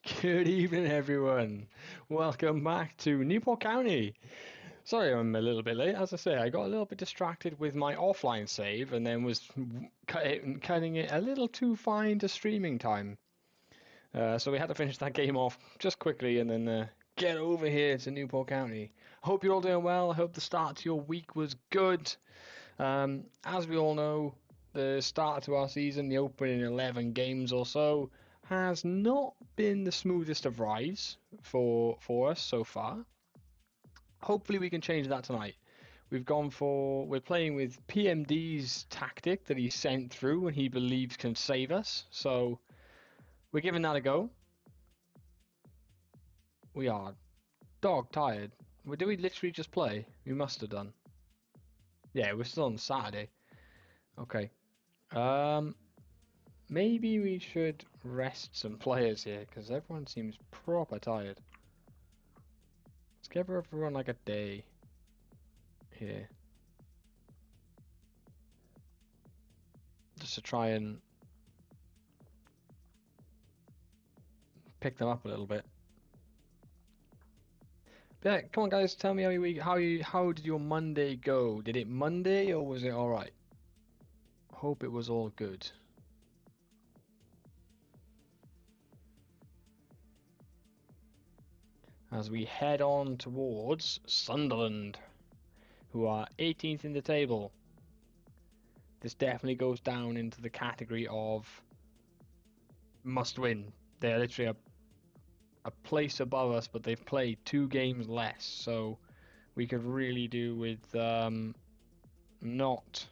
Good evening, everyone. Welcome back to Newport County. Sorry, I'm a little bit late. As I say, I got a little bit distracted with my offline save and then was cutting it a little too fine to streaming time. So we had to finish that game off just quickly and then get over here to Newport County. Hope you're all doing well. I hope the start to your week was good. As we all know, the start to our season, the opening 11 games or so, has not been the smoothest of rides for us so far. Hopefully we can change that tonight. We're playing with PMD's tactic that he sent through and he believes can save us. So we're giving that a go. We are dog tired. Did we literally just play? We must have done. Yeah, we're still on Saturday. Okay. Maybe we should rest some players here because everyone seems proper tired. Let's give everyone like a day here. Just to try and pick them up a little bit. But yeah, come on guys, tell me how did your Monday go? Did it Monday or was it alright? Hope it was all good. As we head on towards Sunderland, who are 18th in the table. This definitely goes down into the category of must win. They're literally a place above us, but they've played 2 games less, so we could really do with not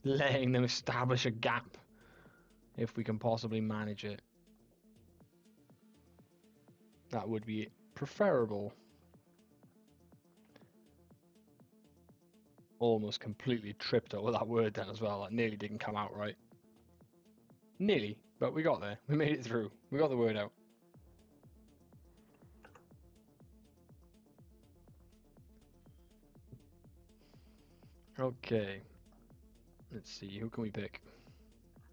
letting them establish a gap if we can possibly manage it. That would be preferable. Almost completely tripped over that word then as well. That nearly didn't come out right. Nearly, but we got there. We made it through. We got the word out. Okay. Let's see, who can we pick?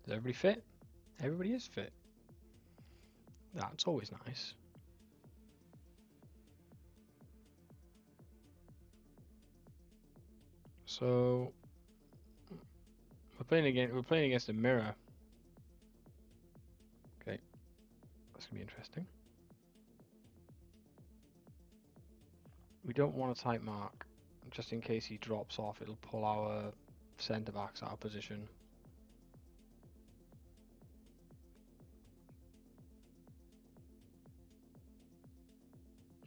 Is everybody fit? Everybody is fit. That's always nice. So we're playing against a mirror. Okay. That's gonna be interesting. We don't want a tight mark. Just in case he drops off, it'll pull our centre backs out of position.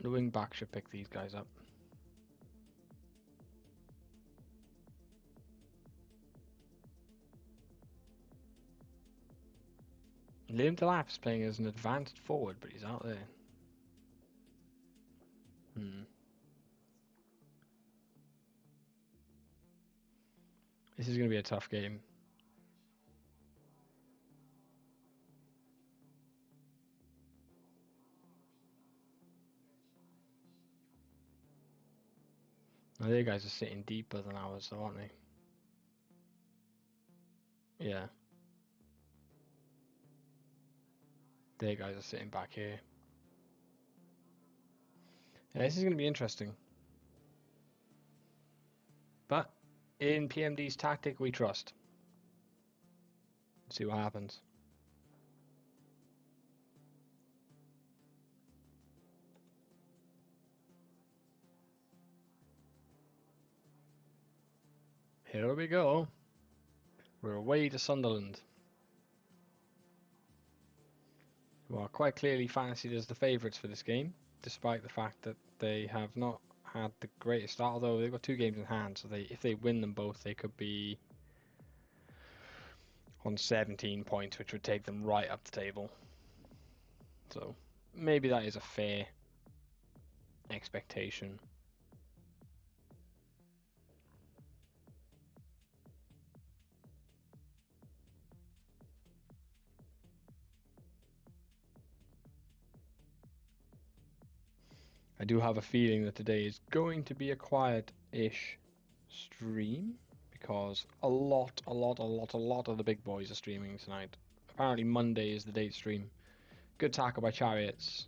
The wing back should pick these guys up. Liam Delap's playing as an advanced forward, but he's out there. This is going to be a tough game. Now, their guys are sitting deeper than ours, though, aren't they? Yeah. Their guys are sitting back here. Yeah, this is going to be interesting. But in PMD's tactic, we trust. Let's see what happens. Here we go. We're away to Sunderland, who are quite clearly fancied as the favourites for this game, despite the fact that they have not had the greatest start, although they've got 2 games in hand, so if they win them both, they could be on 17 points, which would take them right up the table. So maybe that is a fair expectation. I do have a feeling that today is going to be a quiet-ish stream because a lot of the big boys are streaming tonight. Apparently Monday is the day to stream. Good tackle by Chariots.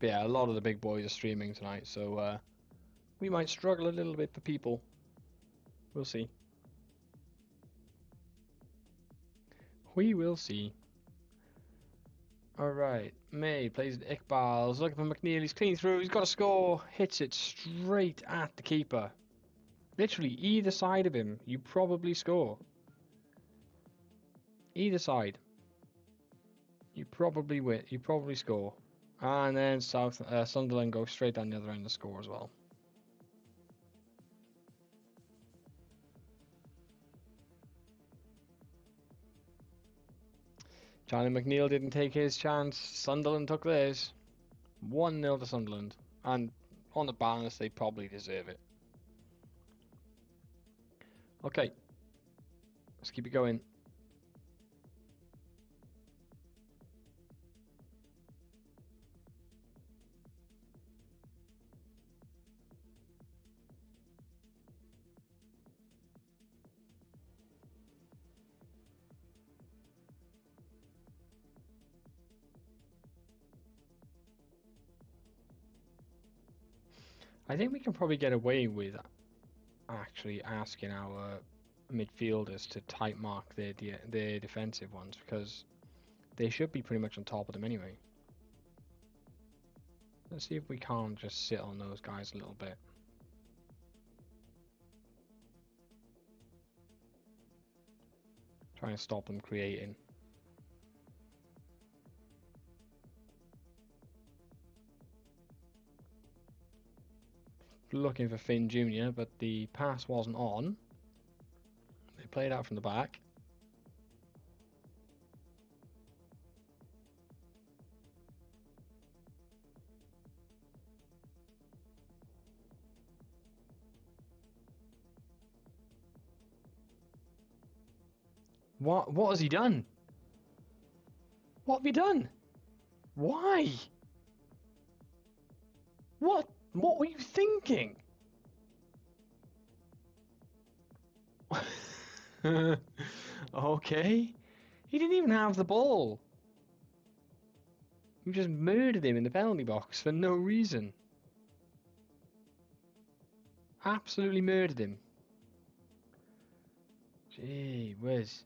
But yeah, a lot of the big boys are streaming tonight, so we might struggle a little bit for people. We'll see. We will see. Alright, May plays Iqbal's looking for McNeil. He's clean through. He's got a score. Hits it straight at the keeper. Literally, either side of him, you probably score. Either side. You probably win. You probably score. And then Sunderland go straight down the other end to score as well. Charlie McNeil didn't take his chance. Sunderland took theirs. 1-0 to Sunderland. And on the balance, they probably deserve it. Okay. Let's keep it going. I think we can probably get away with actually asking our midfielders to tight mark their defensive ones, because they should be pretty much on top of them anyway. Let's see if we can't just sit on those guys a little bit. Try and stop them creating. Looking for Finn Jr., but the pass wasn't on. They played out from the back. What has he done? What have you done? Why? What were you thinking? Okay. He didn't even have the ball. You just murdered him in the penalty box for no reason. Absolutely murdered him. Gee whiz.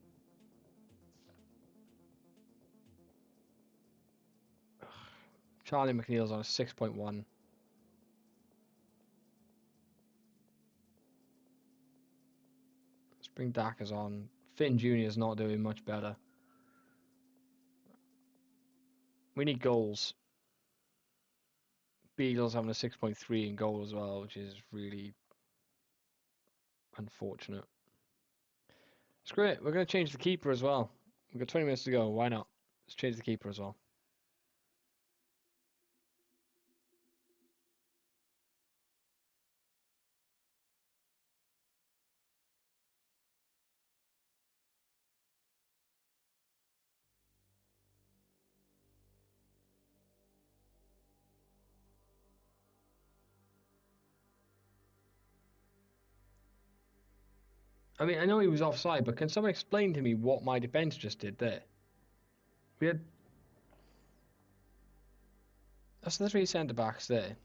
Charlie McNeil's on a 6.1. Let's bring Dackers on. Finn Jr.'s not doing much better. We need goals. Beagle's having a 6.3 in goal as well, which is really unfortunate. Screw it, we're going to change the keeper as well. We've got 20 minutes to go, why not? Let's change the keeper as well. I mean, I know he was offside, but can someone explain to me what my defence just did there? We had... That's the 3 centre-backs there.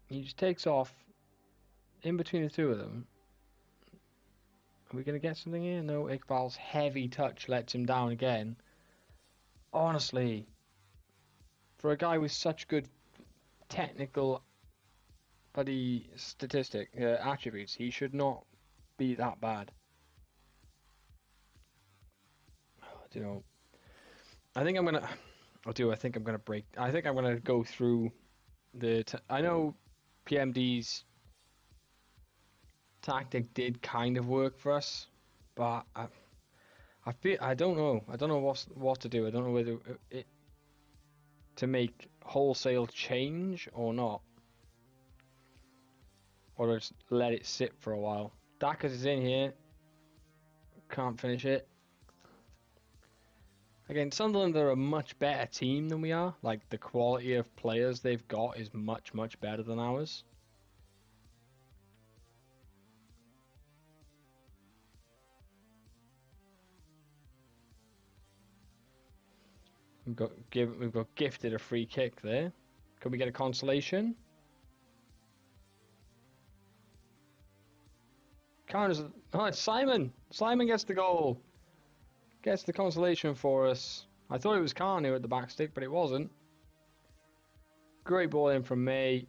He just takes off in between the two of them. Are we going to get something here? No, Iqbal's heavy touch lets him down again. Honestly, for a guy with such good technical bloody attributes, he should not be that bad. I don't know. I think I'm going to break. I think I'm going to go through I know PMD's tactic did kind of work for us, but I don't know. I don't know what to do. I don't know whether to make wholesale change or not, or just let it sit for a while. Dackers is in here. Can't finish it. Again, Sunderland are a much better team than we are. Like, the quality of players they've got is much, much better than ours. We've got gifted a free kick there. Can we get a consolation? Counters. Oh, it's Simon. Simon gets the goal. Gets the consolation for us. I thought it was Carnu at the back stick, but it wasn't. Great ball in from May.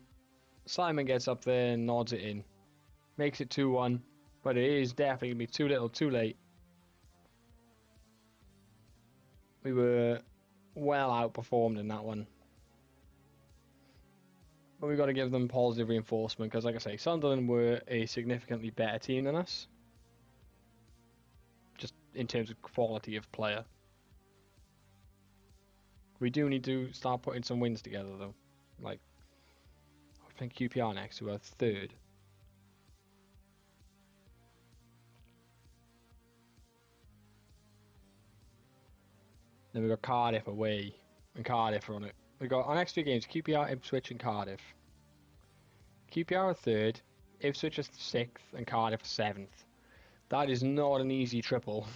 Simon gets up there and nods it in. Makes it 2-1, but it is definitely going to be too little, too late. We were well outperformed in that one. But we've got to give them positive reinforcement because, like I say, Sunderland were a significantly better team than us. Just in terms of quality of player. We do need to start putting some wins together, though. Like, I think QPR next, who are third. Then we've got Cardiff away, and Cardiff are on it. We've got our next 2 games, QPR, Ipswich, and Cardiff. QPR are third, Ipswich is 6th, and Cardiff 7th. That is not an easy triple.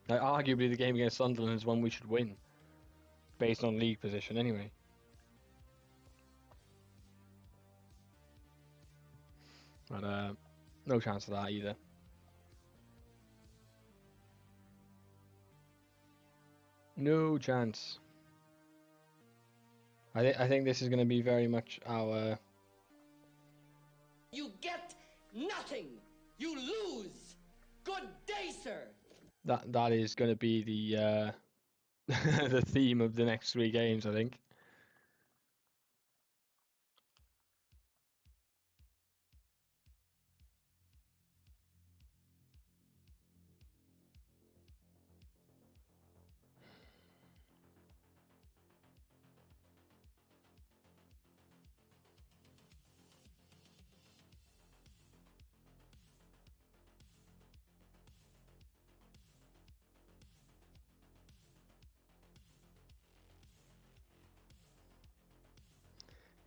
Like, arguably, the game against Sunderland is one we should win, based on league position anyway. But no chance of that either. No chance. I think this is going to be very much our... You get nothing! You lose! Good day, sir! That is going to be the the theme of the next 3 games, I think.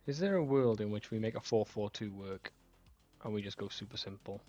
Is there a world in which we make a 4-4-2 work and we just go super simple?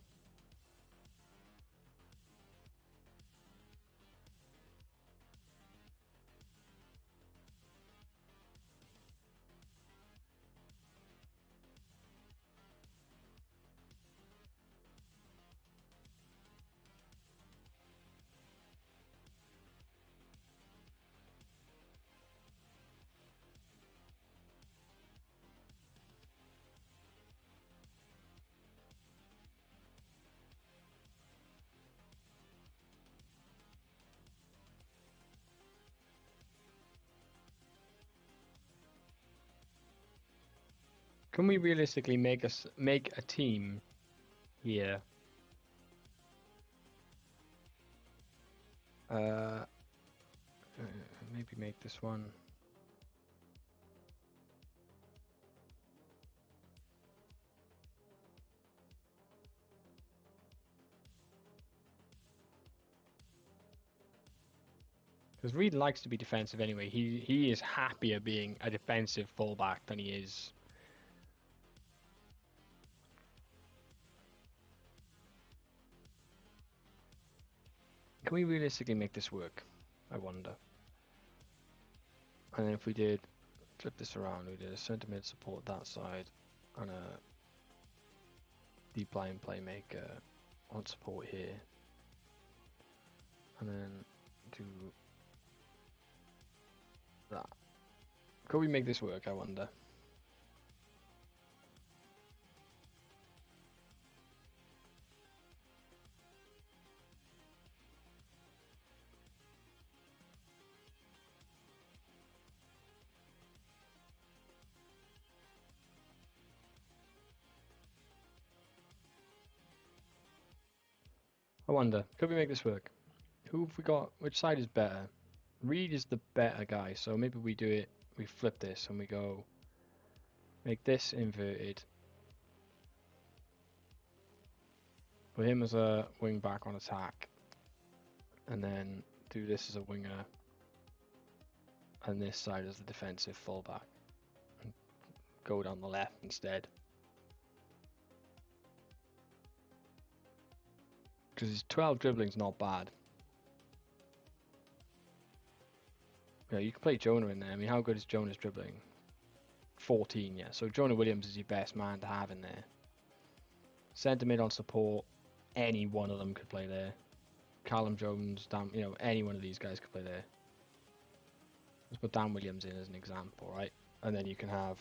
Can we realistically make a team here? Maybe make this one. Because Reed likes to be defensive anyway. He is happier being a defensive fullback than he is. Can we realistically make this work? I wonder. And then if we did flip this around, we did a centre mid support that side and a deep line playmaker on support here. And then do that. Could we make this work, I wonder? I wonder, could we make this work? Who have we got? Which side is better? Reed is the better guy, so maybe we do it, we flip this and we go make this inverted. Put him as a wing back on attack. And then do this as a winger. And this side as the defensive fullback. And go down the left instead. Because his 12 dribbling's not bad. Yeah, you can play Jonah in there. I mean, how good is Jonah's dribbling? 14, yeah. So Jonah Williams is your best man to have in there. Centre mid on support, any one of them could play there. Callum Jones, Dan, any one of these guys could play there. Let's put Dan Williams in as an example, right? And then you can have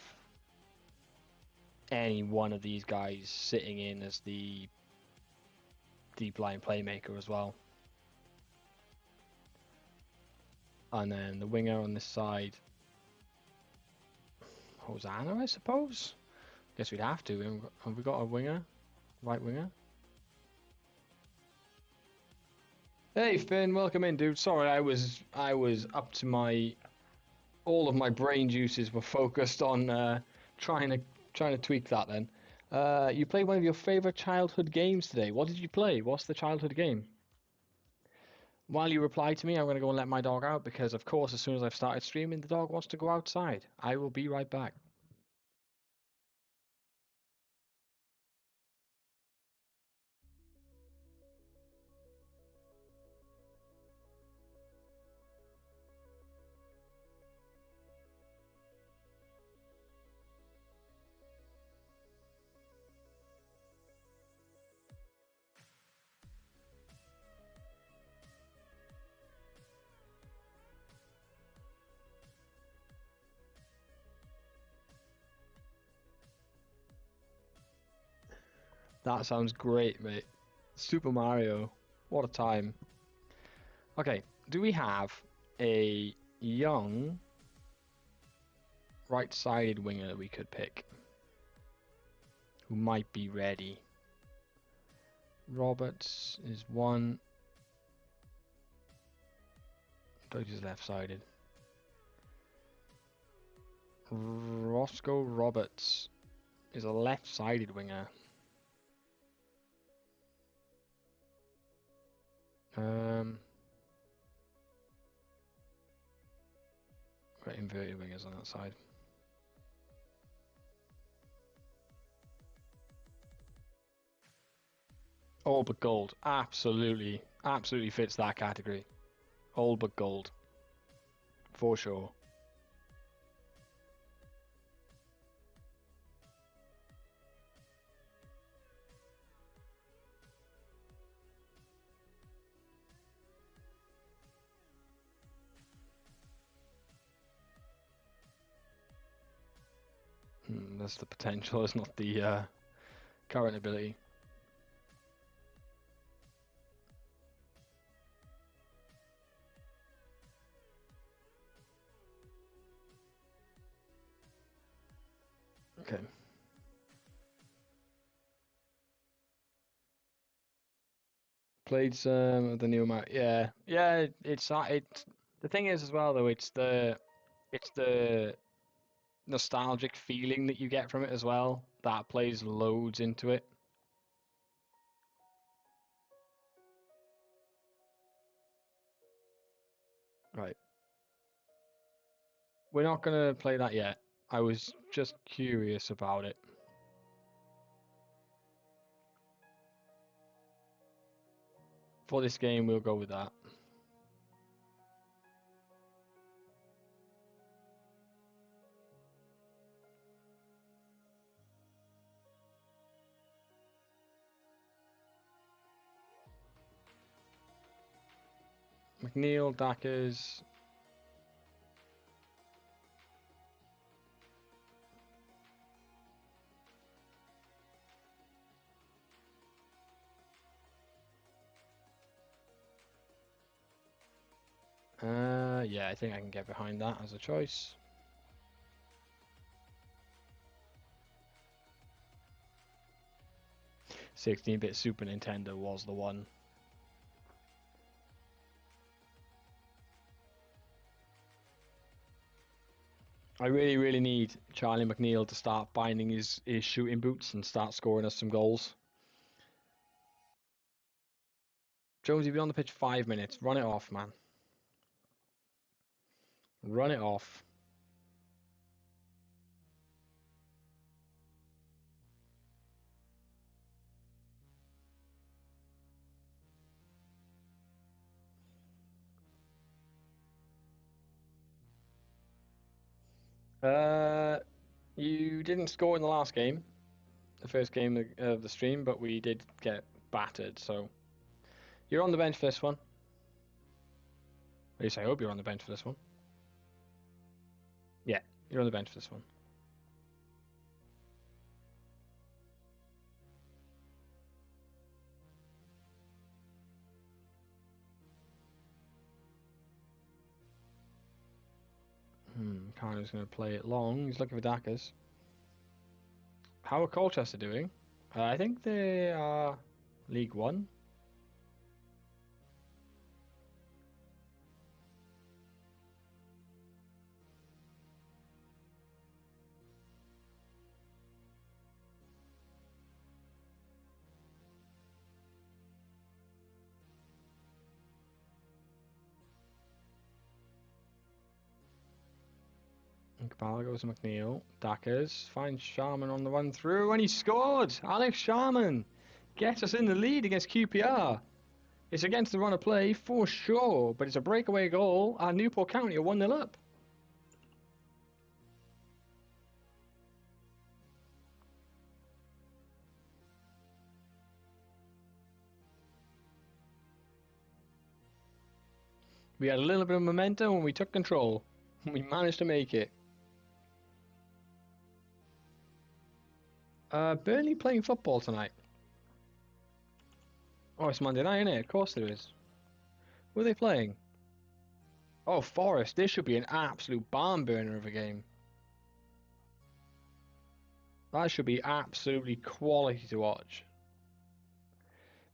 any one of these guys sitting in as the deep line playmaker as well. And then the winger on this side, Hosanna, I suppose. Guess we'd have to. Have we got a winger? Right winger? Hey Finn, welcome in, dude. Sorry, I was up to all of my brain juices were focused on trying to tweak that. Then, you played one of your favorite childhood games today. What did you play? What's the childhood game? While you reply to me, I'm going to go and let my dog out because, of course, as soon as I've started streaming, the dog wants to go outside. I will be right back. That sounds great, mate. Super Mario. What a time. Okay, do we have a young right-sided winger that we could pick who might be ready? Roberts is one. Doge is left-sided. Roscoe Roberts is a left-sided winger. Got inverted wingers on that side. All but gold. Absolutely fits that category. All but gold. For sure. That's the potential, it's not the current ability. Okay. Played some of the new map. Yeah, it's the thing is as well though. It's the nostalgic feeling that you get from it as well. That plays loads into it. Right. We're not gonna play that yet. I was just curious about it. For this game, we'll go with that. McNeil, Dackers. Yeah, I think I can get behind that as a choice. (16-bit) Super Nintendo was the one. I really need Charlie McNeil to start binding his shooting boots and start scoring us some goals. Jones, you've been on the pitch 5 minutes. Run it off, man. Run it off. You didn't score in the last game, the first game of the stream, but we did get battered, so you're on the bench for this one. At least I hope you're on the bench for this one. Yeah, you're on the bench for this one. Carter's going to play it long. He's looking for Dackers. How are Colchester doing? I think they are League One. Cabal goes to McNeil. Dackers finds Sharman on the run through, and he scored! Alex Sharman gets us in the lead against QPR. It's against the run of play for sure, but it's a breakaway goal, and Newport County are 1-0 up. We had a little bit of momentum when we took control. We managed to make it. Burnley playing football tonight. Oh, it's Monday night, isn't it? Of course there is. Who are they playing? Oh, Forest. This should be an absolute barn burner of a game. That should be absolutely quality to watch.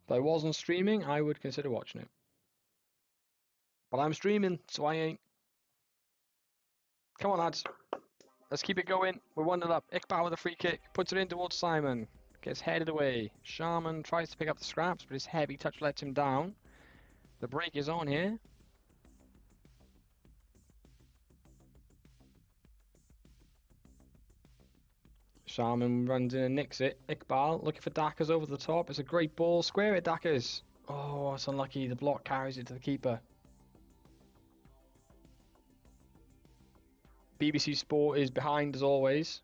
If I wasn't streaming, I would consider watching it. But I'm streaming, so I ain't. Come on, lads. Let's keep it going. We're 1-0 up. Iqbal with a free kick. Puts it in towards Simon. Gets headed away. Sharman tries to pick up the scraps, but his heavy touch lets him down. The break is on here. Sharman runs in and nicks it. Iqbal looking for Dackers over the top. It's a great ball. Square it, Dackers. Oh, it's unlucky. The block carries it to the keeper. BBC Sport is behind as always.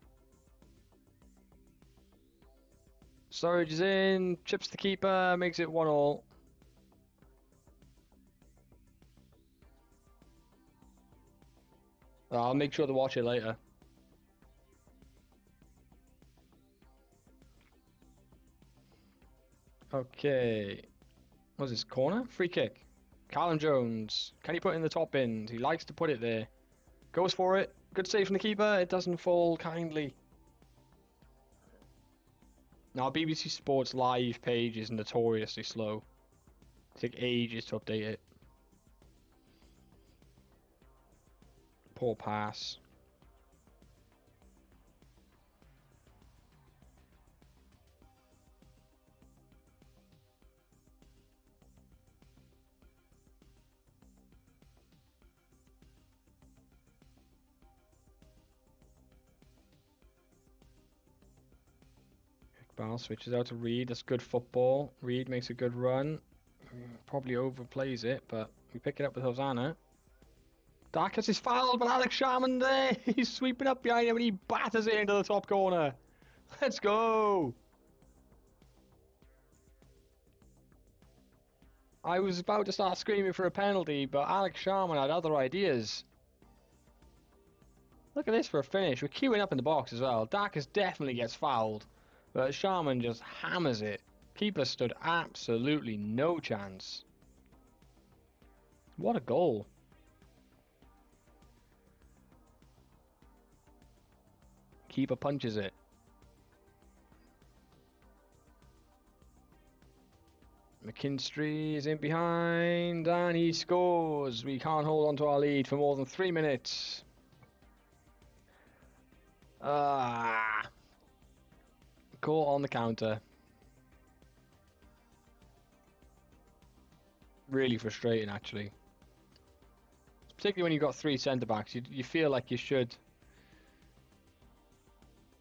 Surridge is in, chips the keeper, makes it 1-1. I'll make sure to watch it later. Okay. What's this, corner? Free kick. Callum Jones. Can he put it in the top bin? He likes to put it there. Goes for it. Good save from the keeper. It doesn't fall kindly. Now, BBC Sports live page is notoriously slow. Take ages to update it. Poor pass. Ball switches out to Reed. That's good football. Reed makes a good run. Probably overplays it, but we pick it up with Hosanna. Darkus is fouled, but Alex Sharman there. He's sweeping up behind him and he batters it into the top corner. Let's go. I was about to start screaming for a penalty, but Alex Sharman had other ideas. Look at this for a finish. We're queuing up in the box as well. Darkus definitely gets fouled. But Sharman just hammers it. Keeper stood absolutely no chance. What a goal. Keeper punches it. McKinstry is in behind and he scores. We can't hold on to our lead for more than 3 minutes. Caught on the counter. Really frustrating, actually. Particularly when you've got 3 centre-backs, you feel like you should.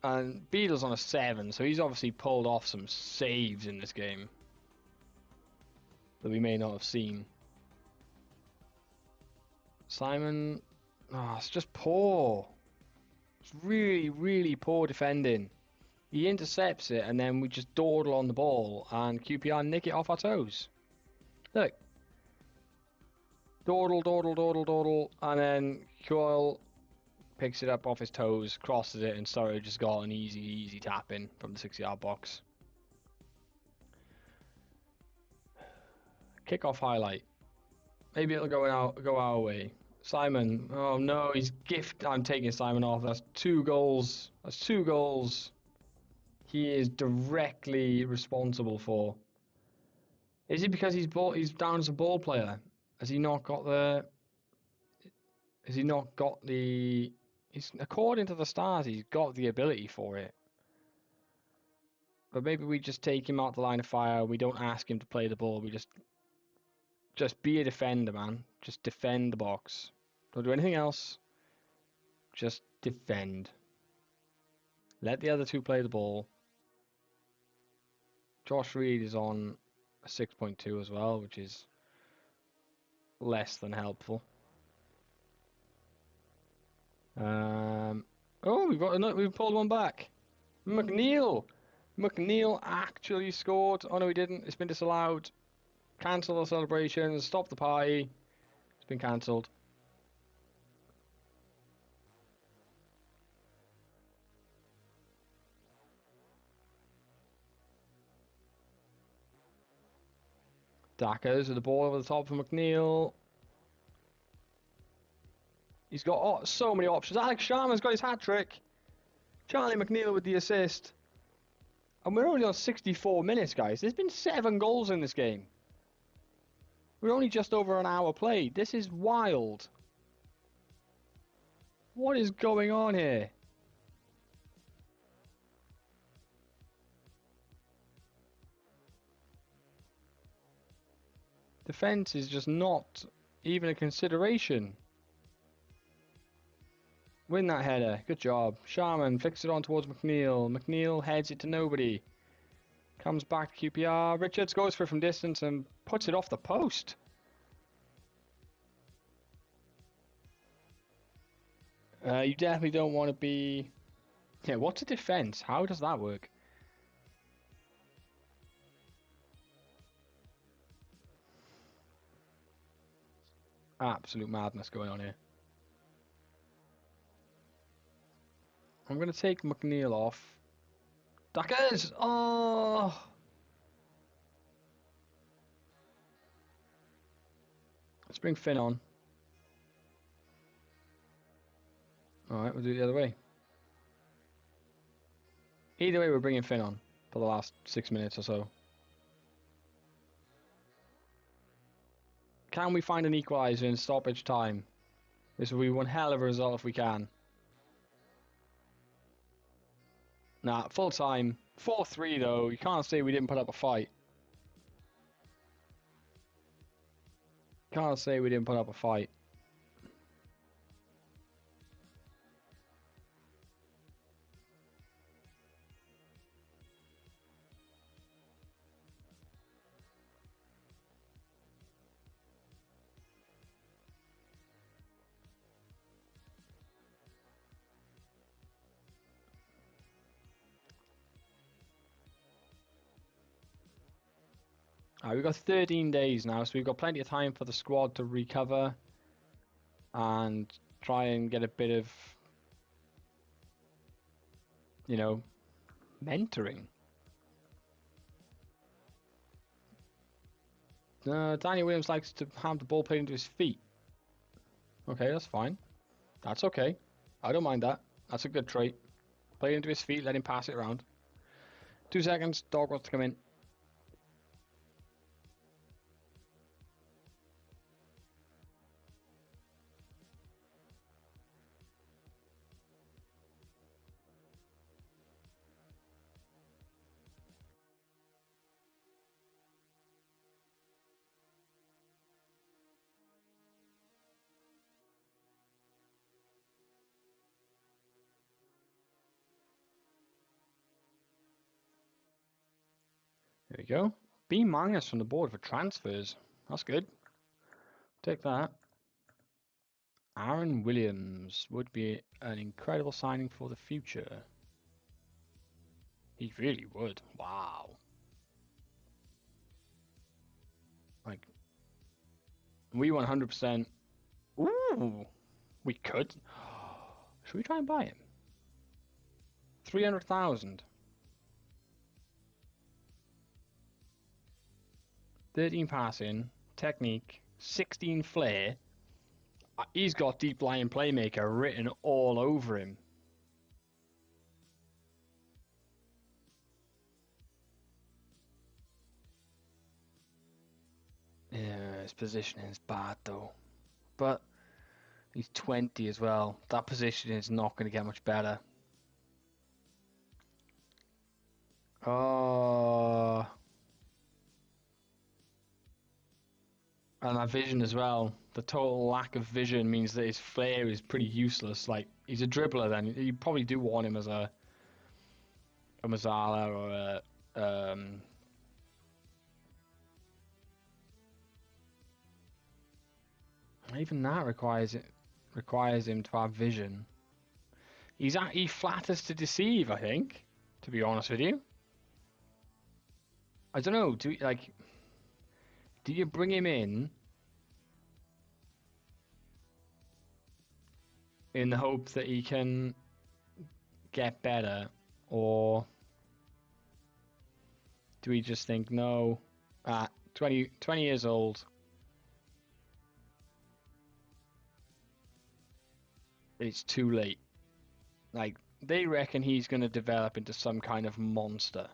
And Beadle's on a 7, so he's obviously pulled off some saves in this game that we may not have seen. Simon, it's just poor. It's really, really poor defending. He intercepts it, and then we just dawdle on the ball, and QPR nick it off our toes. Look. Dawdle, dawdle, dawdle, dawdle, and then Coyle picks it up off his toes, crosses it, and Surrey just got an easy, easy tap in from the 6-yard box. Kickoff highlight. Maybe it'll go our way. Simon. Oh no, he's gift. I'm taking Simon off. That's 2 goals. That's 2 goals. He is directly responsible for. Is it because he's down as a ball player? Has he not got the? Has he not got the? He's, according to the stars, he's got the ability for it. But maybe we just take him out the line of fire. We don't ask him to play the ball. We just be a defender, man. Just defend the box. Don't do anything else. Just defend. Let the other 2 play the ball. Josh Reed is on a 6.2 as well, which is less than helpful. Oh, we've pulled one back. McNeil actually scored. Oh no, he didn't. It's been disallowed. Cancel the celebrations. Stop the party. It's been cancelled. Dackers with the ball over the top for McNeil. He's got so many options. Alex Sharman's got his hat-trick. Charlie McNeil with the assist. And we're only on 64 minutes, guys. There's been 7 goals in this game. We're only just over an hour played. This is wild. What is going on here? Defense is just not even a consideration. Win that header. Good job. Sharman flicks it on towards McNeil. McNeil heads it to nobody. Comes back to QPR. Richards goes for it from distance and puts it off the post. You definitely don't want to be... Yeah, what's a defense? How does that work? Absolute madness going on here. I'm going to take McNeil off. Dackers! Oh! Let's bring Finn on. Alright, we'll do it the other way. Either way, we're bringing Finn on for the last 6 minutes or so. Can we find an equaliser in stoppage time? This will be one hell of a result if we can. Nah, full time. 4-3 though. You can't say we didn't put up a fight. Can't say we didn't put up a fight. We've got 13 days now, so we've got plenty of time for the squad to recover and try and get a bit of, you know, mentoring. Danny Williams likes to have the ball played into his feet. Okay, that's fine. That's okay. I don't mind that. That's a good trait. Play it into his feet, let him pass it around. 2 seconds, dog wants to come in. There we go. B- from the board for transfers. That's good. Take that. Aaron Williams would be an incredible signing for the future. He really would. Wow. Like, we 100%. Ooh, we could. Should we try and buy him? 300,000. 13 passing, technique, 16 flair. He's got deep lying playmaker written all over him. Yeah, his positioning is bad though. But he's 20 as well. That position is not going to get much better. Oh. And that vision as well. The total lack of vision means that his flair is pretty useless. Like, he's a dribbler then. You probably do want him as a Mazzala or a... Even that requires him to have vision. He flatters to deceive, I think, to be honest with you. I don't know, do you bring him in the hope that he can get better, or do we just think, no, 20 years old, it's too late? Like, they reckon he's going to develop into some kind of monster.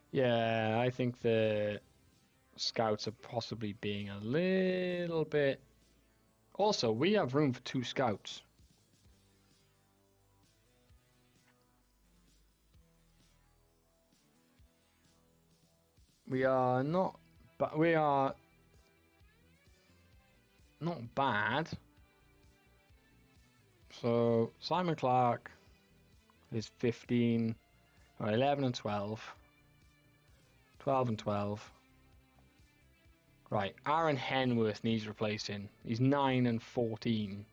Yeah, I think the scouts are possibly being a little bit... Also, we have room for 2 scouts. We are not bad. So Simon Clark is 15, or 11 and 12. 12 and 12. Right, Aaron Henworth needs replacing. He's 9 and 14.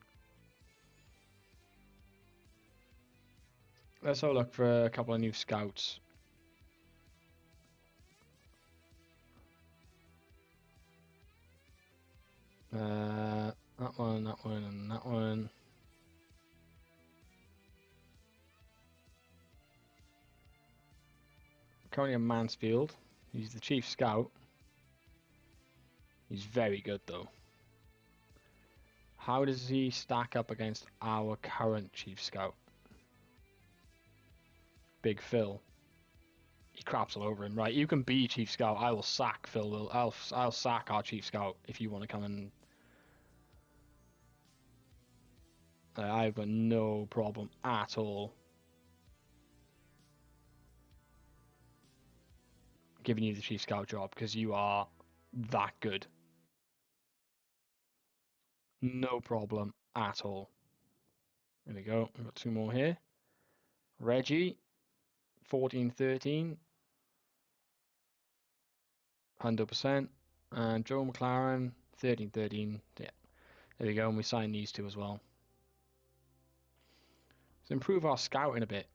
Let's have a look for a couple of new scouts. That one, and that one. Currently in Mansfield. He's the chief scout. He's very good though. How does he stack up against our current chief scout? Big Phil. He craps all over him. Right, you can be chief scout. I will sack Phil. I'll sack our chief scout if you want to come and... I've got no problem at all giving you the chief scout job because you are that good. No problem at all. There we go. We've got 2 more here. Reggie, 14-13. 100%. And Joe McLaren, 13-13. Yeah. There we go. And we signed these 2 as well. Let's improve our scouting a bit.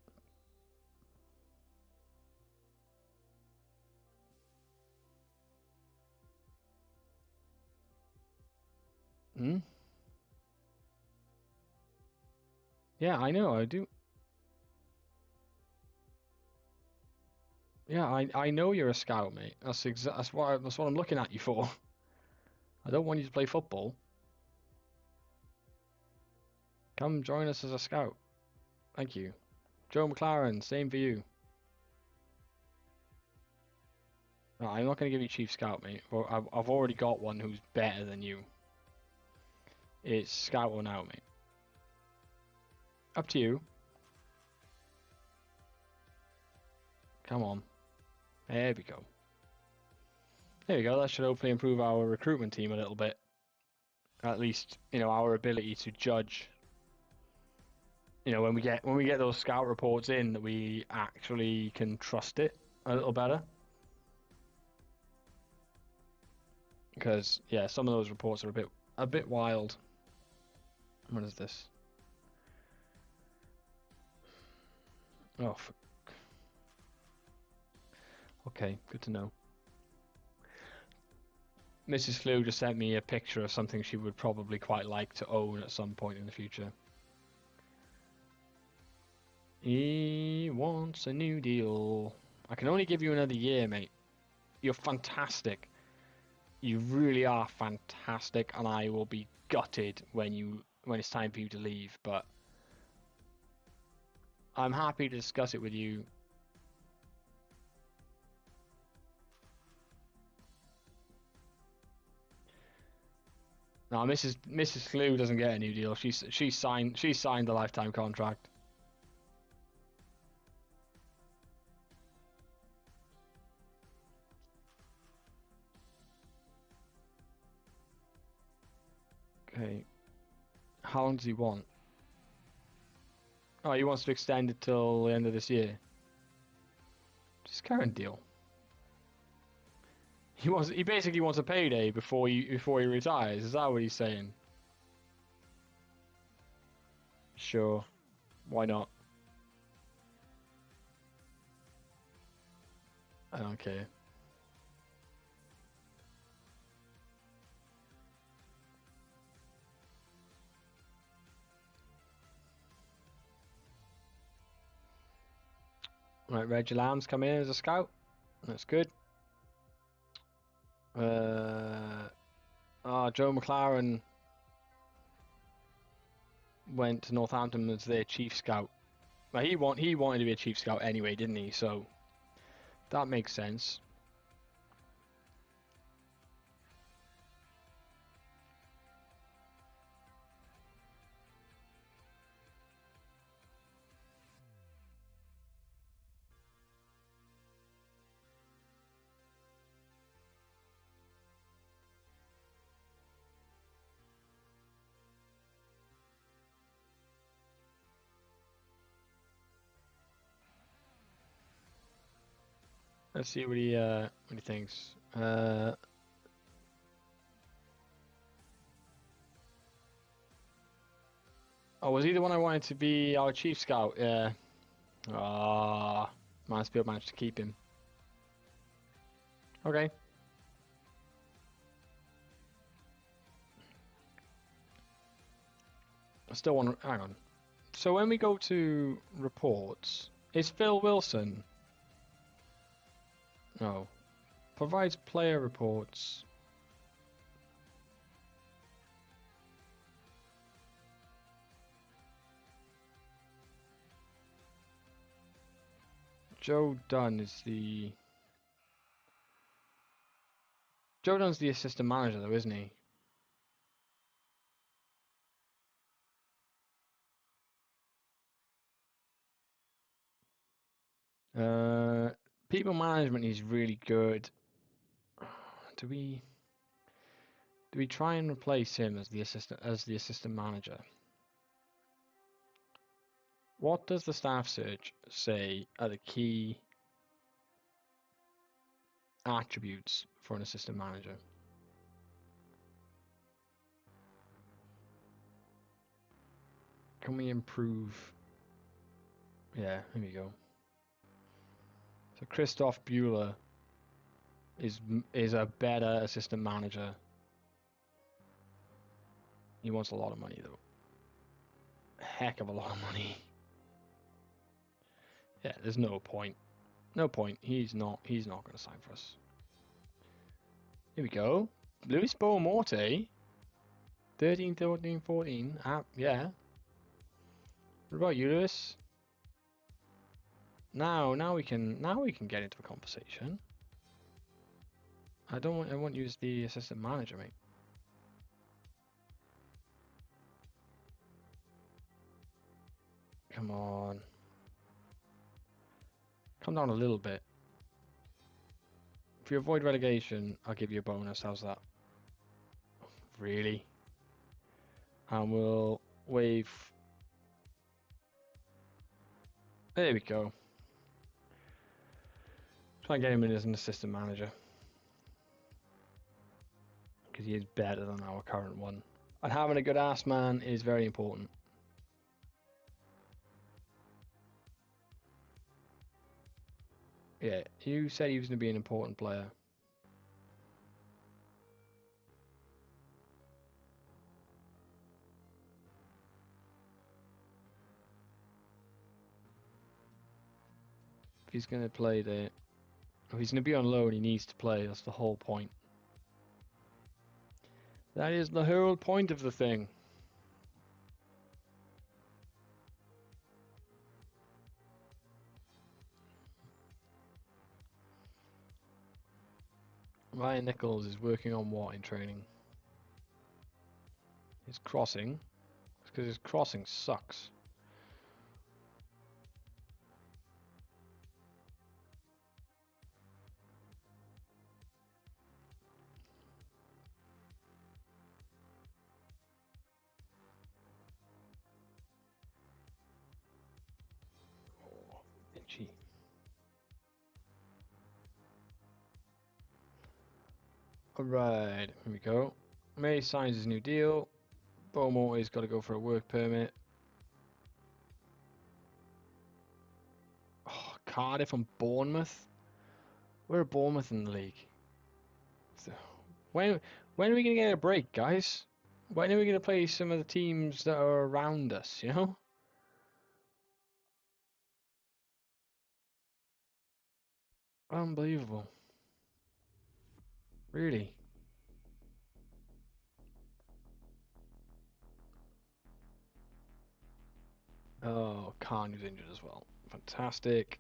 Yeah, I know, I do. Yeah, I know you're a scout, mate. That's what I'm looking at you for. I don't want you to play football. Come join us as a scout. Thank you. Joe McLaren, same for you. No, I'm not going to give you chief scout, mate. I've already got one who's better than you. It's scout or now, mate. Up to you. Come on. There we go. There we go. That should hopefully improve our recruitment team a little bit. At least, our ability to judge. When we get those scout reports in, that we actually can trust it a little better. Because yeah, some of those reports are a bit wild. What is this? Oh, okay, good to know. Mrs. Flew just sent me a picture of something she would probably quite like to own at some point in the future. He wants a new deal. I can only give you another year, mate. You're fantastic. You really are fantastic, and I will be gutted when it's time for you to leave, but I'm happy to discuss it with you. No, Mrs. Flew doesn't get a new deal. She signed the lifetime contract. Okay. How long does he want? Oh, he wants to extend it till the end of this year. Just current deal. He basically wants a payday before he retires. Is that what he's saying? Sure. Why not? I don't care. Right, Reggie Lamb's come in as a scout. That's good. Joe McLaren went to Northampton as their chief scout. Well, he wanted to be a chief scout anyway, didn't he? So that makes sense. Let's see what he thinks. Oh, was he the one I wanted to be our chief scout? Yeah. Ah, Mansfield managed to keep him. Okay. I still want to hang on. So when we go to reports, is Phil Wilson? No. Provides player reports. Joe Dunn is the... Joe Dunn's the assistant manager though, isn't he? People management is really good. Do we try and replace him as the assistant manager? What does the staff search say are the key attributes for an assistant manager? Can we improve? Yeah, here we go. So Christoph Bueller is a better assistant manager. He wants a lot of money though. A heck of a lot of money. Yeah, there's no point. No point. He's not going to sign for us. Here we go. Luis Boamorte. 13, 13, 14. Yeah. What about you, Lewis? Now we can get into a conversation. I want you as the assistant manager, mate. Come on. Come down a little bit. If you avoid relegation, I'll give you a bonus. How's that? Really? And we'll waive. There we go. Try and get him in as an assistant manager. Because he is better than our current one. And having a good ass man is very important. Yeah, you said he was going to be an important player. If he's going to play there, if he's going to be on loan, he needs to play. That's the whole point. That is the whole point of the thing. Ryan Nichols is working on what in training? His crossing. It's because his crossing sucks. Oh, itchy. Alright, here we go. May signs his new deal. Beaumont has got to go for a work permit. Oh, Cardiff and Bournemouth. We're Bournemouth in the league. So, when are we going to get a break, guys? When are we going to play some of the teams that are around us, you know? Unbelievable. Really. Oh, Khan is injured as well. Fantastic.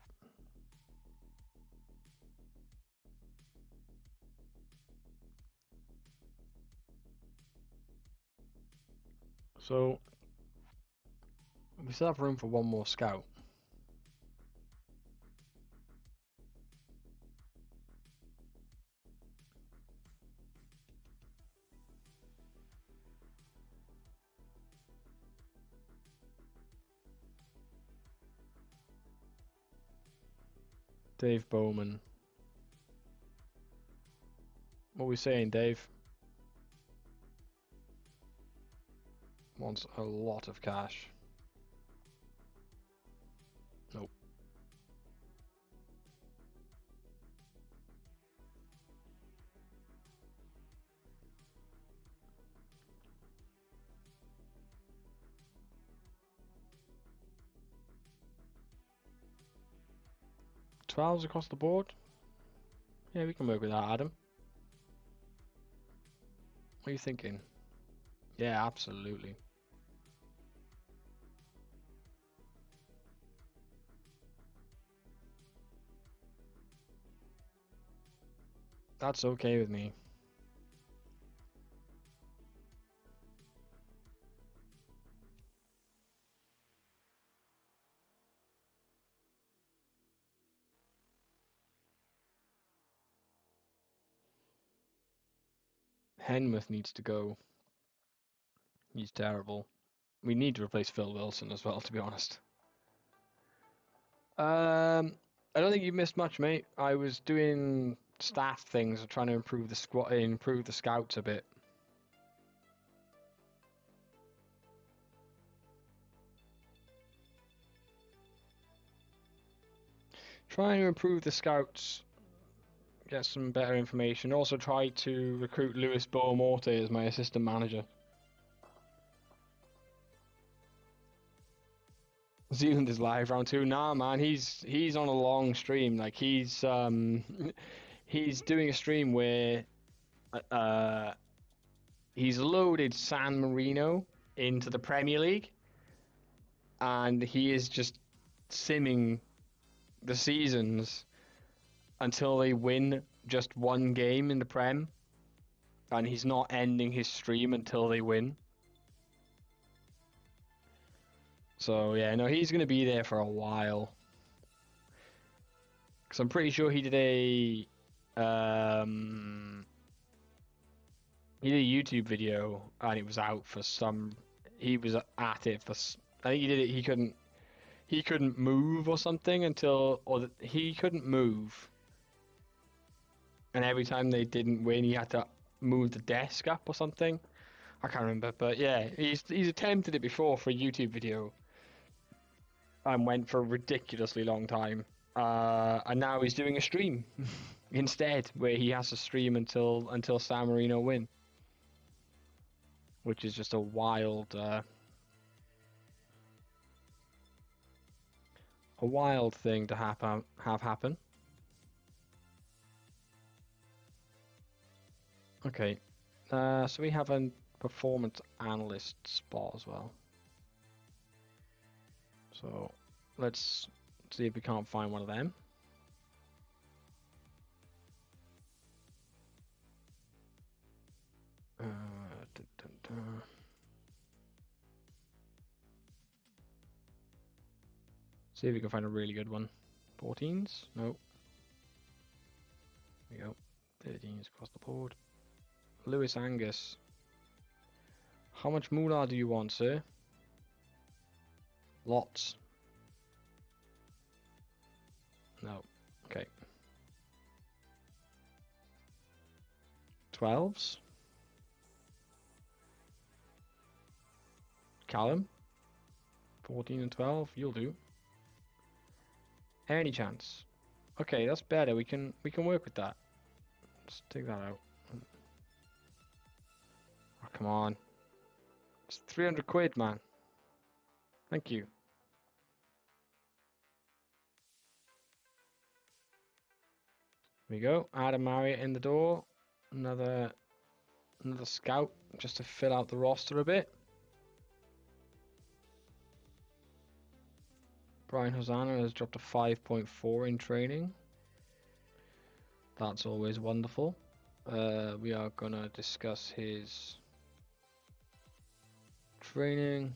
So, we still have room for one more scout. Dave Bowman. What are we saying, Dave? Wants a lot of cash. Nope. $12s across the board? Yeah, we can work with that, Adam. What are you thinking? Yeah, absolutely. That's okay with me. Henmouth needs to go. He's terrible. We need to replace Phil Wilson as well, to be honest. I don't think you missed much, mate. I was doing staff things, trying to improve the squad, improve the scouts a bit. Trying to improve the scouts, get some better information. Also try to recruit Lewis Beaumont as my assistant manager. Zealand is live round 2. Nah, man, he's on a long stream. Like he's he's doing a stream where he's loaded San Marino into the Premier League, and he is just simming the seasons until they win just one game in the Prem, and he's not ending his stream until they win. So yeah, no, he's going to be there for a while. Because I'm pretty sure he did He did a YouTube video and it was out for some. He was at it for. I think he did it. He couldn't move or something he couldn't move. And every time they didn't win, he had to move the desk up or something. I can't remember, but yeah, he's attempted it before for a YouTube video and went for a ridiculously long time. And now he's doing a stream instead, where he has to stream until San Marino win, which is just a wild thing to have happen. Okay, so we have a performance analyst spot as well. So let's see if we can't find one of them. See if we can find a really good one. 14s? No. There we go. 13s across the board. Lewis Angus. How much moolah do you want, sir? Lots. No. Okay. 12s. Callum. 14 and 12. You'll do. Any chance? Okay, that's better. We can work with that. Let's take that out. Oh, come on. It's 300 quid, man. Thank you. There we go. Adam Marriott in the door. Another scout just to fill out the roster a bit. Brian Hosanna has dropped a 5.4 in training. That's always wonderful. We are going to discuss his training.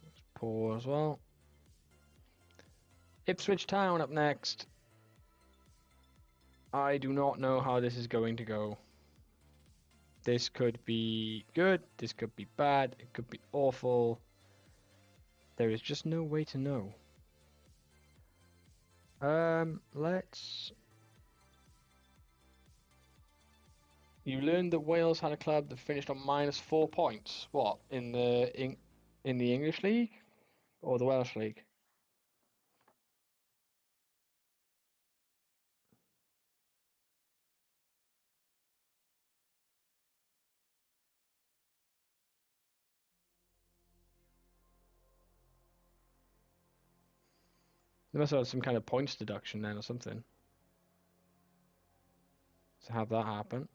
It's poor as well. Ipswich Town up next. I do not know how this is going to go. This could be good. This could be bad. It could be awful. There is just no way to know. Let's... You learned that Wales had a club that finished on -4 points. What, in the English League or the Welsh League? They must have some kind of points deduction then or something to have that happen.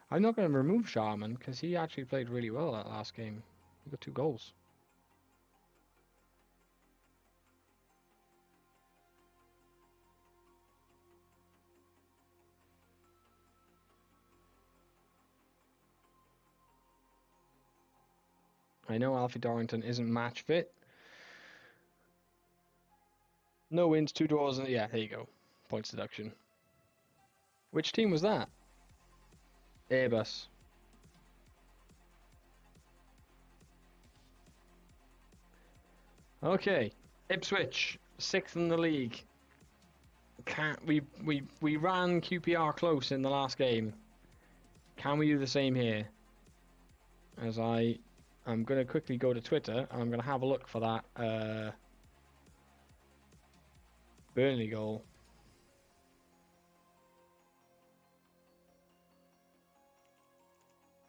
I'm not going to remove Sharman because he actually played really well that last game. He got 2 goals. I know Alfie Dorrington isn't match fit. No wins, 2 draws, and yeah, there you go. Points deduction. Which team was that? Airbus. Okay, Ipswich, 6th in the league. We ran QPR close in the last game. Can we do the same here? As I'm going to quickly go to Twitter and I'm going to have a look for that Burnley goal.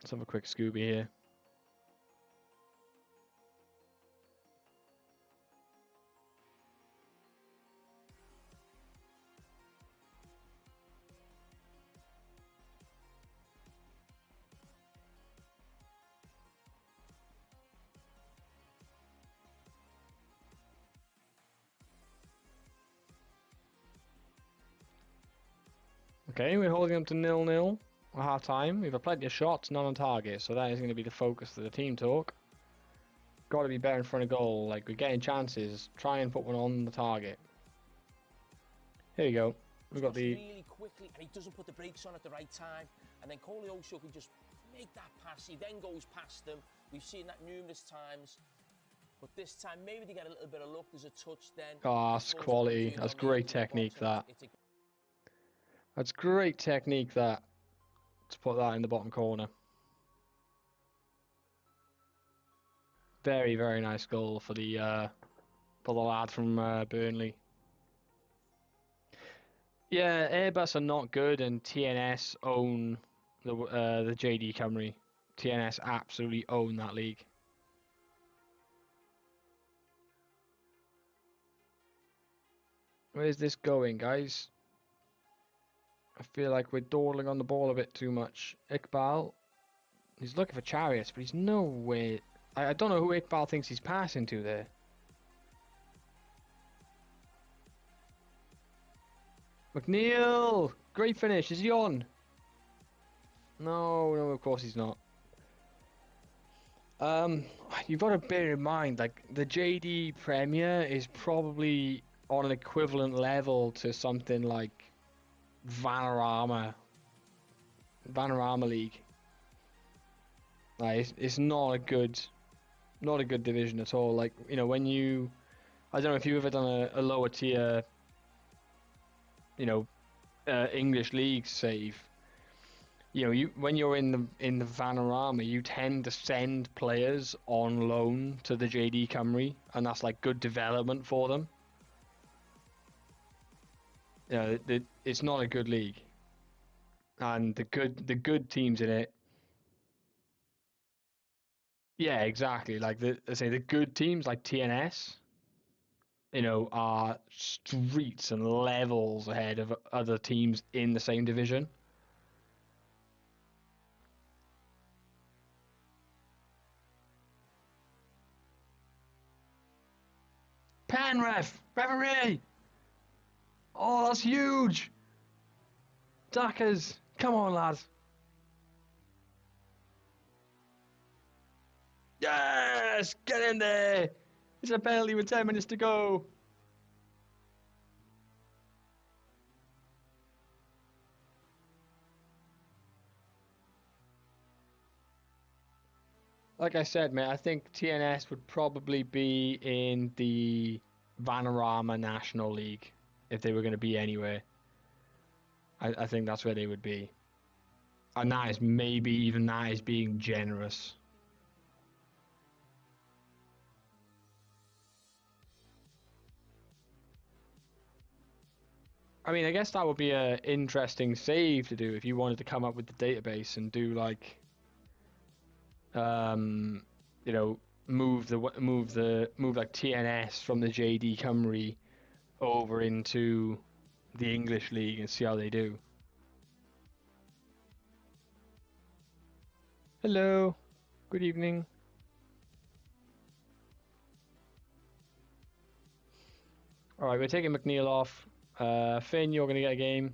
Let's have a quick Scooby here. Okay, we're holding them to 0-0 at half time. We've had plenty of shots, none on target, so that is going to be the focus of the team talk. Got to be better in front of goal. Like, we're getting chances. Try and put one on the target. Here you go. We've got the... really quickly, and he doesn't put the brakes on at the right time. And then Koleosho can just make that pass. He then goes past them. We've seen that numerous times. But this time, maybe they get a little bit of luck. There's a touch then. Oh, that's quality. That's great technique, that. That's great technique, that. To put that in the bottom corner. Very, very nice goal for the lad from Burnley. Yeah, Airbus are not good, and TNS own the JD Cymru. TNS absolutely own that league. Where's this going, guys? I feel like we're dawdling on the ball a bit too much. Iqbal, he's looking for Chariots, but he's nowhere. I don't know who Iqbal thinks he's passing to there. McNeil! Great finish. Is he on? No, of course he's not. You've got to bear in mind, like, the JD Premier is probably on an equivalent level to something like Vanarama League. Like, it's not a good division at all. Like, you know, when you, I don't know if you've ever done a lower tier, you know, English league save. You know, when you're in the Vanarama, you tend to send players on loan to the JD Cymru, and that's like good development for them. You know, it's not a good league, and the good teams in it. Yeah, exactly. Like the good teams like TNS, you know, are streets and levels ahead of other teams in the same division. Penref, referee! Oh, that's huge! Dackers, come on, lads! Yes! Get in there! It's a penalty with 10 minutes to go! Like I said, mate, I think TNS would probably be in the Vanarama National League if they were going to be anywhere. I think that's where they would be. And that is maybe even that is being generous. I mean, I guess that would be an interesting save to do if you wanted to come up with the database and do like, you know, move like TNS from the JD Cymru over into the English League and see how they do. Hello, good evening. All right, we're taking McNeil off. Finn, you're gonna get a game.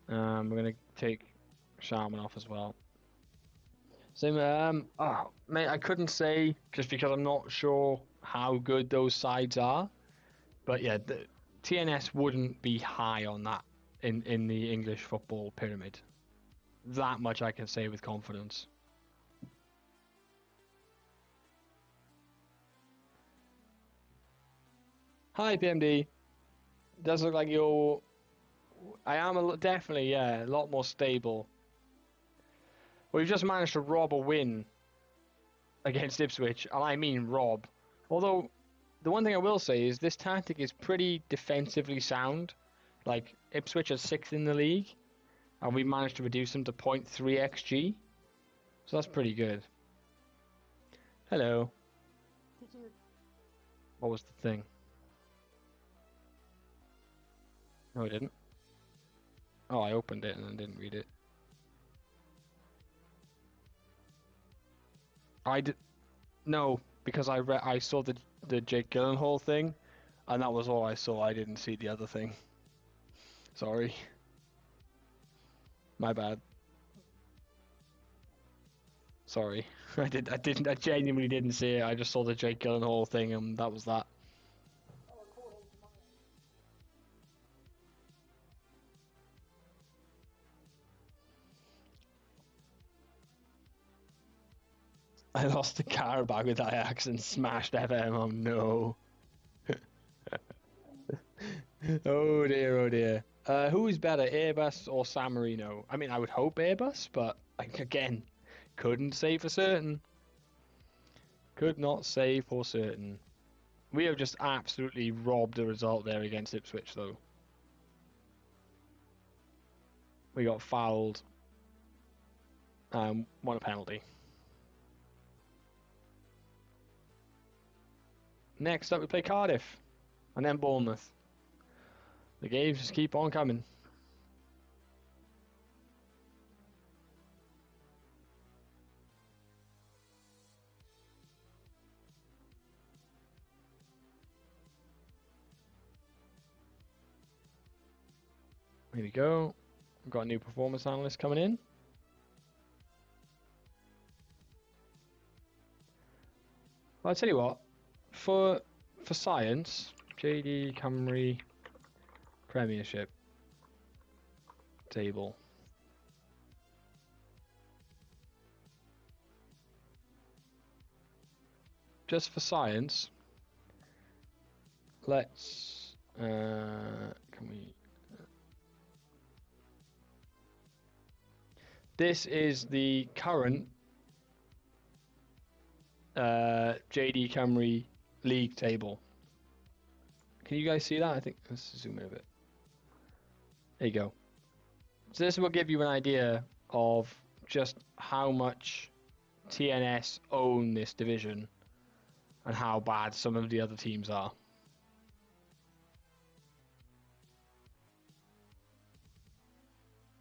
We're gonna take Sharman off as well. So, oh, mate, I couldn't say just because I'm not sure how good those sides are. But yeah, the TNS wouldn't be high on that in the English football pyramid. That much I can say with confidence. Hi, PMD. Does look like you're... I am definitely, yeah, a lot more stable. Well, you've just managed to rob a win against Ipswich, and I mean rob. Although, the one thing I will say is this tactic is pretty defensively sound. Like, Ipswich are 6th in the league, and we managed to reduce them to 0.3 XG. So that's pretty good. Hello. What was the thing? No, I didn't. Oh, I opened it and then didn't read it. I did... No, because I saw the Jake Gyllenhaal thing, and that was all I saw. I didn't see the other thing. Sorry. My bad. Sorry. I genuinely didn't see it. I just saw the Jake Gyllenhaal thing and that was that. I lost the car bag with that accent, smashed FM. Oh no. Oh dear, oh dear. Who is better, Airbus or San Marino? I mean, I would hope Airbus, but again, couldn't say for certain. Could not say for certain. We have just absolutely robbed the result there against Ipswich, though. We got fouled. Won a penalty. Next up, we play Cardiff, and then Bournemouth. The games just keep on coming. Here we go. We've got a new performance analyst coming in. Well, I'll tell you what. For science, JD Camry Premiership table. Just for science, let's can we? This is the current JD Camry league table. Can you guys see that? I think let's zoom in a bit. There you go. So this will give you an idea of just how much TNS own this division and how bad some of the other teams are.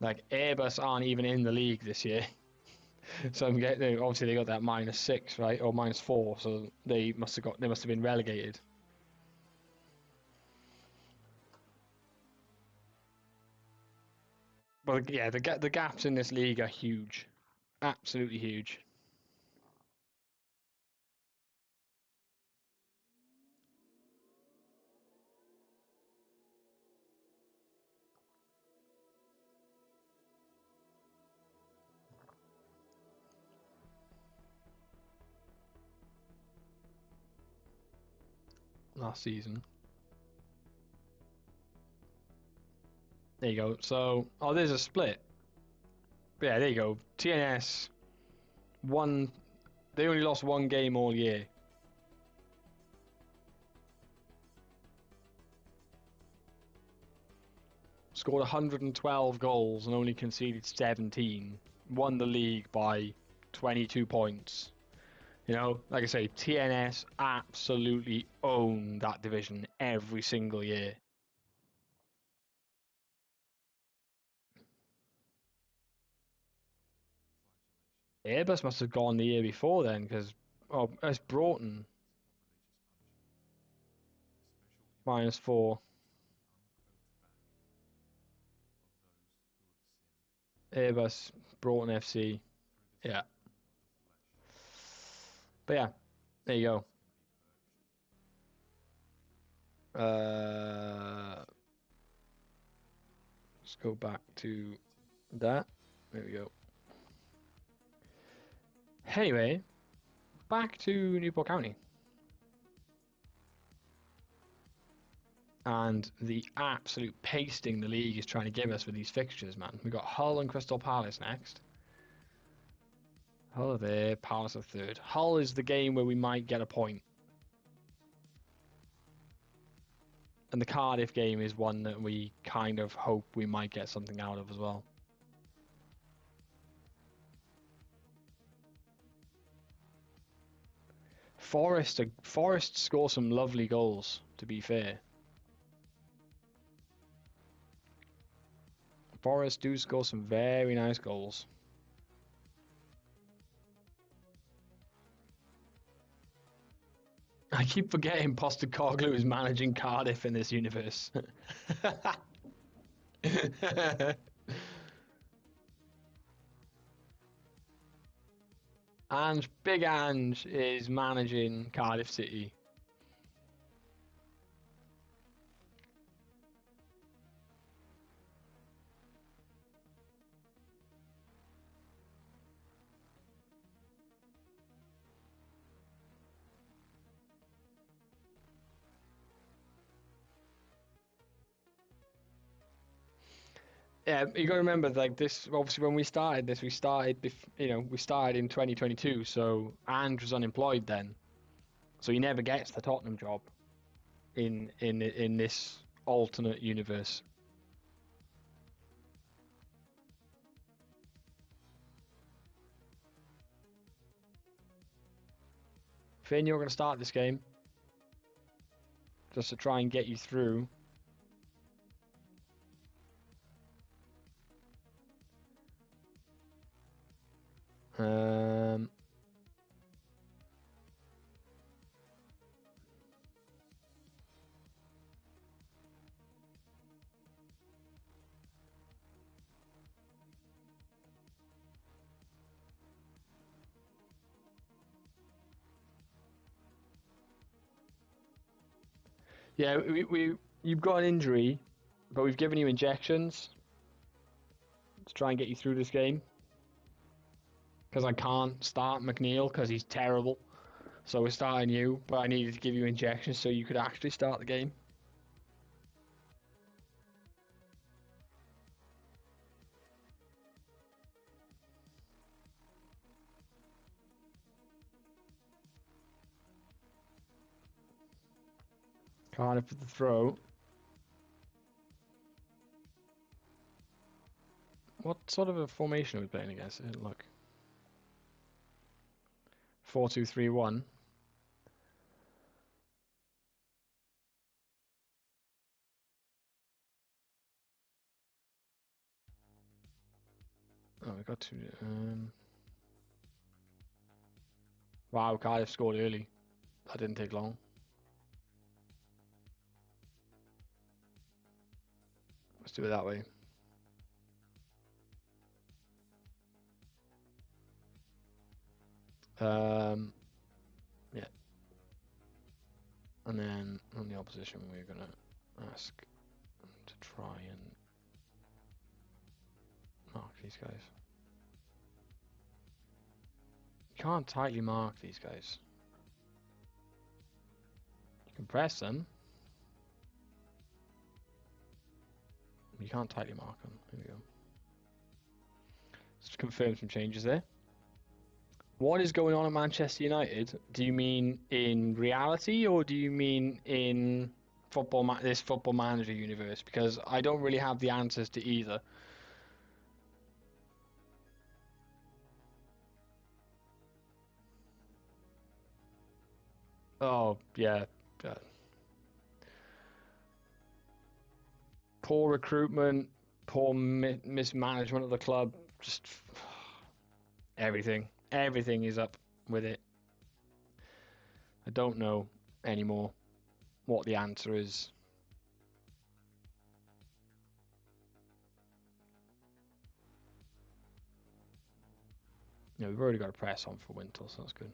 Like Airbus aren't even in the league this year. So I'm getting, obviously they got that -6, right, or -4, so they must have been relegated. But yeah, the gaps in this league are huge, absolutely huge. Last season. There you go. So, oh, there's a split. But yeah, there you go. TNS won. They only lost one game all year. Scored 112 goals and only conceded 17. Won the league by 22 points. You know, like I say, TNS absolutely own that division every single year. Airbus must have gone the year before then, because it's Broughton. -4. Airbus, Broughton FC. Yeah. But yeah, there you go. Let's go back to that. There we go. Anyway, back to Newport County. And the absolute pasting the league is trying to give us with these fixtures, man. We've got Hull and Crystal Palace next. Hull are there, Palace are third. Hull is the game where we might get a point. And the Cardiff game is one that we kind of hope we might get something out of as well. Forest score some lovely goals, to be fair. Forest do score some very nice goals. I keep forgetting Postecoglou is managing Cardiff in this universe. And Big Ange is managing Cardiff City. Yeah, you got to remember, like this. Obviously, when we started this, we started in 2022. So Ange was unemployed then, so he never gets the Tottenham job in this alternate universe. Finn, you're going to start this game just to try and get you through. Um, yeah, you've got an injury, but we've given you injections to try and get you through this game. Because I can't start McNeil because he's terrible. So we're starting you, but I needed to give you injections so you could actually start the game. Cardiff for the throw. What sort of a formation are we playing against? Look. 4-2-3-1. Oh, we got two. Wow, Cardiff scored early. That didn't take long. Let's do it that way. Yeah. And then on the opposition, we're going to ask them to try and mark these guys. You can't tightly mark these guys. You can press them. You can't tightly mark them. Here we go. Let's confirm some changes there. What is going on at Manchester United? Do you mean in reality, or do you mean in this Football Manager universe? Because I don't really have the answers to either. Oh yeah, poor recruitment, poor mismanagement of the club. Just everything is up with it. I don't know anymore what the answer is. Yeah, we've already got a press on for Wintle, so that's good.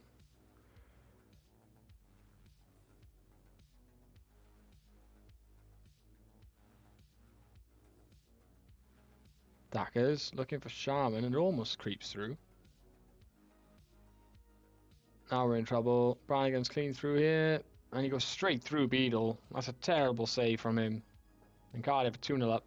Dackers looking for Sharman and it almost creeps through. Now we're in trouble. Brannigan's clean through here. And he goes straight through Beadle. That's a terrible save from him. And Cardiff 2-0 up.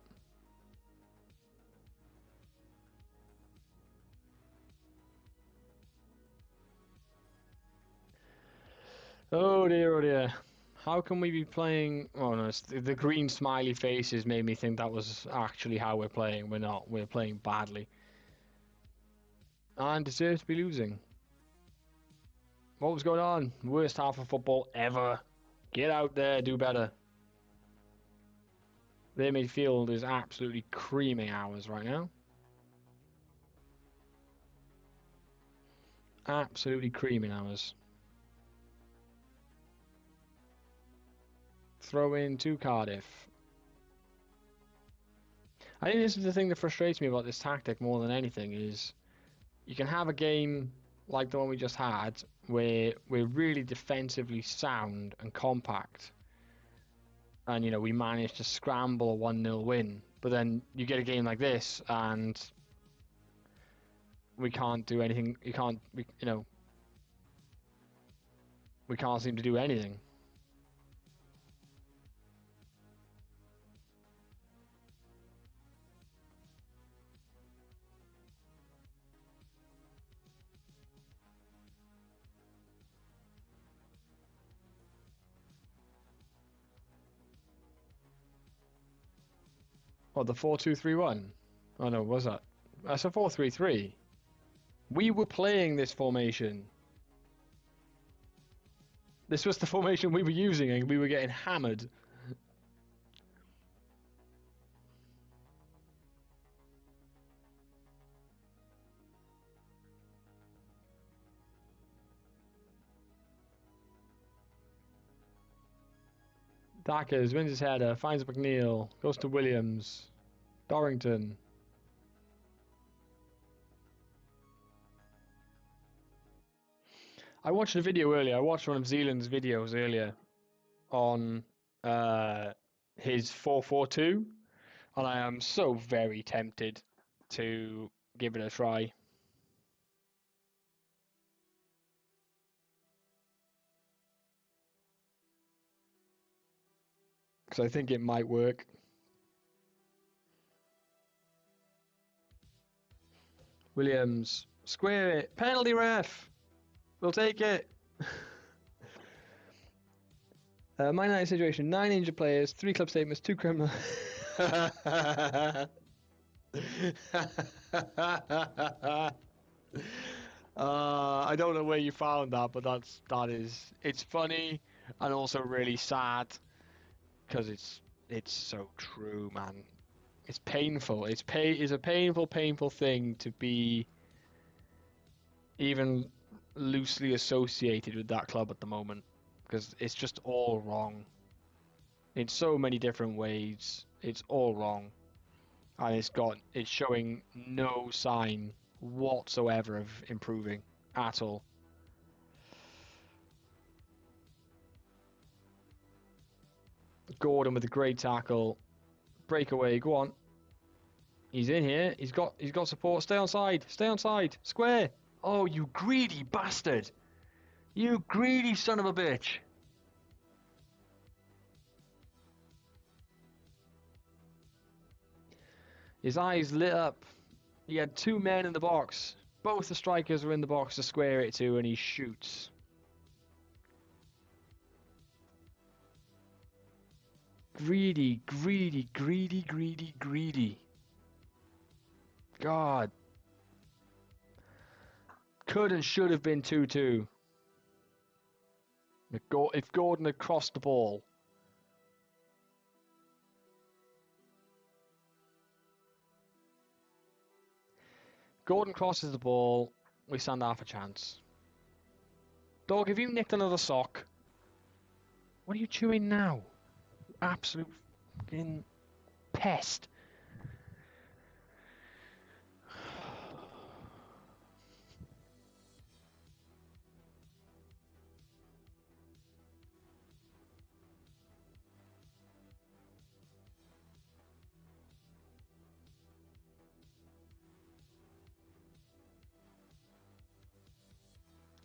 Oh dear, oh dear. How can we be playing... Oh no, the green smiley faces made me think that was actually how we're playing. We're not. We're playing badly. And deserve to be losing. What was going on? Worst half of football ever. Get out there, do better. Their midfield is absolutely creaming ours right now. Absolutely creaming ours. Throw in to Cardiff. I think this is the thing that frustrates me about this tactic more than anything is you can have a game like the one we just had where we're really defensively sound and compact and, you know, we manage to scramble a 1-0 win. But then you get a game like this and we can't do anything. We can't seem to do anything. Oh, the 4-2-3-1. Oh no, what was that? That's a 4-3-3. We were playing this formation. This was the formation we were using and we were getting hammered. Dackers wins his header, finds McNeil, goes to Williams, Dorrington. I watched a video earlier. I watched one of Zealand's videos earlier on his 4-4-2, and I am so very tempted to give it a try. Because I think it might work. Williams, square it, penalty ref. We'll take it. My night situation: 9 injured players, 3 club statements, 2 criminal. I don't know where you found that, but it's funny and also really sad because it's so true, man. It's painful. It's a painful thing to be even loosely associated with that club at the moment, because it's just all wrong in so many different ways. It's all wrong, and it's showing no sign whatsoever of improving at all. Gordon with a great tackle, breakaway. Go on, he's in here. He's got support. Stay on side. Square. Oh, you greedy bastard! You greedy son of a bitch! His eyes lit up. He had 2 men in the box. Both the strikers were in the box to square it to, and he shoots. Greedy. God. Could and should have been 2-2. If Gordon had crossed the ball. Gordon crosses the ball, we stand half a chance. Dog, have you nicked another sock? What are you chewing now? You absolute fucking pest.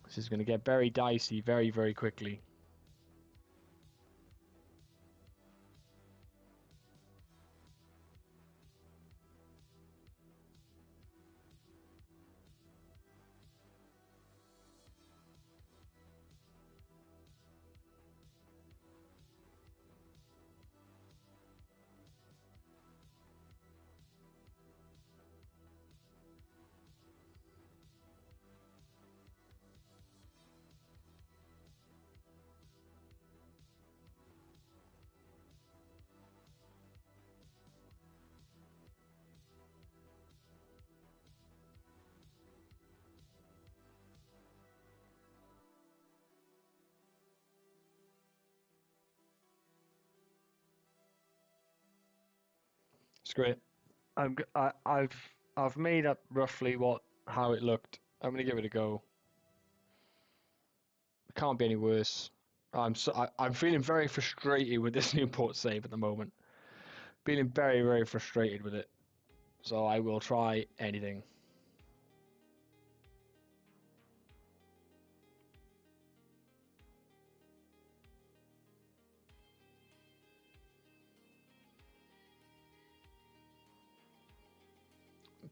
This is going to get very dicey very, very quickly. It's great. I've made up roughly how it looked. I'm gonna give it a go. It can't be any worse. I'm feeling very frustrated with this Newport save at the moment. Feeling very, very frustrated with it. So I will try anything.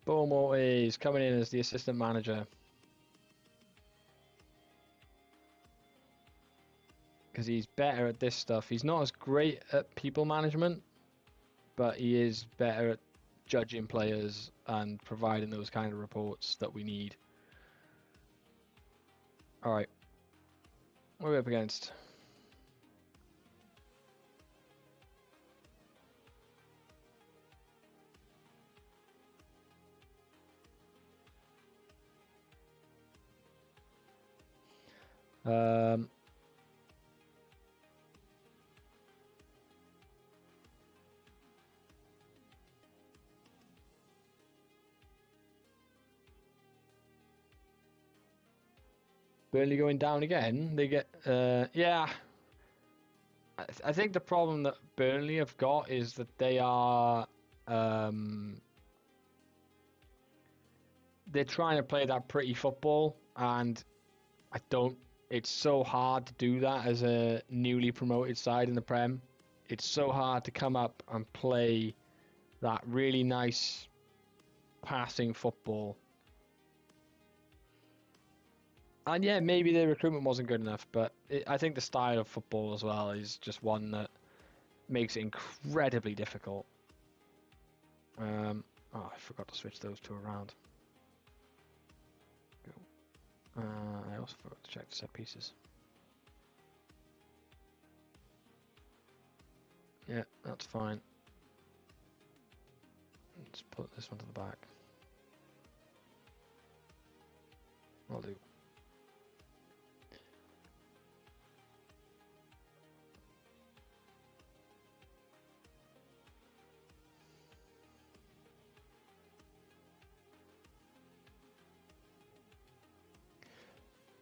Bomo is coming in as the assistant manager. Because he's better at this stuff. He's not as great at people management, but he is better at judging players and providing those kind of reports that we need. Alright. What are we up against? Burnley going down again. They get, yeah. I think the problem that Burnley have got is that they are, they're trying to play that pretty football, and it's so hard to do that as a newly promoted side in the Prem. It's so hard to come up and play that really nice passing football. And yeah, maybe the recruitment wasn't good enough, but I think the style of football as well is just one that makes it incredibly difficult. Oh, I forgot to switch those two around. I also forgot to check the set pieces. Yeah, that's fine. Let's put this one to the back. I'll do.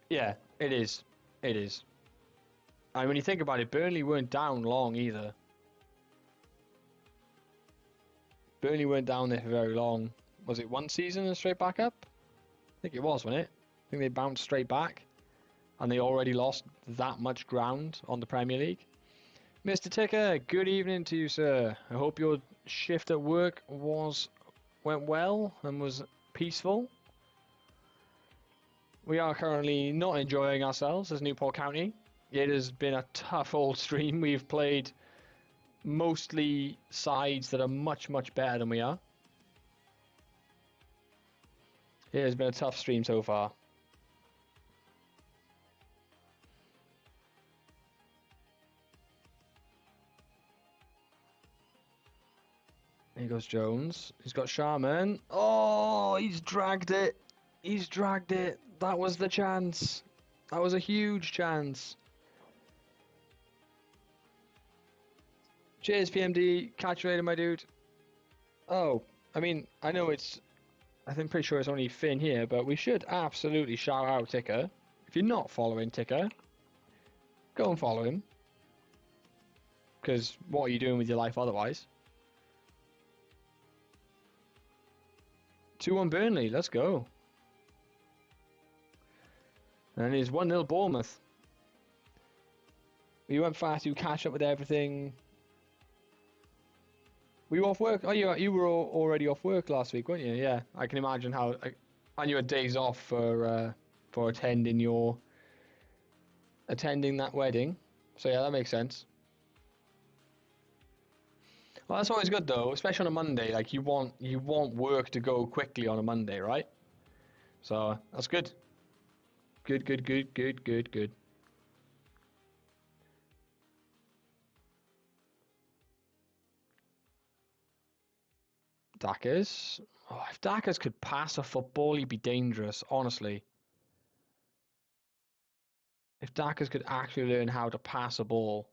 Yeah, it is. It is. And when you think about it, Burnley weren't down long either. Burnley weren't down there for very long. Was it one season and straight back up? I think it was, wasn't it? I think they bounced straight back. And they already lost that much ground on the Premier League. Mr. Ticker, good evening to you, sir. I hope your shift at work went well and was peaceful. We are currently not enjoying ourselves as Newport County. It has been a tough old stream. We've played mostly sides that are much, much better than we are. It has been a tough stream so far. Here goes Jones. He's got Sharman. Oh, he's dragged it. He's dragged it. That was the chance. That was a huge chance. Cheers, PMD. Catch you later, my dude. Oh, I mean, I know I'm pretty sure it's only Finn here, but we should absolutely shout out Ticker. If you're not following Ticker, go and follow him. Because what are you doing with your life otherwise? 2-1 Burnley, let's go. And it's 1-0 Bournemouth. We went fast to catch up with everything. Were you off work? Oh, you were already off work last week, weren't you? Yeah, I can imagine how. And you had days off for attending that wedding. So yeah, that makes sense. Well, that's always good though, especially on a Monday. Like you want work to go quickly on a Monday, right? So that's good. Good. Dackers. Oh, if Dackers could pass a football, he'd be dangerous, honestly. If Dackers could actually learn how to pass a ball.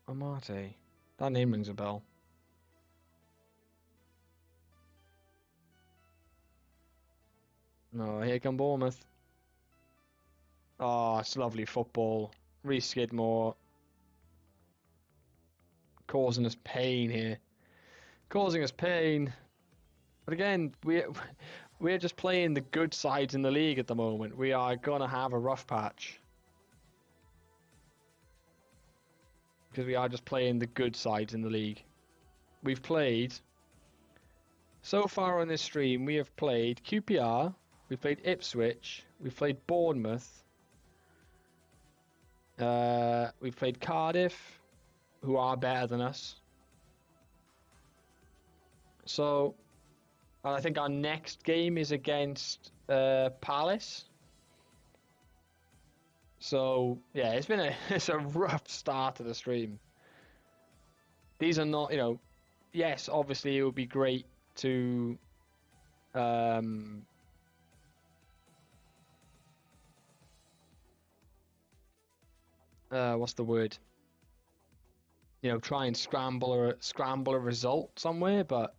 Amate. That name rings a bell. No, here come Bournemouth. Oh, it's lovely football. Reece Skidmore causing us pain here. Causing us pain. But again, we're just playing the good sides in the league at the moment. We are going to have a rough patch. Because we are just playing the good sides in the league. We've played... So far on this stream, we have played QPR, we've played Ipswich, we've played Bournemouth, we've played Cardiff, who are better than us. So, I think our next game is against Palace. So, yeah, it's a rough start to the stream. These are not, yes, obviously it would be great to what's the word? Try and scramble a result somewhere, but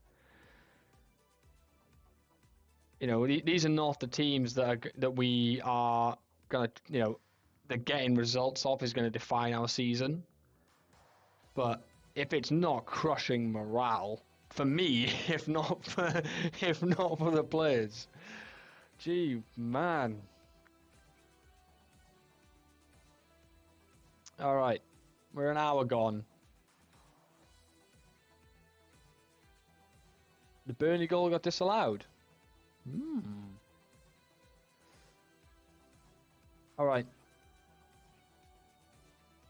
these are not the teams that we are gonna that getting results off is going to define our season. But if it's not crushing morale for me, if not for the players, gee man. All right, we're an hour gone. The Burnley goal got disallowed. All right.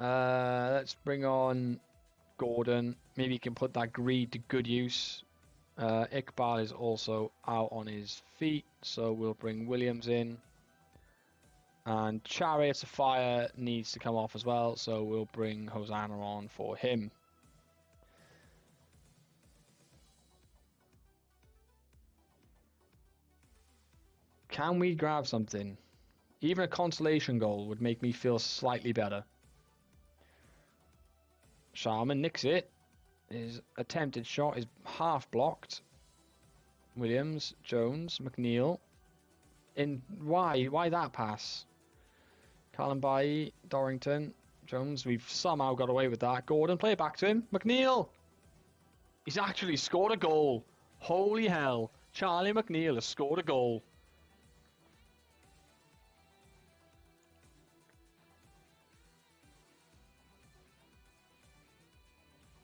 Let's bring on Gordon. Maybe he can put that greed to good use. Iqbal is also out on his feet, so we'll bring Williams in. And Chariots of Fire needs to come off as well, so we'll bring Hosanna on for him. Can we grab something? Even a consolation goal would make me feel slightly better. Sharman nicks it. His attempted shot is half blocked. Williams, Jones, McNeil. Why that pass? Kalambai, Dorrington, Jones. We've somehow got away with that. Gordon, play it back to him. McNeil. He's actually scored a goal. Holy hell. Charlie McNeil has scored a goal.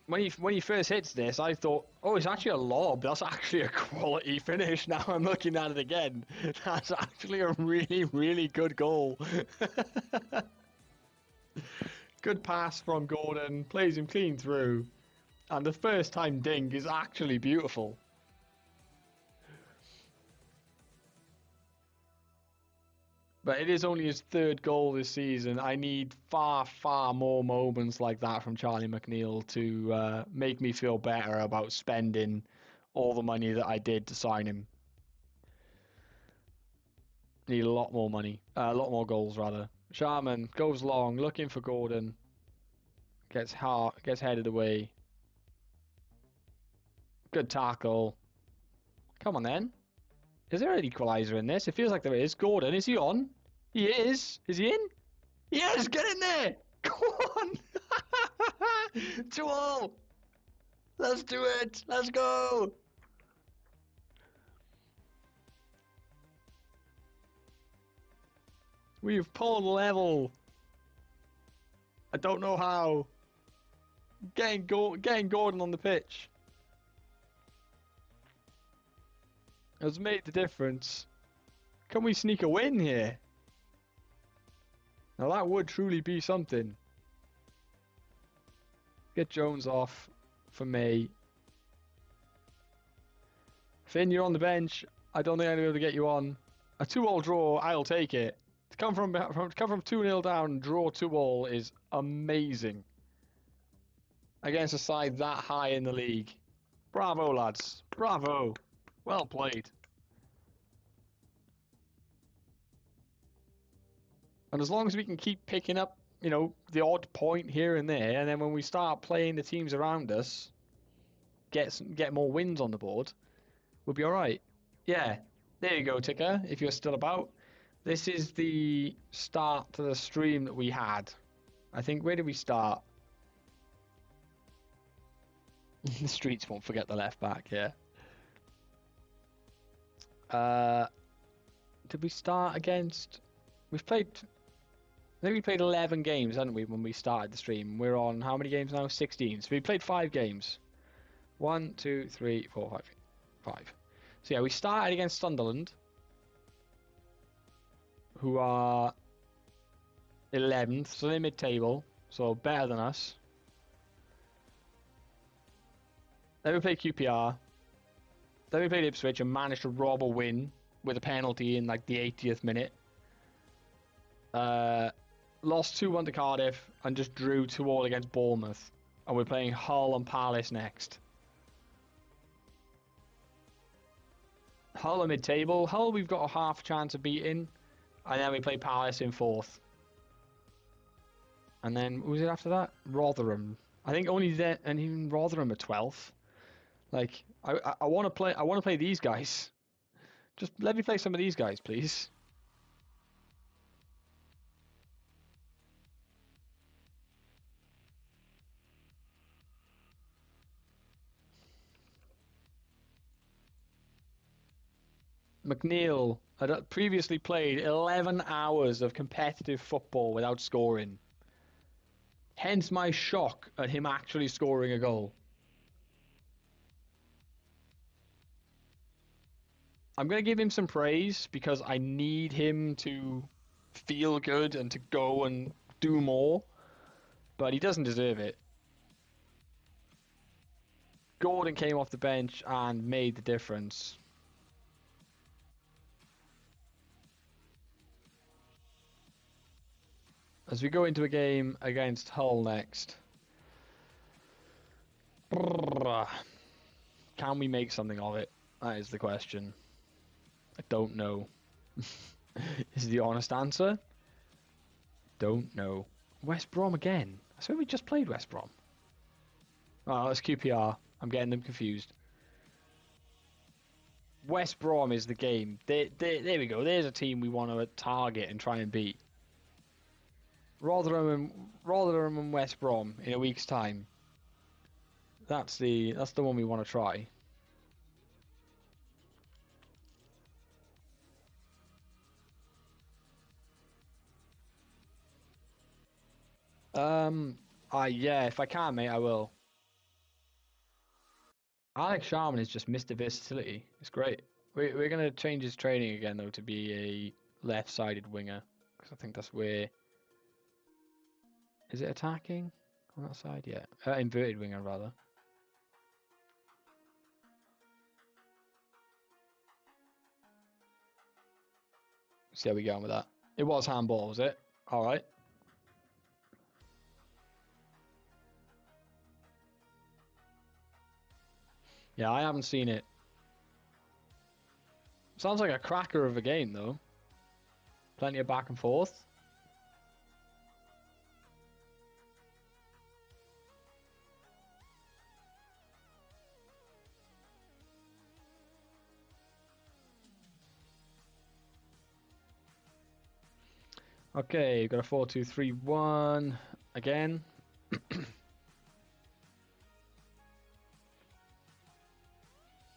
When he first hits this, I thought, oh, it's actually a lob. That's actually a quality finish. Now I'm looking at it again. That's actually a really, really good goal. Good pass from Gordon. Plays him clean through. And the first time dink is actually beautiful. But it is only his third goal this season. I need far, far more moments like that from Charlie McNeil to make me feel better about spending all the money that I did to sign him. Need a lot more money. A lot more goals, rather. Sharman goes long, looking for Gordon. Gets headed away. Good tackle. Come on, then. Is there an equaliser in this? It feels like there is. Gordon, is he on? He is. Is he in? Yes, get in there. Go on. 2-2. Let's do it. Let's go. We've pulled level. I don't know how. Getting Gordon on the pitch has made the difference. Can we sneak a win here? Now that would truly be something. Get Jones off for me. Finn, you're on the bench. I don't think I'm going to be able to get you on. A 2-2 draw, I'll take it. To come from 2-0 down, draw 2-2 is amazing. Against a side that high in the league. Bravo, lads. Bravo. Well played. And as long as we can keep picking up, you know, the odd point here and there, and then when we start playing the teams around us, get more wins on the board, we'll be all right. Yeah, there you go, Ticker, if you're still about. This is the start to the stream that we had. I think, where did we start? The streets won't forget the left back, yeah. Did we start against... We've played... I think we played 11 games, hadn't we, when we started the stream? We're on how many games now? 16. So we played 5 games. 1, 2, 3, 4, 5. 5. So yeah, we started against Sunderland, who are 11th, so they're mid-table, so better than us. Then we played QPR. Then we played Ipswich and managed to rob a win with a penalty in like the 80th minute. Lost 2-1 to Cardiff and just drew 2-2 against Bournemouth. And we're playing Hull and Palace next. Hull are mid-table. Hull we've got a half chance of beating. And then we play Palace in 4th. And then, who was it after that? Rotherham. I think only then, and even Rotherham are 12th. Like, I want to play these guys. Just let me play some of these guys, please. McNeil had previously played 11 hours of competitive football without scoring. Hence my shock at him actually scoring a goal. I'm going to give him some praise because I need him to feel good and to go and do more. But he doesn't deserve it. Gordon came off the bench and made the difference. As we go into a game against Hull next. Can we make something of it? That is the question. I don't know. Is the honest answer? Don't know. West Brom again. I swear we just played West Brom. Oh, it's QPR. I'm getting them confused. West Brom is the game. There we go. There's a team we want to target and try and beat. Rotherham and West Brom in a week's time. That's the one we want to try. Yeah, if I can, mate, I will. Alex Sharman is just Mr. Versatility. It's great. We're gonna change his training again though to be a left-sided winger because I think that's where. Is it attacking on that side? Yeah, inverted winger rather. See how we going with that. It was handball, was it? All right. Yeah, I haven't seen it. Sounds like a cracker of a game, though. Plenty of back and forth. Okay, you've got a 4-2-3-1 again.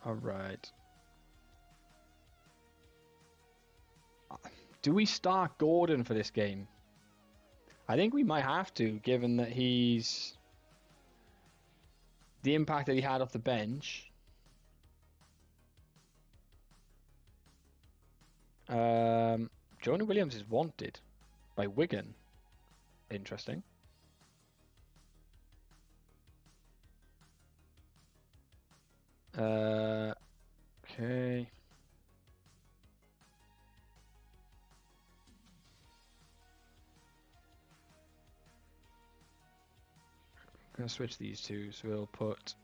All right. Do we start Gordon for this game? I think we might have to, given that he's... the impact that he had off the bench. Jonah Williams is wanted by Wigan. Interesting. Okay. I'm going to switch these two, so we'll put...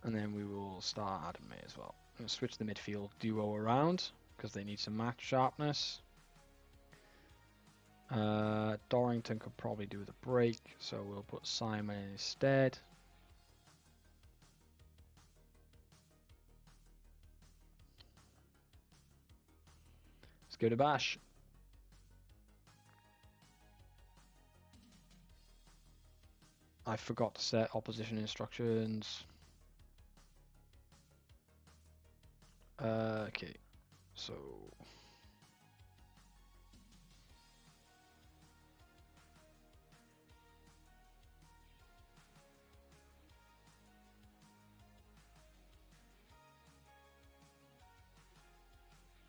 and then we will start Adam May as well. I'm going to switch the midfield duo around, because they need some match sharpness. Dorrington could probably do the break, so we'll put Simon in instead. Let's go to Bash. I forgot to set opposition instructions. Okay, so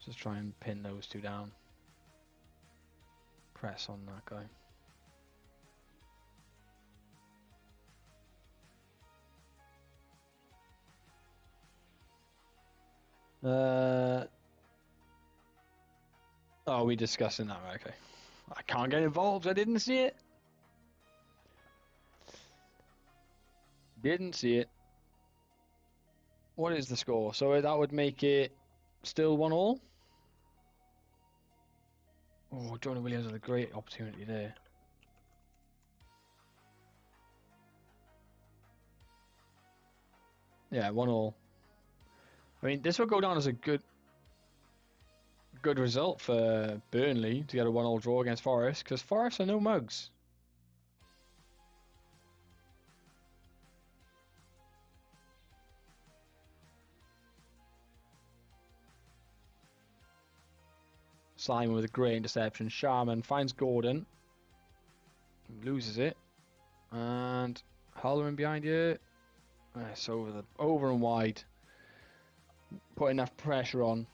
just try and pin those two down. Press on that guy. Oh, we discussing that, right? Okay. I can't get involved. I didn't see it. Didn't see it. What is the score? So that would make it still 1-1. Oh, Johnny Williams had a great opportunity there. Yeah, 1-1. I mean, this would go down as a good result for Burnley to get a 1-1 draw against Forest, because Forest are no mugs. Simon with a great interception. Sharman finds Gordon. Loses it. And Halloran behind you. It's over and wide. Put enough pressure on.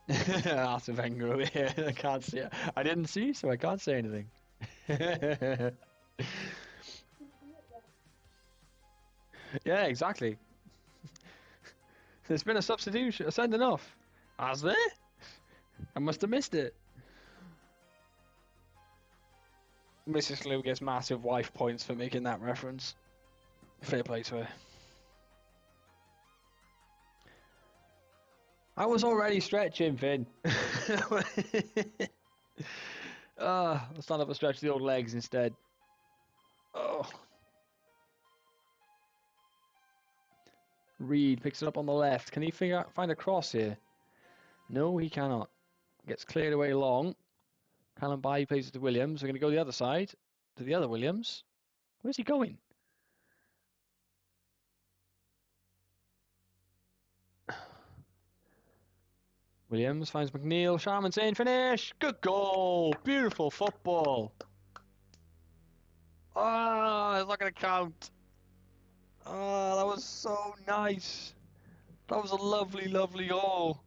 That's a Wenger over here. I can't see it. I didn't see, so I can't say anything. Yeah, exactly. There's been a substitution, a sending off. Has there? I must have missed it. Mrs. Lou gets massive wife points for making that reference. Fair play to her. I was already stretching, Finn. I'll stand up and stretch the old legs instead. Oh. Reed picks it up on the left. Can he find a cross here? No, he cannot. Gets cleared away long. Callum Bay plays it to Williams. We're going to go the other side. To the other Williams. Where's he going? Williams finds McNeil. Sharman's in. Finish! Good goal! Beautiful football. Ah, it's not going to count. Ah, that was so nice. That was a lovely, lovely goal.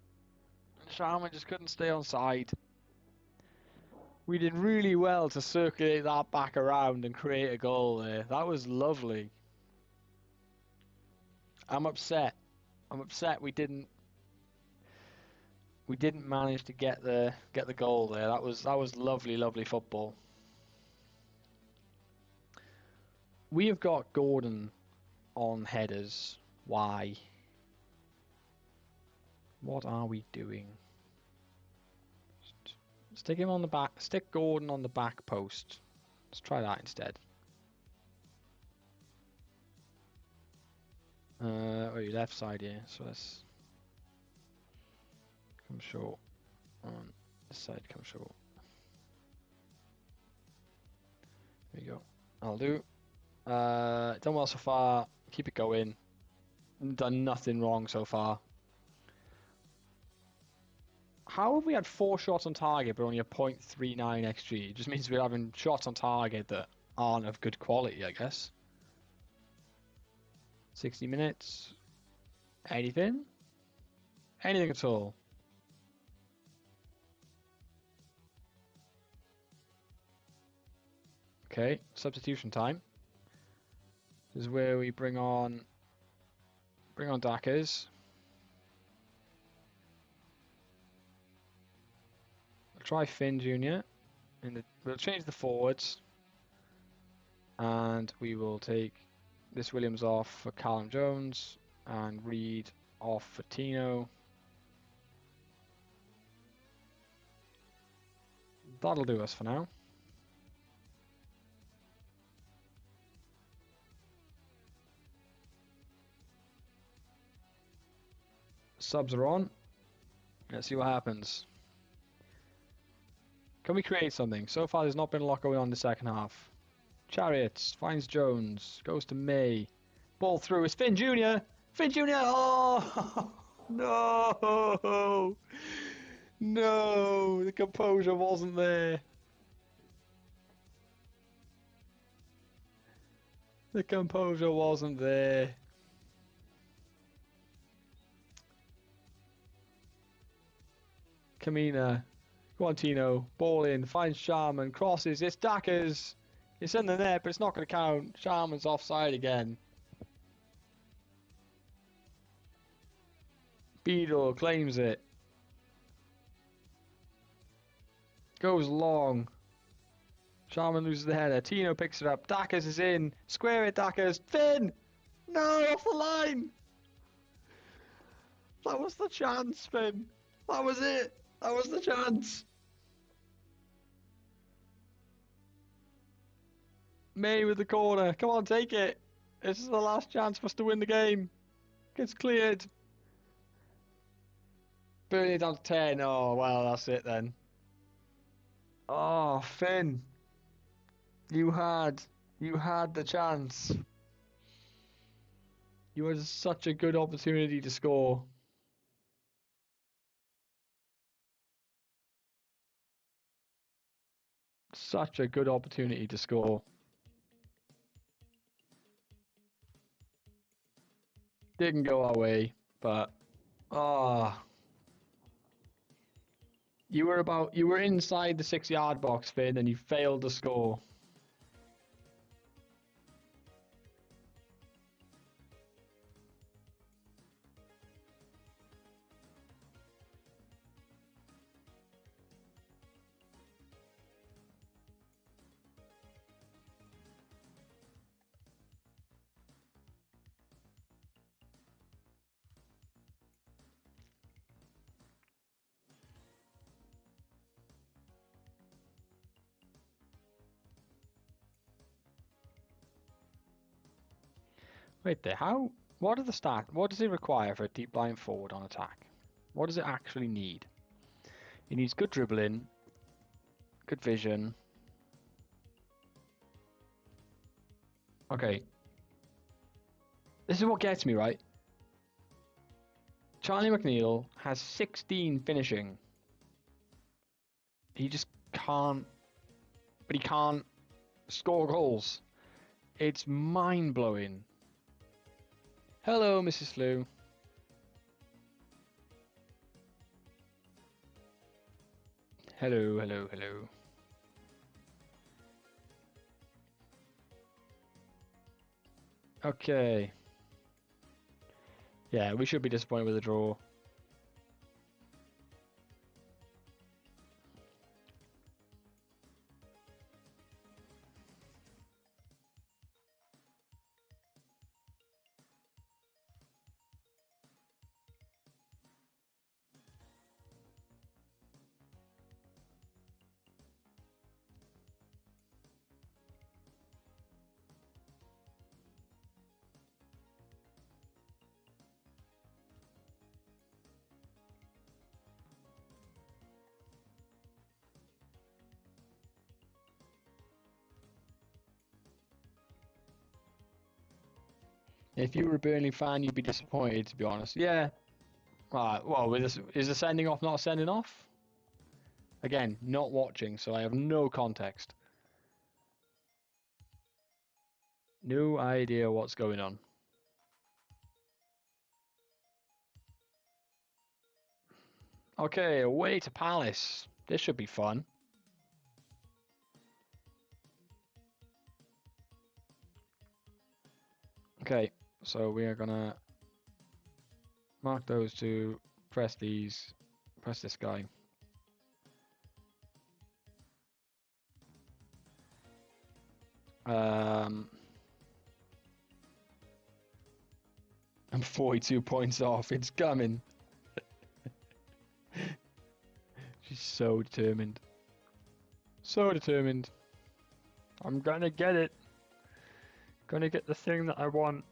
And Sharman just couldn't stay on side. We did really well to circulate that back around and create a goal there. That was lovely. I'm upset. I'm upset we didn't manage to get the goal there. That was lovely, lovely football. We have got Gordon on headers. Why? What are we doing? Stick him on the back. Stick Gordon on the back post. Let's try that instead. Wait, left side here. So let's come short. On this side, come short. There you go. I'll do. Done well so far. Keep it going. Done nothing wrong so far. How have we had 4 shots on target but only a 0.39 XG? It just means we're having shots on target that aren't of good quality, I guess. 60 minutes. Anything? Anything at all? Okay, substitution time. This is where we bring on Dackers. We'll try Finn Jr. We'll change the forwards. And we will take this Williams off for Callum Jones and Reed off for Tino. That'll do us for now. Subs are on. Let's see what happens. Can we create something? So far there's not been a lot going on in the second half. Chariots, finds Jones, goes to May. Ball through, it's Finn Jr. Finn Jr. Oh no! No, the composure wasn't there. The composure wasn't there. Kamina, Guantino, ball in, finds Sharman, crosses, it's Dackers. It's in the net, but it's not going to count. Sharman's offside again. Beadle claims it. Goes long. Sharman loses the header. Tino picks it up. Dackers is in. Square it, Dackers. Finn! No, off the line! That was the chance, Finn. That was it. That was the chance. May with the corner. Come on, take it. This is the last chance for us to win the game. Gets cleared. Burnley down to 10. Oh, well, that's it then. Oh, Finn. You had the chance. You had such a good opportunity to score. Such a good opportunity to score. Didn't go our way, but you were inside the 6-yard box, Finn, and you failed to score. Wait there, what are the stats? What does it require for a deep line forward on attack? What does it actually need? It needs good dribbling, good vision. Okay. This is what gets me, right? Charlie McNeil has 16 finishing. He just can't, but he can't score goals. It's mind-blowing. Hello, Mrs. Flew. Hello, hello, hello. Okay. Yeah, we should be disappointed with the draw. If you were a Burnley fan, you'd be disappointed, to be honest. Yeah. Well, with this, is the sending off not a sending off? Again, not watching, so I have no context. No idea what's going on. Okay, away to Palace. This should be fun. Okay, so we are gonna mark those two, press these, press this guy. I'm 42 points off. It's coming. She's so determined. So determined. I'm gonna get it. Gonna get the thing that I want.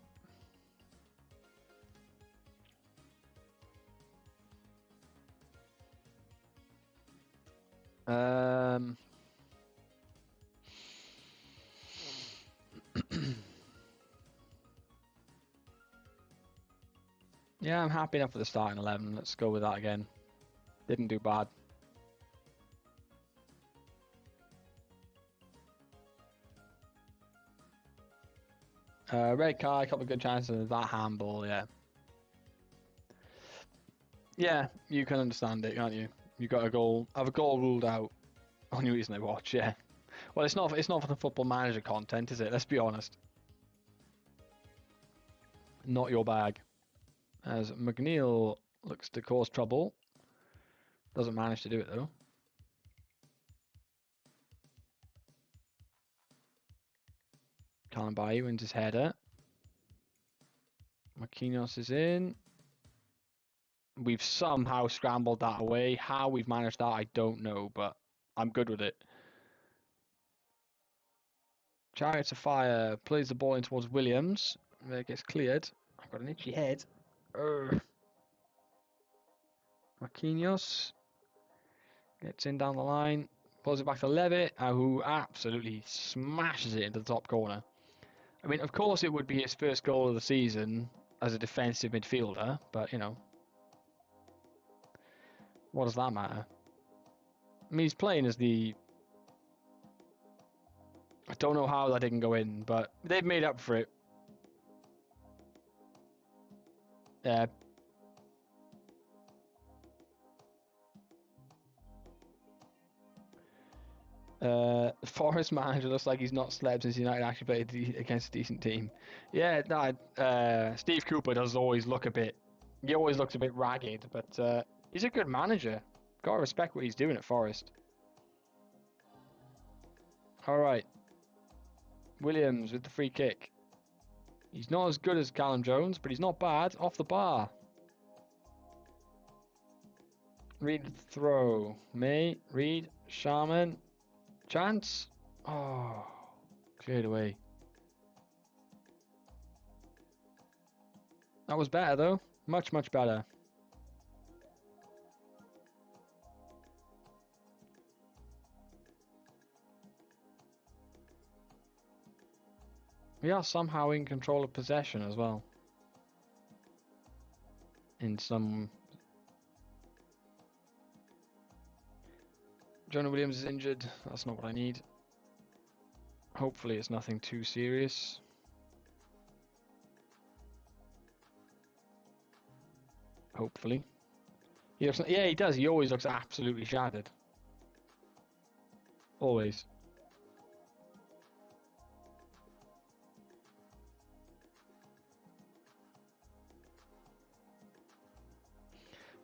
Yeah, I'm happy enough with the starting 11. Let's go with that again. Didn't do bad. Red card, a couple of good chances, that handball, yeah. Yeah, you can understand it, can't you? You got a goal, have a goal ruled out on your recently watch, yeah. Well, it's not for the Football Manager content, is it? Let's be honest. Not your bag. As McNeil looks to cause trouble. Doesn't manage to do it though. Callum Bailly wins his header. Marquinhos is in. We've somehow scrambled that away. How we've managed that, I don't know, but I'm good with it. Chariots of Fire plays the ball in towards Williams. It gets cleared. I've got an itchy head. Marquinhos gets in down the line. Pulls it back to Levitt, who absolutely smashes it into the top corner. I mean, of course it would be his first goal of the season as a defensive midfielder, but, you know, what does that matter? I mean, he's playing as the... I don't know how that didn't go in, but they've made up for it. Yeah. Forest manager looks like he's not slept since United actually played against a decent team. Yeah, no, Steve Cooper does always look a bit... He always looks a bit ragged, but he's a good manager. Gotta respect what he's doing at Forest. Alright. Williams with the free kick. He's not as good as Callum Jones, but he's not bad. Off the bar. Reed throw. May, Reed, Sharman. Chance. Oh, cleared away. That was better though. Much, much better. We are somehow in control of possession as well. In some... Jonah Williams is injured. That's not what I need. Hopefully it's nothing too serious. Hopefully. He looks, yeah, he does. He always looks absolutely shattered. Always.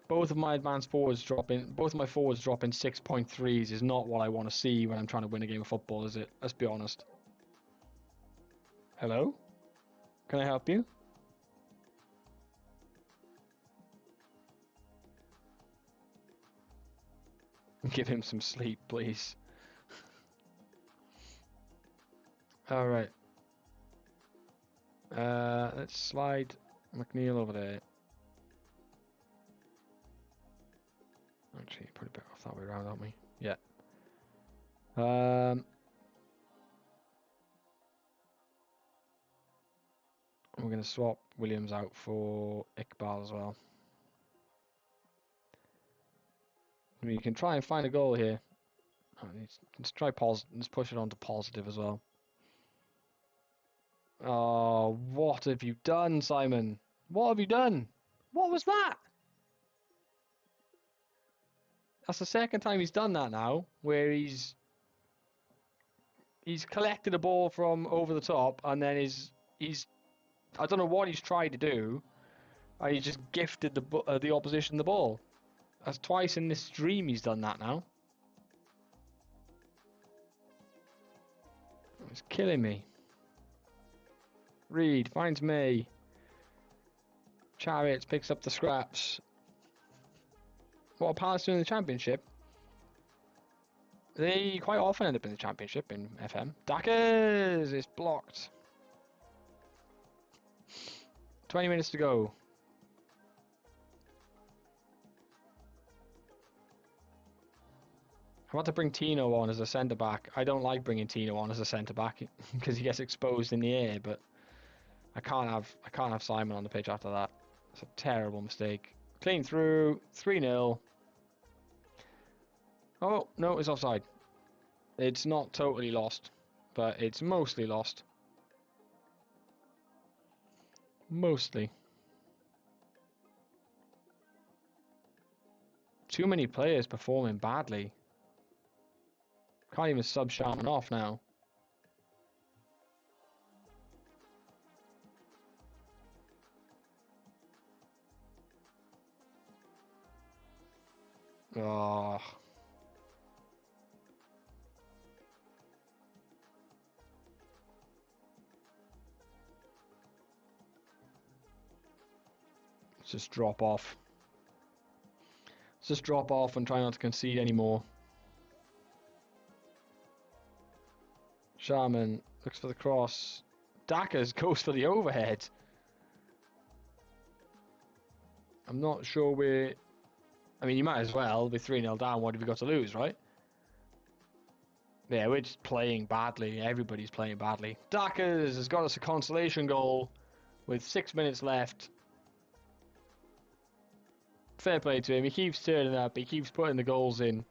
Both of my advanced forwards dropping, both of my forwards dropping 6.3s is not what I want to see when I'm trying to win a game of football, is it? Let's be honest. Hello? Can I help you? Give him some sleep, please. Alright. Let's slide McNeil over there. Actually, probably better off that way around, aren't we? Yeah. We're going to swap Williams out for Iqbal as well. I mean, you can try and find a goal here. Oh, let's try positive. Let's push it on to positive as well. Oh, what have you done, Simon? What have you done? What was that? That's the second time he's done that now, where he's collected a ball from over the top, and then he's I don't know what he's tried to do, and he just gifted the opposition the ball. That's twice in this stream he's done that now. It's killing me. Reed finds May. Chariots picks up the scraps. What are Palace doing in the Championship? They quite often end up in the championship in FM. Dackers is blocked. 20 minutes to go. I want to bring Tino on as a centre back. I don't like bringing Tino on as a centre back because he gets exposed in the air. But I can't have Simon on the pitch after that. It's a terrible mistake. Clean through, 3-0. Oh no, it's offside. It's not totally lost, but it's mostly lost. Mostly. Too many players performing badly. Can't even sub Sharman off now. Oh. Let's just drop off. Let's just drop off and try not to concede anymore. Sharman looks for the cross. Dackers goes for the overhead. I'm not sure we're... I mean, you might as well. We're 3-0 down. What have we got to lose, right? Yeah, we're just playing badly. Everybody's playing badly. Dackers has got us a consolation goal with 6 minutes left. Fair play to him. He keeps turning up. He keeps putting the goals in.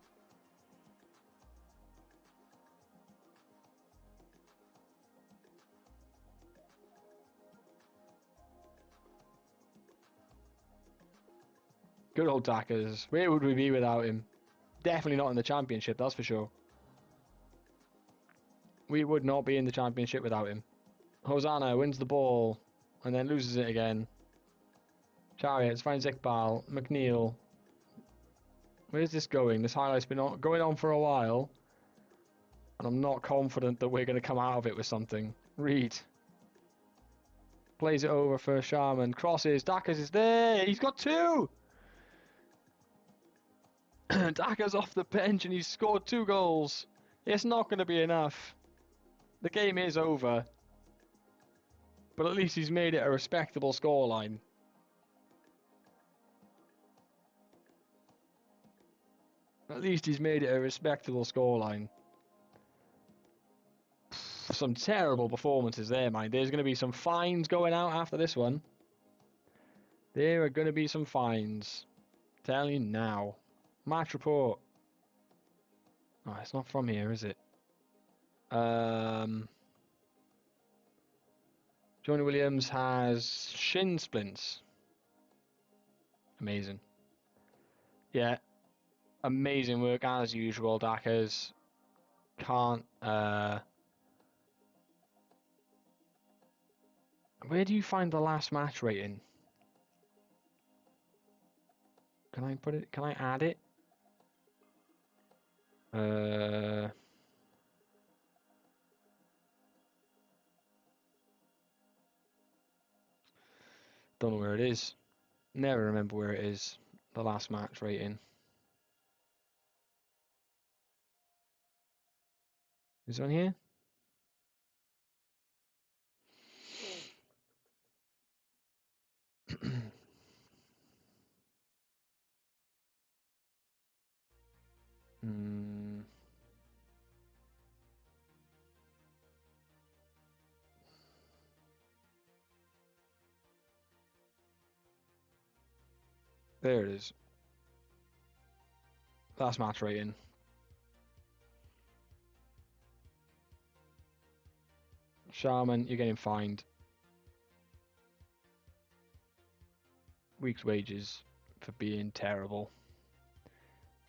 Good old Dackers. Where would we be without him? Definitely not in the championship, that's for sure. We would not be in the championship without him. Hosanna wins the ball and then loses it again. Chariots finds Iqbal. McNeil. Where's this going? This highlight's been going on for a while. And I'm not confident that we're going to come out of it with something. Reed. Plays it over for Sharman. Crosses. Dackers is there. He's got 2. Dackers off the bench and he's scored 2 goals. It's not going to be enough. The game is over. But at least he's made it a respectable scoreline. At least he's made it a respectable scoreline. Some terrible performances there, mind. There's going to be some fines going out after this one. There are going to be some fines. Tell you now. Match report. Oh, it's not from here, is it? Johnny Williams has shin splints. Amazing. Yeah. Amazing work as usual, Dackers. Can't... Where do you find the last match rating? Can I put it? Can I add it? Don't know where it is. Never remember where it is. The last match rating. Is it on here? There it is. Last match rating. Sharman, you're getting fined. Week's wages for being terrible.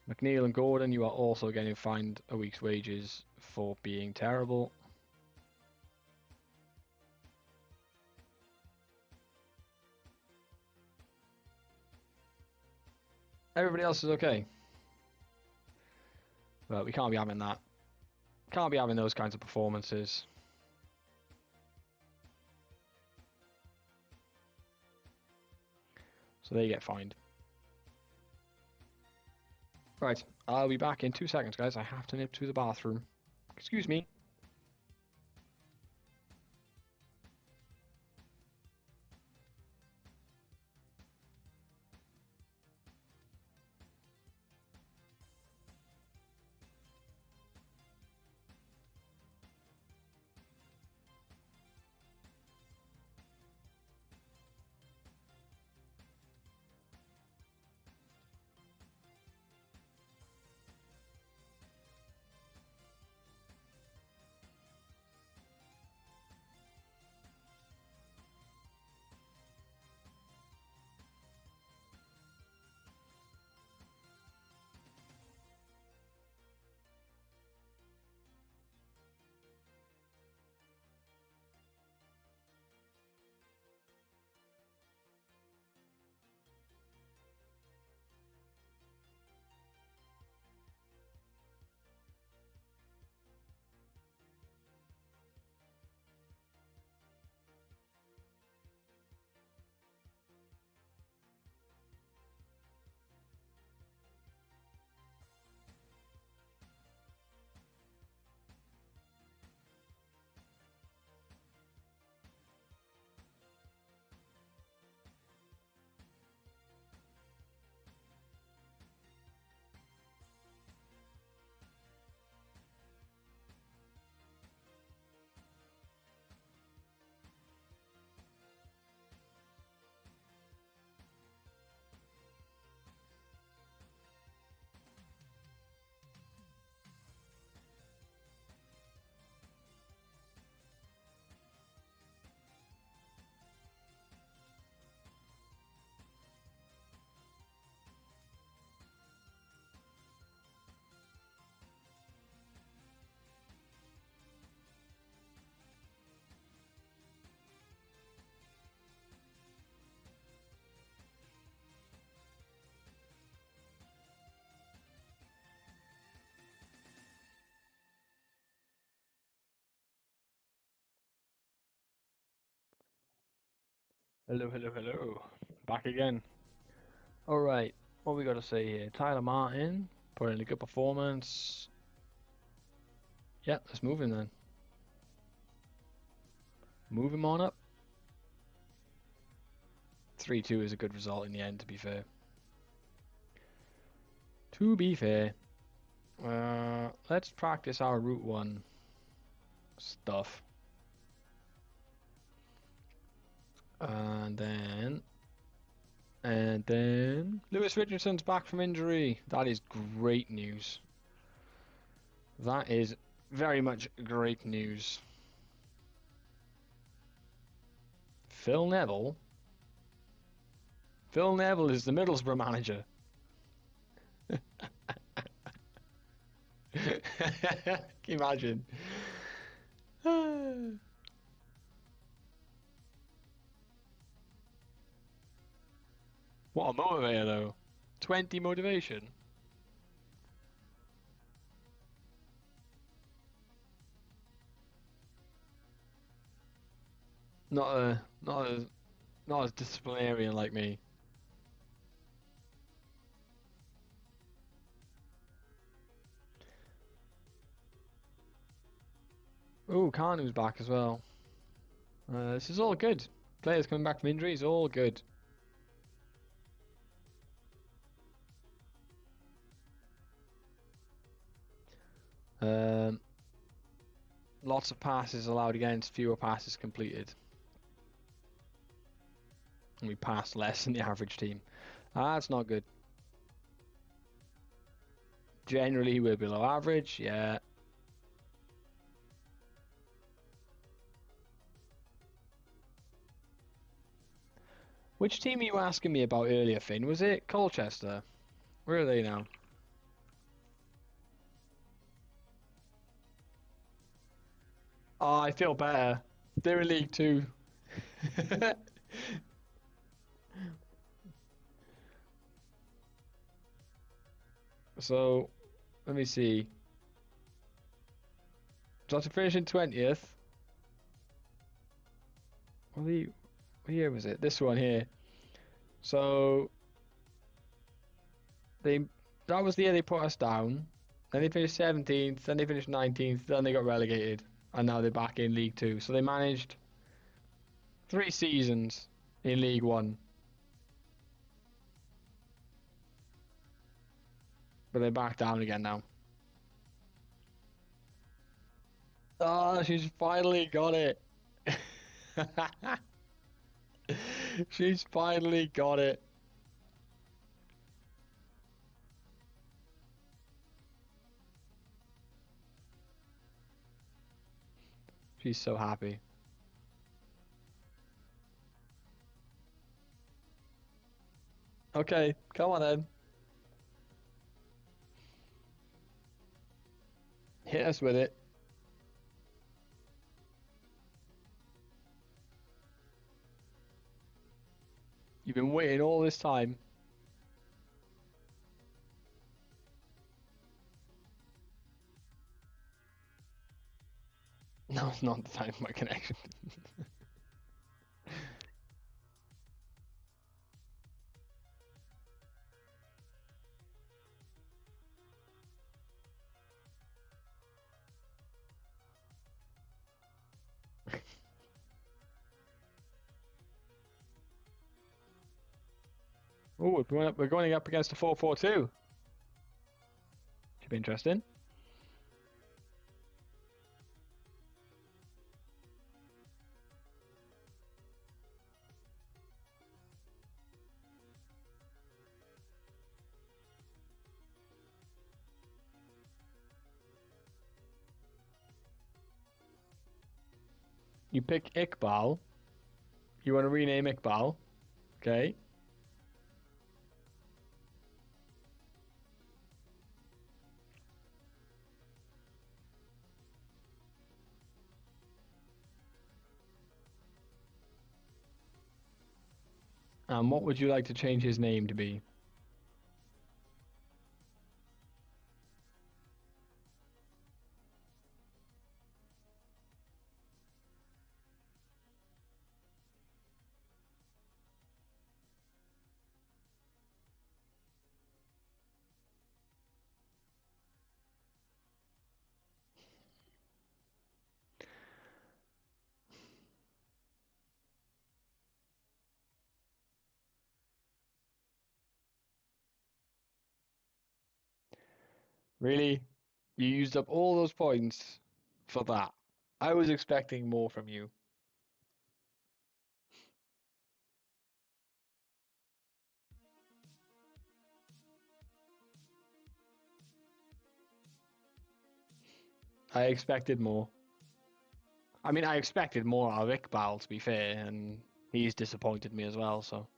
McNeil and Gordon, you are also getting fined a week's wages for being terrible. Everybody else is okay. But we can't be having that. Can't be having those kinds of performances. So they get fined. Right, I'll be back in 2 seconds, guys. I have to nip to the bathroom. Excuse me. Hello, hello, hello. Back again. Alright, what we got to say here? Tyler Martin, put in a good performance. Yeah, let's move him then. Move him on up. 3-2 is a good result in the end, to be fair. To be fair. Let's practice our Route 1 stuff. And then Lewis Richardson's back from injury. That is great news. That is very much great news. Phil Neville. Phil Neville is the Middlesbrough manager. Can you imagine? What a motivator, though. 20 motivation. Not as disciplinarian like me. Oh, Kanu's back as well. This is all good. Players coming back from injuries, all good. Lots of passes allowed against, fewer passes completed. And we passed less than the average team. That's not good. Generally, we're below average, yeah. Which team are you asking me about earlier, Finn? Was it Colchester? Where are they now? Oh, I feel better. They're in League 2. So, let me see. So to finish in 20th. What year was it? This one here. So, they That was the year they put us down. Then they finished 17th, then they finished 19th, then they got relegated, and now they're back in League Two. So they managed 3 seasons in League One. But they're back down again now. Oh, she's finally got it. She's finally got it. She's so happy. Okay, come on then. Hit us with it. You've been waiting all this time. No, it's not the time of my connection. Oh, we're going up against a 4-4-2. Should be interesting. You pick Iqbal. You want to rename Iqbal. Okay. And what would you like to change his name to be? Really? You used up all those points for that. I was expecting more from you. I expected more. I mean, I expected more out of Iqbal, to be fair, and he's disappointed me as well, so.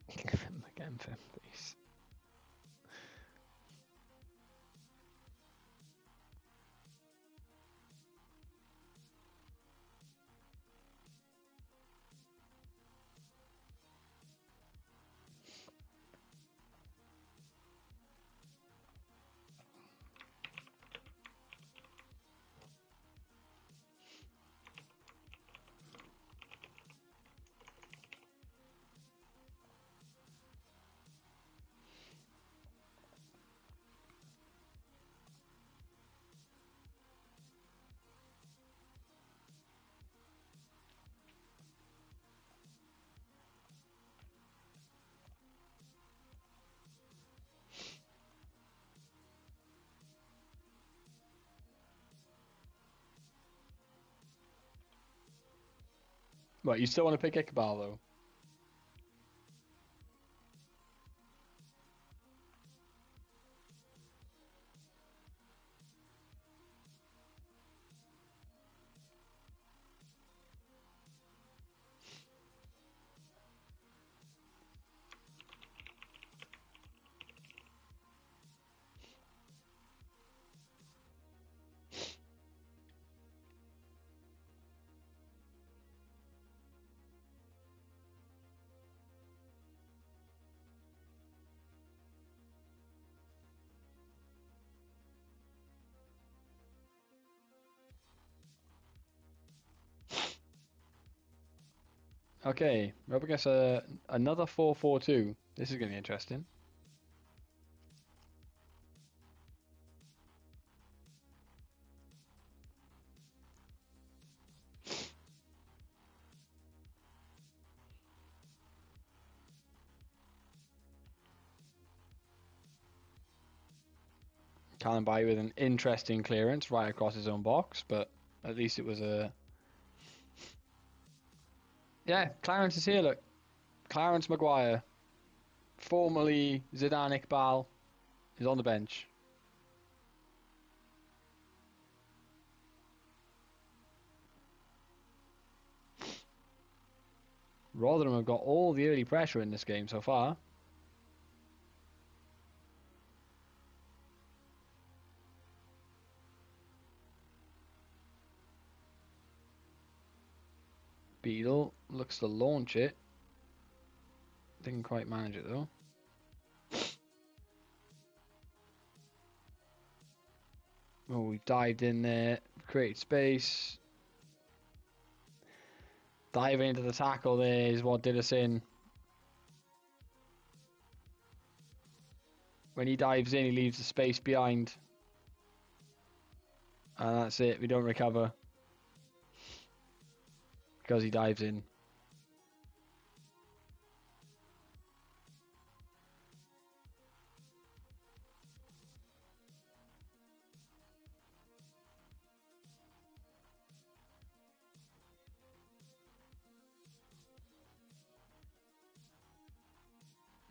Give him again, please. Right, you still want to pick Iqbal, though? Okay, we're up against another 4-4-2. This is going to be interesting. By with an interesting clearance right across his own box, but at least it was a... Yeah, Clarence is here, look. Clarence Maguire, formerly Zidane Iqbal, is on the bench. Rotherham have got all the early pressure in this game so far. Beadle looks to launch it. Didn't quite manage it though. Oh, we dived in there, created space. Diving into the tackle there is what did us in. When he dives in, he leaves the space behind. And that's it, we don't recover. Because he dives in.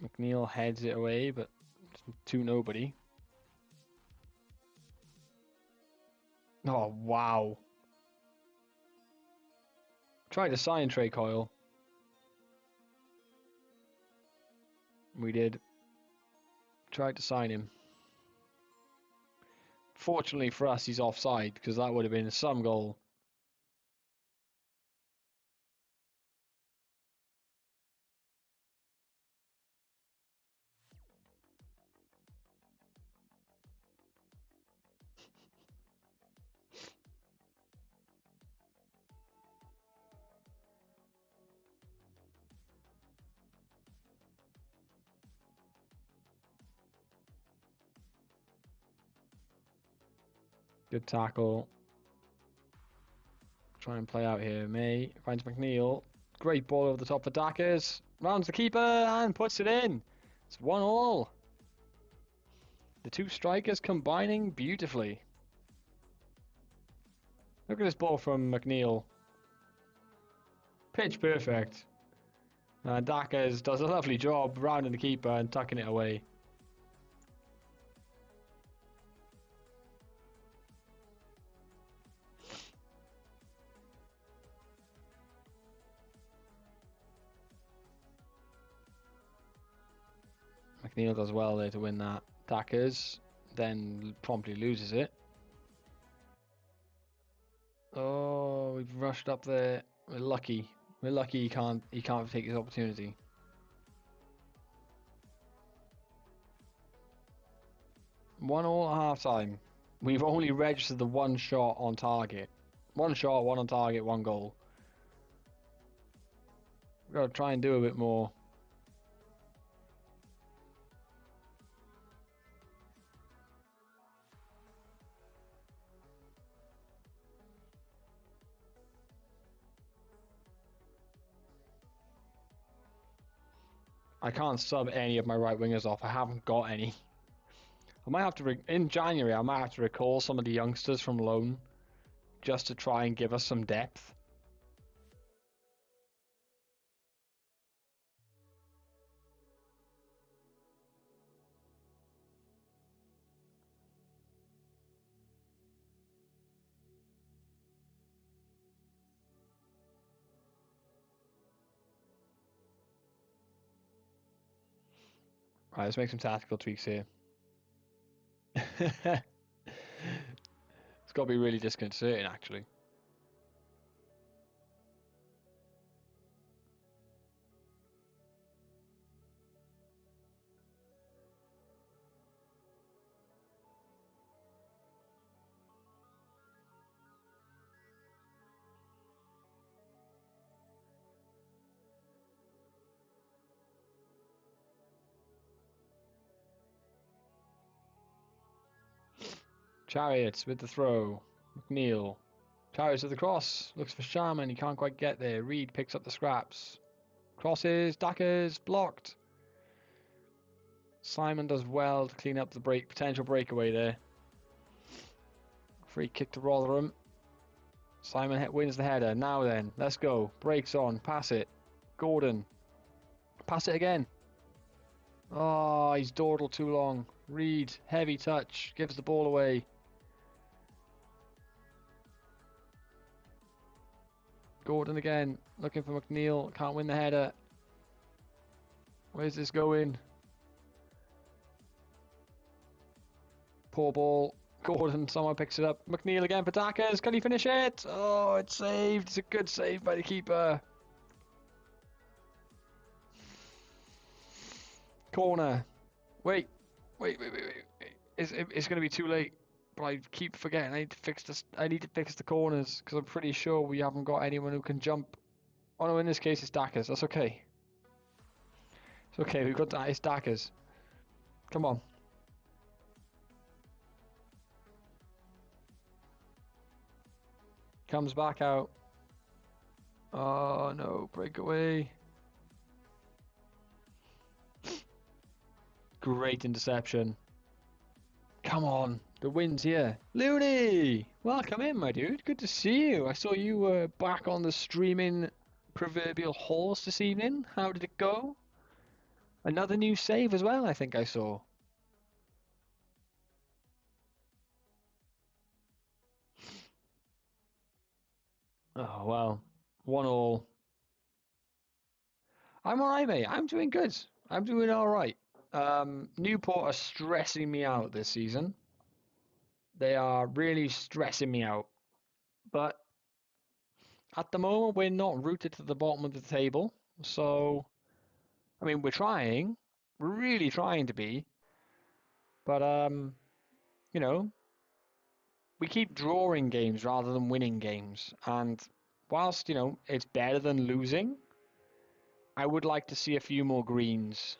McNeil heads it away, but to nobody. Oh, wow. Tried to sign Trey Coyle. We did. Tried to sign him. Fortunately for us, he's offside, because that would have been some goal. Good tackle. Try and play out here. May finds McNeil. Great ball over the top for Dackers. Rounds the keeper and puts it in. It's 1-1. The two strikers combining beautifully. Look at this ball from McNeil. Pitch perfect. And Dackers does a lovely job rounding the keeper and tucking it away. McNeil does well there to win that. Dackers then promptly loses it. Oh, we've rushed up there. We're lucky. We're lucky he can't take his opportunity. One all at half time. We've only registered the one shot on target. One shot, one on target, one goal. We've got to try and do a bit more. I can't sub any of my right wingers off. I haven't got any. I might have to, in January, I might have to recall some of the youngsters from loan just to try and give us some depth. Alright, let's make some tactical tweaks here. It's got to be really disconcerting, actually. Chariots with the throw. McNeil. Chariots with the cross. Looks for Sharman. He can't quite get there. Reed picks up the scraps. Crosses. Dackers. Blocked. Simon does well to clean up the potential breakaway there. Free kick to Rotherham. Simon wins the header. Now then, let's go. Breaks on. Pass it. Gordon. Pass it again. Oh, he's dawdled too long. Reed, heavy touch. Gives the ball away. Gordon again. Looking for McNeil. Can't win the header. Where's this going? Poor ball. Gordon, someone picks it up. McNeil again for Dackers. Can he finish it? Oh, it's saved. It's a good save by the keeper. Corner. Wait. It's going to be too late. But I keep forgetting. I need to fix this. I need to fix the corners because I'm pretty sure we haven't got anyone who can jump. Oh no, in this case it's Dackers. That's okay. It's okay. We've got it's Dackers. Come on. Comes back out. Oh no, breakaway. Great interception. Come on, the win's here. Looney! Welcome in, my dude. Good to see you. I saw you were back on the streaming proverbial horse this evening. How did it go? Another new save as well, I think I saw. Oh, well. 1-1. I'm alright, mate. I'm doing good. I'm doing alright. Newport are stressing me out this season. They are really stressing me out. But at the moment, we're not rooted to the bottom of the table. So, I mean, we're trying. We're really trying to be. But, you know, we keep drawing games rather than winning games. And whilst, you know, it's better than losing, I would like to see a few more greens.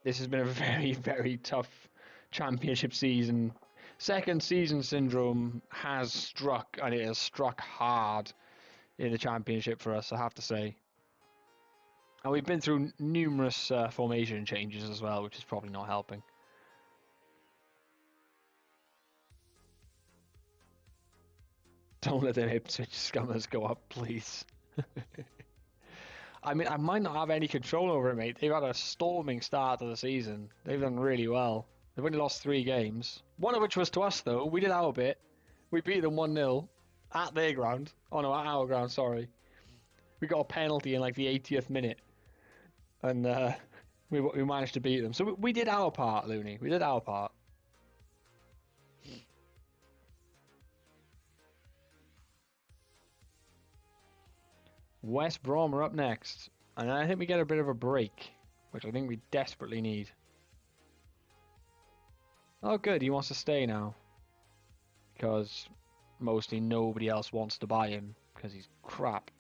This has been a very, very tough championship season. Second season syndrome has struck, and it has struck hard in the championship for us, I have to say. And we've been through numerous formation changes as well, which is probably not helping. Don't let them Ipswich scummers go up, please. I mean, I might not have any control over it, mate. They've had a storming start to the season. They've done really well. They've only lost 3 games. One of which was to us, though. We did our bit. We beat them 1-0 at their ground. Oh, no, at our ground, sorry. We got a penalty in, like, the 80th minute. And we managed to beat them. So we did our part, Looney. We did our part. West Brom are up next. And I think we get a bit of a break, which I think we desperately need. Oh, good. He wants to stay now. Because mostly nobody else wants to buy him because he's crap.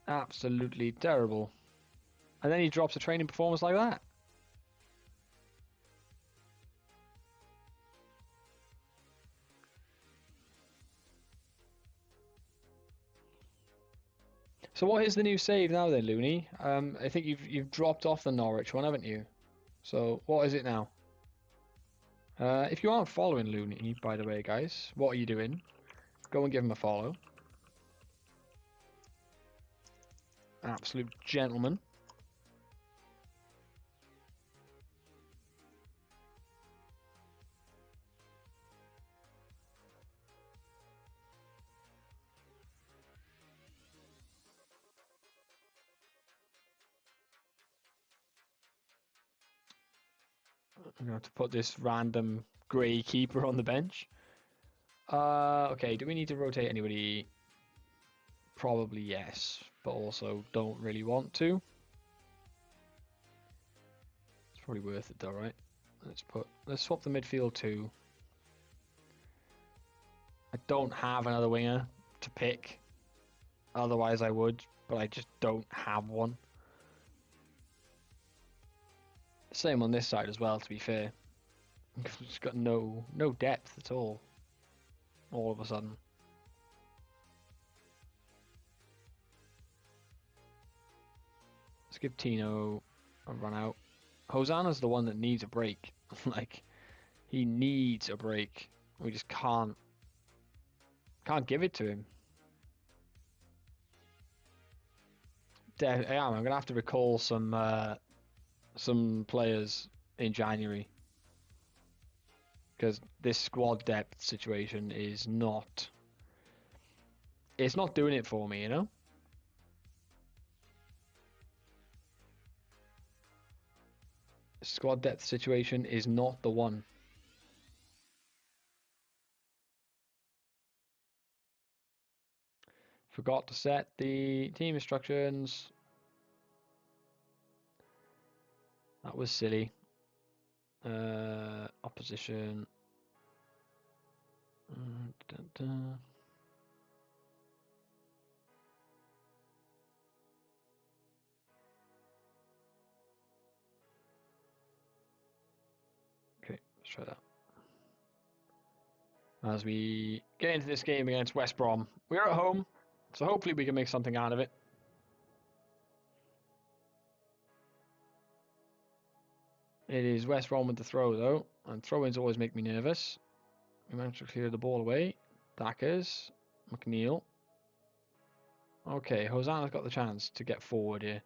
Absolutely terrible. And then he drops a training performance like that. So what is the new save now then, Looney? I think you've dropped off the Norwich one, haven't you? So what is it now? If you aren't following Looney, by the way, guys, what are you doing? Go and give him a follow. Absolute gentleman. I'm going to have to put this random grey keeper on the bench. Okay, do we need to rotate anybody? Probably yes, but also don't really want to. It's probably worth it though, right? Let's swap the midfield too. I don't have another winger to pick. Otherwise I would, but I just don't have one. Same on this side as well, to be fair. It's got no depth at all of a sudden. Let's give Tino a run out. Hosanna's the one that needs a break. Like, he needs a break. We just can't give it to him. I'm gonna have to recall some players in January, because this squad depth situation is not. It's not doing it for me, you know. Squad depth situation is not the one. Forgot to set the team instructions. That was silly. Opposition. Okay, let's try that. As we get into this game against West Brom, we're at home, so hopefully we can make something out of it. It is West Brom with the throw, though, and throw-ins always make me nervous. We managed to clear the ball away. Dackers, McNeil. Okay, Hosanna's got the chance to get forward here.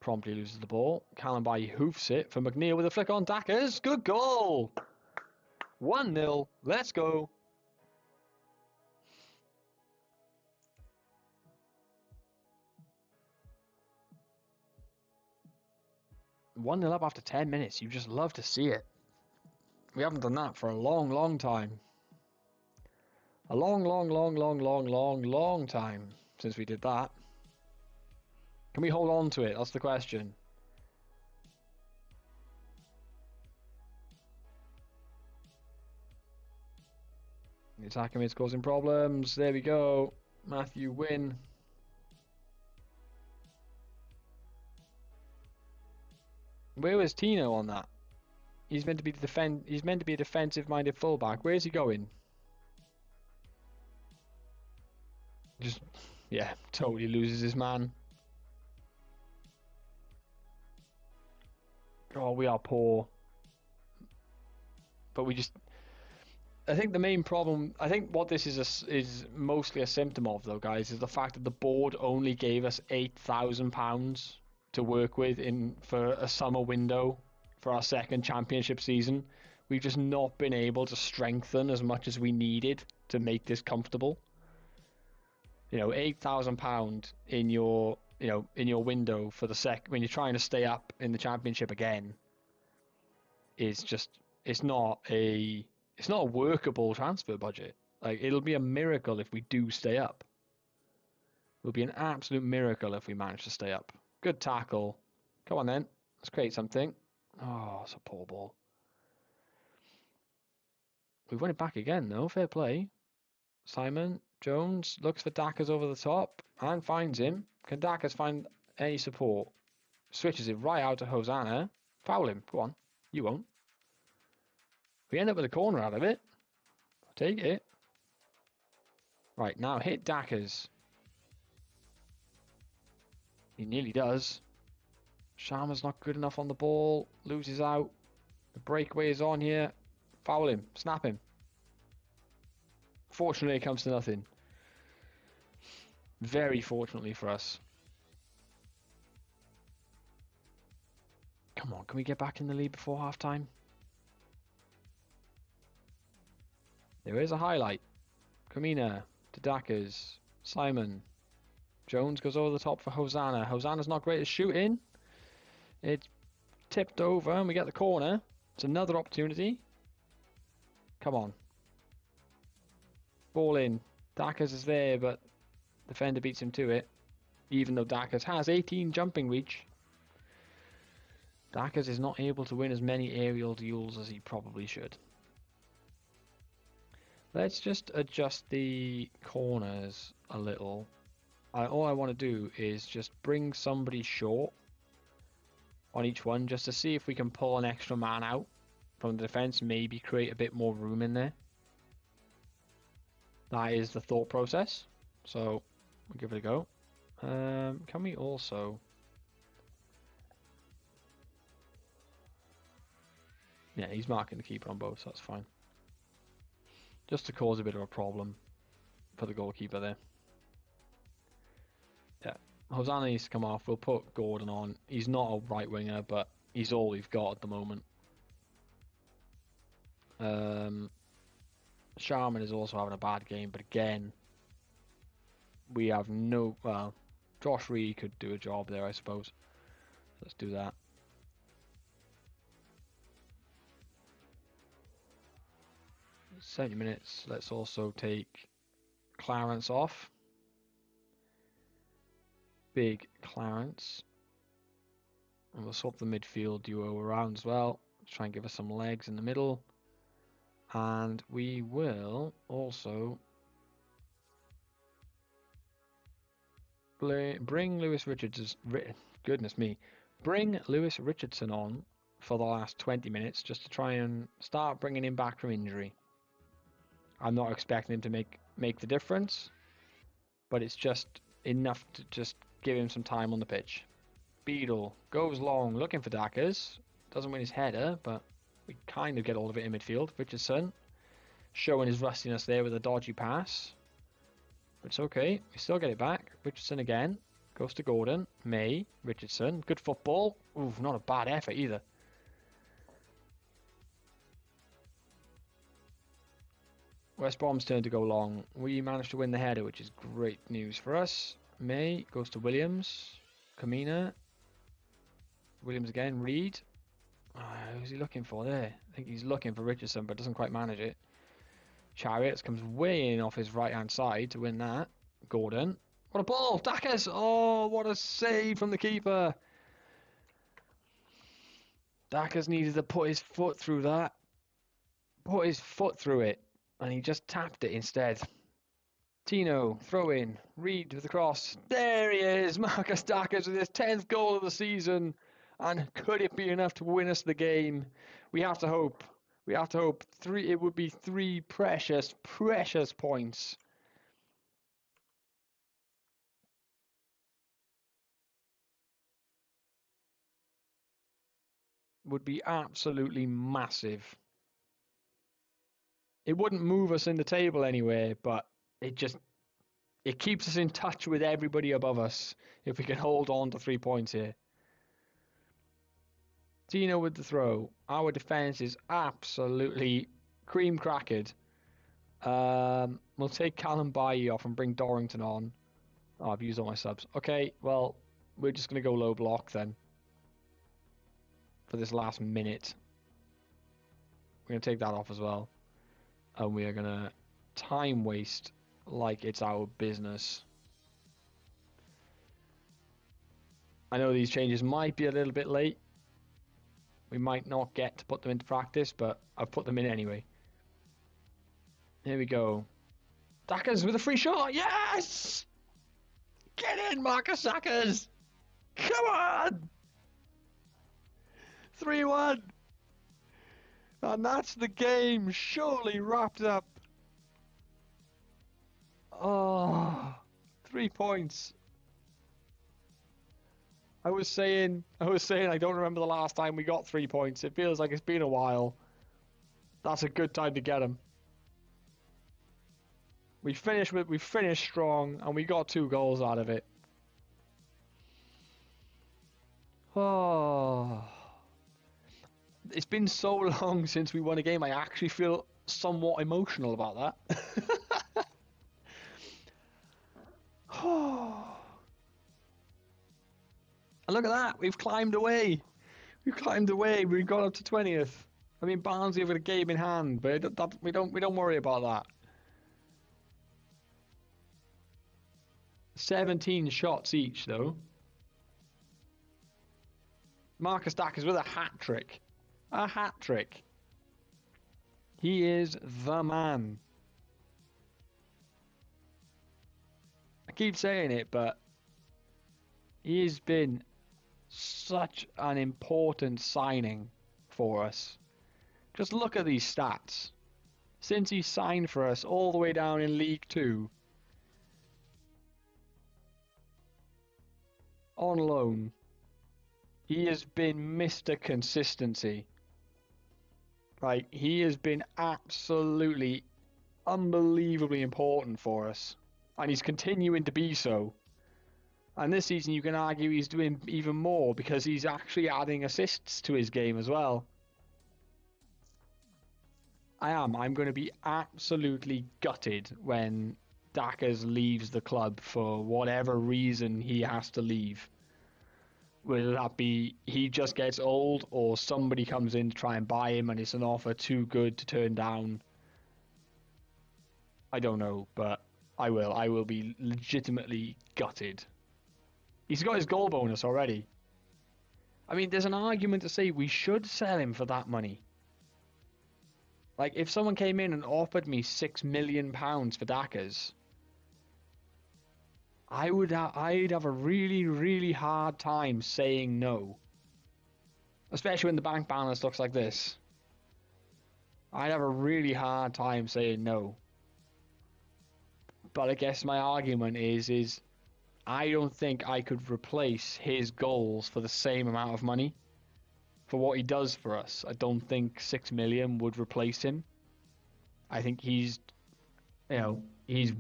Promptly loses the ball. Callenby hoofs it for McNeil with a flick on Dackers. Good goal! 1-0. Let's go. One 0 up after 10 minutes. You just love to see it. We haven't done that for a long time. A long time since we did that. Can we hold on to it? That's the question. The attacking mid's causing problems. There we go. Matthew Wynn. Where was Tino on that? He's meant to be He's meant to be a defensive-minded fullback. Where is he going? Just, yeah, totally loses his man. Oh, we are poor. But we just... I think the main problem... I think what this is mostly a symptom of, though, guys, is the fact that the board only gave us £8,000 to work with for a summer window for our second championship season. We've just not been able to strengthen as much as we needed to make this comfortable. You know, £8,000 in your window for when you're trying to stay up in the championship again is just it's not a workable transfer budget. Like, it'll be a miracle if we do stay up. It'll be an absolute miracle if we manage to stay up. Good tackle. Come on then, let's create something. Oh, it's a poor ball. We've won it back again though. Fair play. Simon Jones looks for Dackers over the top and finds him. Can Dackers find any support? Switches it right out to Hosanna. Foul him. Go on. You won't. We end up with a corner out of it. I'll take it. Right, now hit Dackers. He nearly does. Sharma's not good enough on the ball. Loses out. The breakaway is on here. Foul him. Snap him. Fortunately, it comes to nothing. Very fortunately for us. Come on, can we get back in the lead before half-time? There is a highlight. Kamina to Dackers. Simon. Jones goes over the top for Hosanna. Hosanna's not great at shooting. It's tipped over and we get the corner. It's another opportunity. Come on. Ball in. Dackers is there, but defender beats him to it. Even though Dackers has 18 jumping reach. Dackers is not able to win as many aerial duels as he probably should. Let's just adjust the corners a little. All I want to do is just bring somebody short on each one just to see if we can pull an extra man out from the defense, maybe create a bit more room in there. That is the thought process. So we'll give it a go. Can we also... Yeah, he's marking the keeper on both, so that's fine. Just to cause a bit of a problem for the goalkeeper there. Yeah, Hosanna needs to come off. We'll put Gordon on. He's not a right winger, but he's all we've got at the moment. Sharman is also having a bad game, but again, we have no... Well, Josh Reed could do a job there, I suppose. Let's do that. "70 minutes. Let's also take Clarence off. Big Clarence. And we'll swap the midfield duo around as well. Try and give us some legs in the middle. And we will also bring Lewis Richards. Goodness me. Bring Lewis Richardson on for the last 20 minutes just to try and start bringing him back from injury. I'm not expecting him to make the difference, but it's just enough to just give him some time on the pitch. Beadle goes long looking for Dackers. Doesn't win his header, but we kind of get all of it in midfield. Richardson showing his rustiness there with a dodgy pass. But it's okay. We still get it back. Richardson again. Goes to Gordon. May. Richardson. Good football. Ooh, not a bad effort either. West Brom's turn to go long. We managed to win the header, which is great news for us. May goes to Williams. Kamina. Williams again. Reed. Who's he looking for there? I think he's looking for Richardson, but doesn't quite manage it. Chariots comes way in off his right-hand side to win that. Gordon. What a ball! Dackers! Oh, what a save from the keeper. Dackers needed to put his foot through that. Put his foot through it. And he just tapped it instead. Tino, throw in. Reed with the cross. There he is! Marcus Dackers with his 10th goal of the season. And could it be enough to win us the game? We have to hope. We have to hope. It would be 3 precious, precious points. Would be absolutely massive. It wouldn't move us in the table anywhere, but it keeps us in touch with everybody above us if we can hold on to 3 points here. Tino with the throw. Our defense is absolutely cream crackered. We'll take Callum Bailly off and bring Dorrington on. Oh, I've used all my subs. Okay, well, we're just going to go low block then for this last minute. We're going to take that off as well. And we are going to time waste like it's our business. I know these changes might be a little bit late. We might not get to put them into practice, but I've put them in anyway. Here we go. Dackers with a free shot. Yes! Get in, Marcus Dackers! Come on! 3-1. And that's the game surely wrapped up. Oh, 3 points. I was saying I don't remember the last time we got 3 points. It feels like it's been a while. That's a good time to get them. We finished strong and we got 2 goals out of it. Oh. It's been so long since we won a game, I actually feel somewhat emotional about that. And look at that, we've climbed away. We've got up to 20th. I mean, Barnsley have got a game in hand, but we don't worry about that. 17 shots each, though. Marcus Dackers with a hat-trick. A hat-trick. He is the man. I keep saying it, but he has been such an important signing for us. Just look at these stats. Since he signed for us all the way down in League 2, on loan, he has been Mr. Consistency. Like, he has been absolutely, unbelievably important for us. And he's continuing to be so. And this season you can argue he's doing even more because he's actually adding assists to his game as well. I'm going to be absolutely gutted when Dackers leaves the club for whatever reason he has to leave. Whether that be he just gets old or somebody comes in to try and buy him and it's an offer too good to turn down. I don't know, but I will be legitimately gutted. He's got his goal bonus already. I mean, there's an argument to say we should sell him for that money. Like, if someone came in and offered me £6 million for Dackers, I'd have a really, really hard time saying no. Especially when the bank balance looks like this. I'd have a really hard time saying no. But I guess my argument is I don't think I could replace his goals for the same amount of money. For what he does for us, I don't think 6 million would replace him. I think he's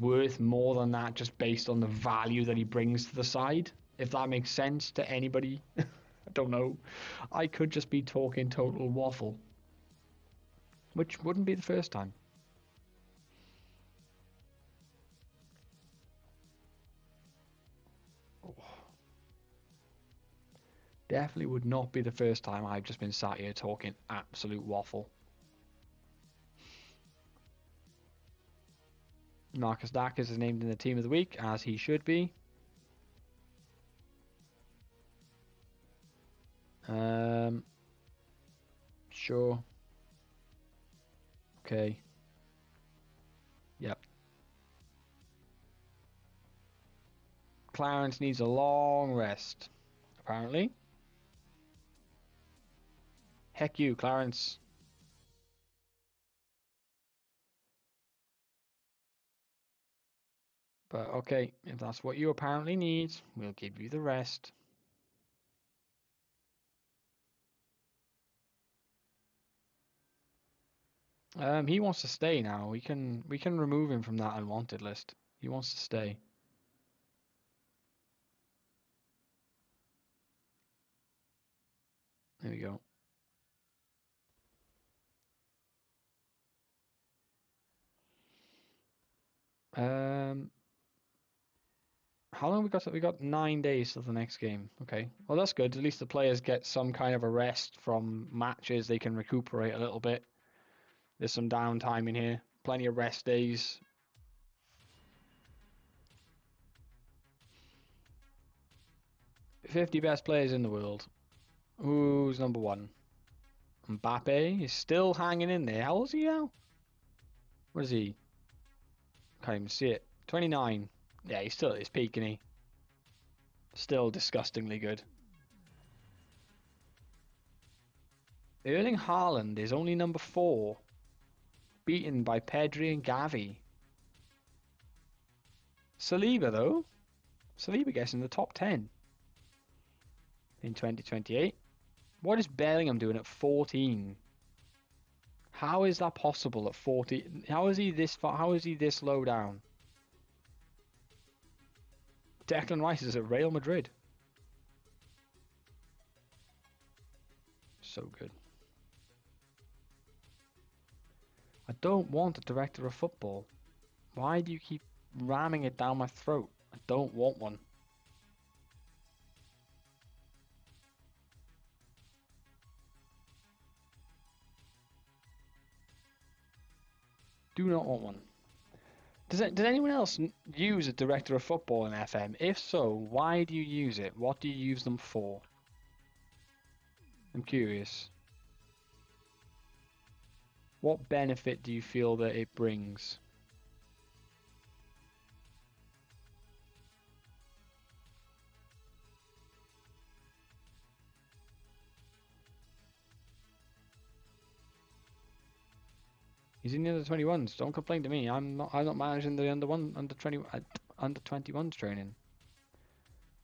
worth more than that just based on the value that he brings to the side. If that makes sense to anybody, I don't know. I could just be talking total waffle, which wouldn't be the first time. Definitely would not be the first time I've just been sat here talking absolute waffle. Marcus Dackers is named in the Team of the Week, as he should be. Sure. Okay. Yep. Clarence needs a long rest, apparently. Heck you, Clarence. But okay, if that's what you apparently need, we'll give you the rest. He wants to stay now. We can remove him from that unwanted list. He wants to stay. There we go. How long have we got? We got 9 days till the next game. Okay. Well, that's good. At least the players get some kind of a rest from matches. They can recuperate a little bit. There's some downtime in here. Plenty of rest days. "50 best players in the world." Who's number one? Mbappe is still hanging in there. How old is he now? What is he? Can't even see it. 29. Yeah, he's still at his peak, isn't he? Still disgustingly good. Erling Haaland is only number 4. Beaten by Pedri and Gavi. Saliba, though. Saliba gets in the top 10 in 2028. What is Bellingham doing at 14? How is that possible at 40? How is he this far? How is he this low down? Declan Rice is at Real Madrid. So good. I don't want a director of football. Why do you keep ramming it down my throat? I don't want one. Do not want one. Does anyone else use a director of football in FM? If so, why do you use it? What do you use them for? I'm curious. What benefit do you feel that it brings? He's in the under 21s. Don't complain to me. I'm not managing the under 21s training.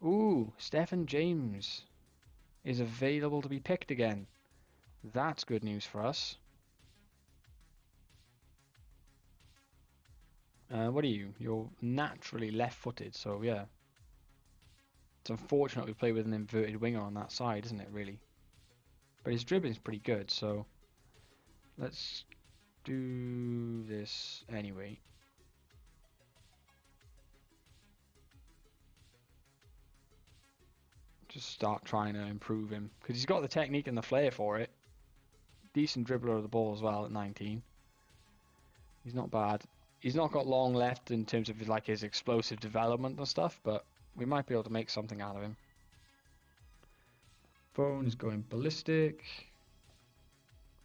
Ooh, Stephen James is available to be picked again. That's good news for us. What are you? You're naturally left-footed, so yeah. It's unfortunate we play with an inverted winger on that side, isn't it, really? But his dribbling's pretty good, so let's do this anyway. Just start trying to improve him, because he's got the technique and the flair for it. Decent dribbler of the ball as well at 19. He's not bad. He's not got long left in terms of like his explosive development and stuff, but we might be able to make something out of him. Phone is going ballistic.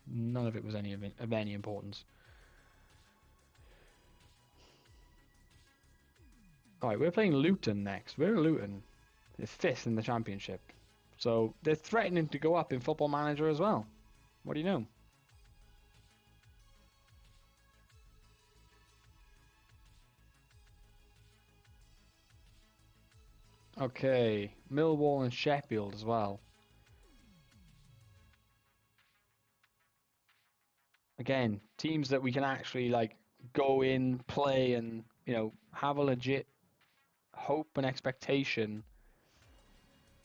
None of it was of any importance. Alright, we're playing Luton next. We're Luton. They're 5th in the championship. So they're threatening to go up in Football Manager as well. What do you know? Okay, Millwall and Sheffield as well. Again, teams that we can actually like go in, play, and have a legit hope and expectation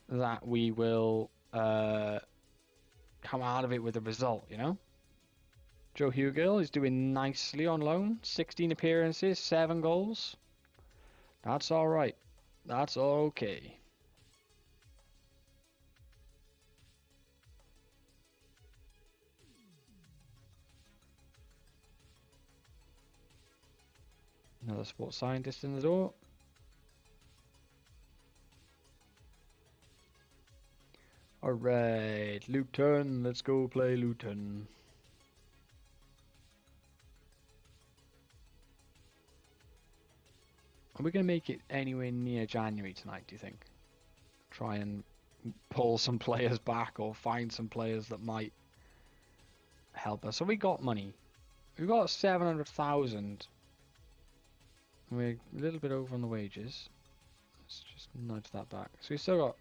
that we will come out of it with a result. Joe Hugill is doing nicely on loan. 16 appearances, 7 goals. That's all right. That's okay. Another sports scientist in the door. Alright, Luton. Let's go play Luton. Are we going to make it anywhere near January tonight, do you think? Try and pull some players back or find some players that might help us. So we got money. We got 700,000. We're a little bit over on the wages. Let's just nudge that back. So we still got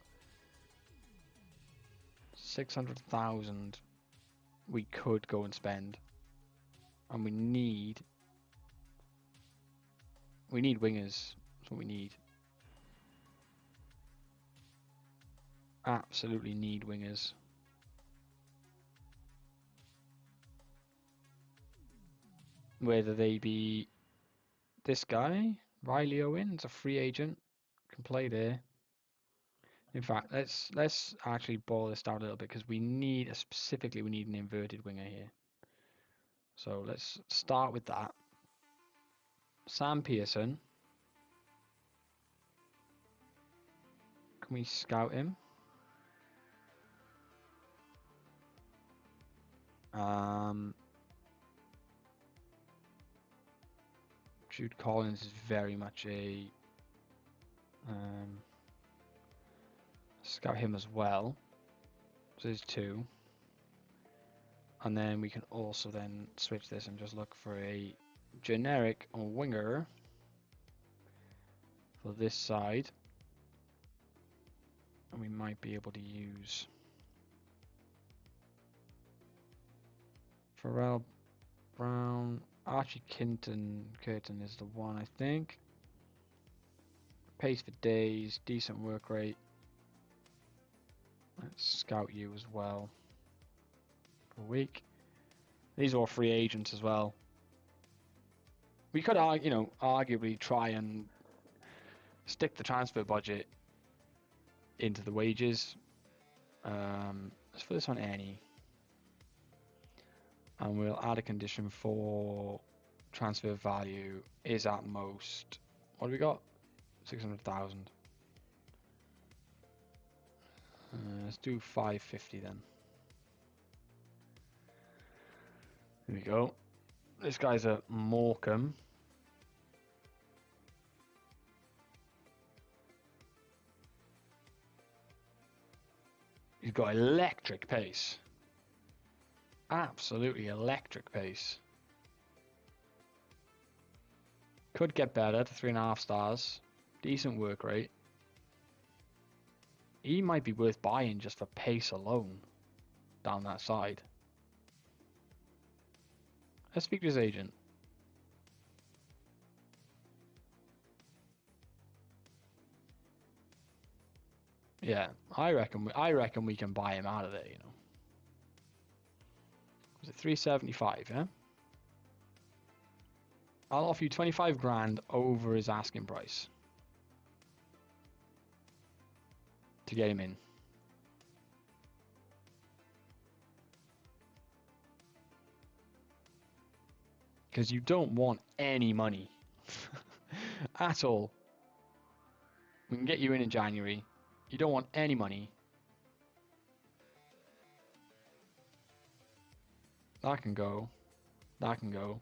600,000 we could go and spend. And we need wingers. That's what we need. Absolutely need wingers. Whether they be this guy, Riley Owens, a free agent, can play there. In fact, let's actually boil this down a little bit, because we need an inverted winger here. So let's start with that. Sam Pearson. Can we scout him? Jude Collins is very much a scout him as well. So there's 2. And then we can also then switch this and just look for a generic winger for this side. And we might be able to use Pharrell Brown. Archie Curtin is the one, I think. Pace for days, decent work rate. Let's scout you as well for a week. These are all free agents as well. We could, arguably try and stick the transfer budget into the wages. Let's put this on any. And we'll add a condition for transfer value is at most, what do we got? 600,000. Let's do 550 then. Here we go. This guy's a Morecambe. He's got electric pace. Absolutely electric pace. Could get better to 3.5 stars. Decent work rate. He might be worth buying just for pace alone down that side. Let's speak to his agent. Yeah, I reckon we can buy him out of there, you know. Was it 375, yeah? I'll offer you 25 grand over his asking price to get him in. Because you don't want any money at all. We can get you in January. You don't want any money. That can go. That can go.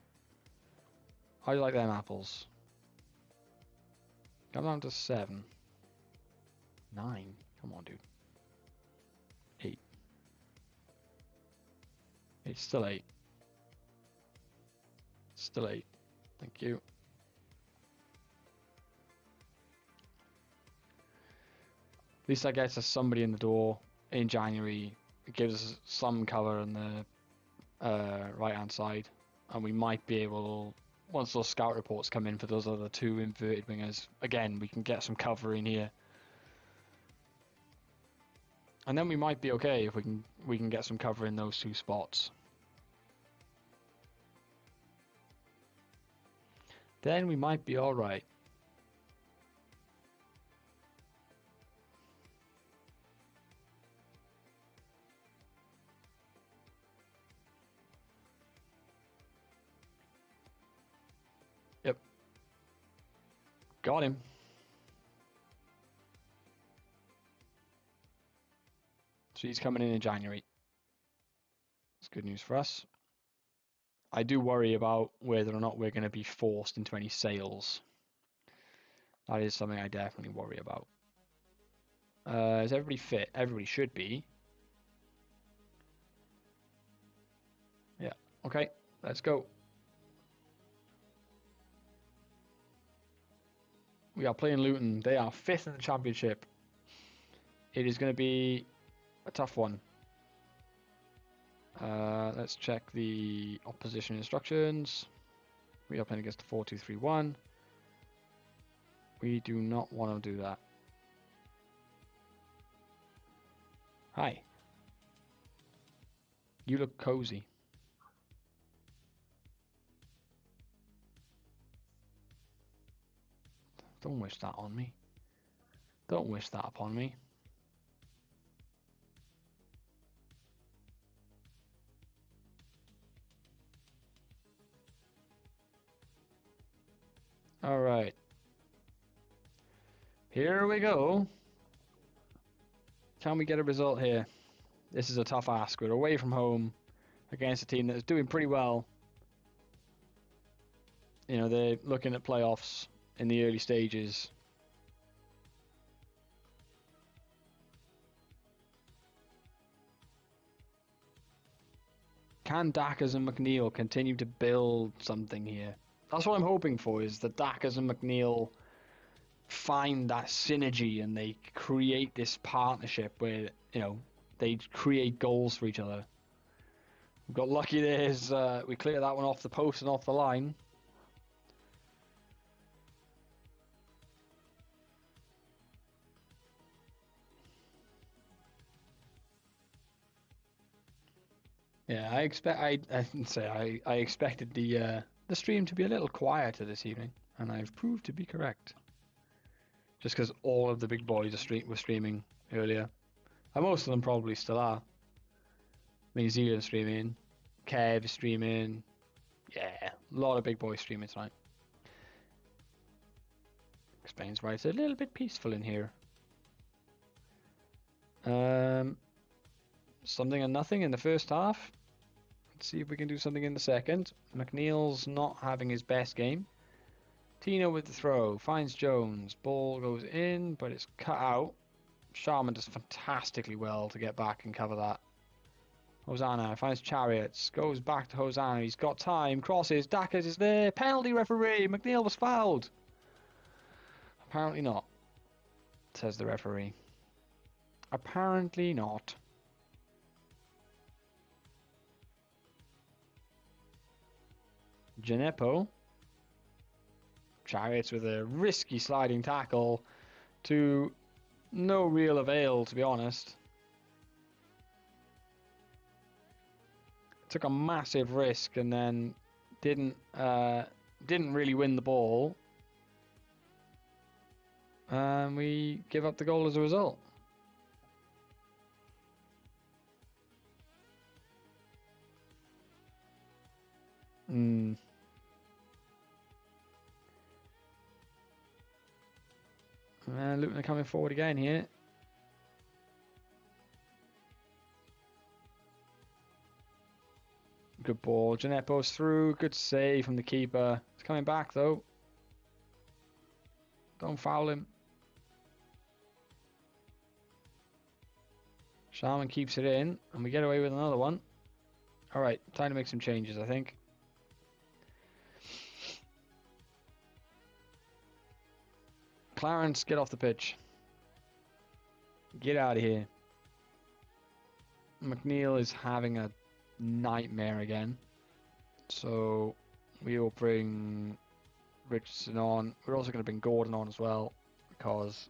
How do you like them apples? Come down to 7. 9. Come on, dude. 8. It's still 8. Still 8. Thank you. At least that gets us somebody in the door in January. It gives us some cover on the right hand side, and we might be able, once those scout reports come in for those other 2 inverted wingers, again we can get some cover in here, and then we might be okay if we can get some cover in those 2 spots. Then we might be all right. Yep. Got him. So he's coming in January. That's good news for us. I do worry about whether or not we're going to be forced into any sales. That is something I definitely worry about. Is everybody fit? Everybody should be. Yeah. Okay. Let's go. We are playing Luton. They are 5th in the championship. It is going to be a tough one. Let's check the opposition instructions. We are playing against the 4-2-3-1. We do not want to do that. Hi. You look cozy. Don't wish that on me. Don't wish that upon me. All right. Here we go. Can we get a result here? This is a tough ask. We're away from home against a team that's doing pretty well. You know, they're looking at playoffs in the early stages. Can Dackers and McNeil continue to build something here? That's what I'm hoping for, is that Dackers and McNeil find that synergy and they create this partnership where, you know, they create goals for each other. We got lucky there. We cleared that one off the post and off the line. Yeah, I expected the stream to be a little quieter this evening, and I've proved to be correct. Just because all of the big boys were streaming earlier, and most of them probably still are. I mean, Zealand's streaming, Kev is streaming. Yeah, a lot of big boys streaming tonight. Explains why it's a little bit peaceful in here. Something and nothing in the first half. Let's see if we can do something in the second. McNeil's not having his best game. Tino with the throw. Finds Jones. Ball goes in, but it's cut out. Sharman does fantastically well to get back and cover that. Hosanna finds Chariots, goes back to Hosanna. He's got time, crosses, Dackers is there. Penalty, referee. McNeil was fouled. Apparently not, says the referee. Apparently not. Gineppo. Chariots with a risky sliding tackle to no real avail, to be honest. Took a massive risk and then didn't really win the ball. And we give up the goal as a result. Luton are coming forward again here. Good ball. Gineppo's through. Good save from the keeper. He's coming back though. Don't foul him. Sharman keeps it in, and we get away with another one. Alright, time to make some changes, I think. Clarence, get off the pitch. Get out of here. McNeil is having a nightmare again. So we will bring Richardson on. We're also going to bring Gordon on as well, because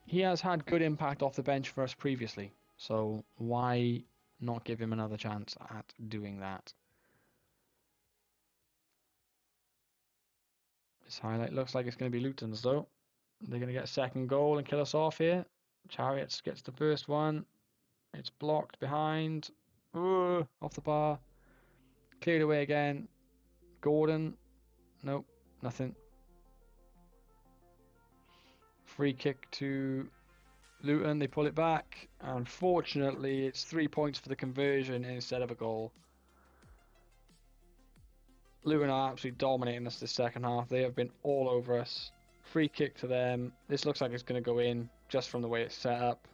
he has had good impact off the bench for us previously. So why not give him another chance at doing that? This highlight looks like it's going to be Luton's though. They're going to get a second goal and kill us off here. Chariots gets the first one. It's blocked behind. Ooh, off the bar. Cleared away again. Gordon. Nope, nothing. Free kick to Luton. They pull it back. Unfortunately, it's 3 points for the conversion instead of a goal. Luton are absolutely dominating us this second half. They have been all over us. Free kick to them. This looks like it's going to go in just from the way it's set up.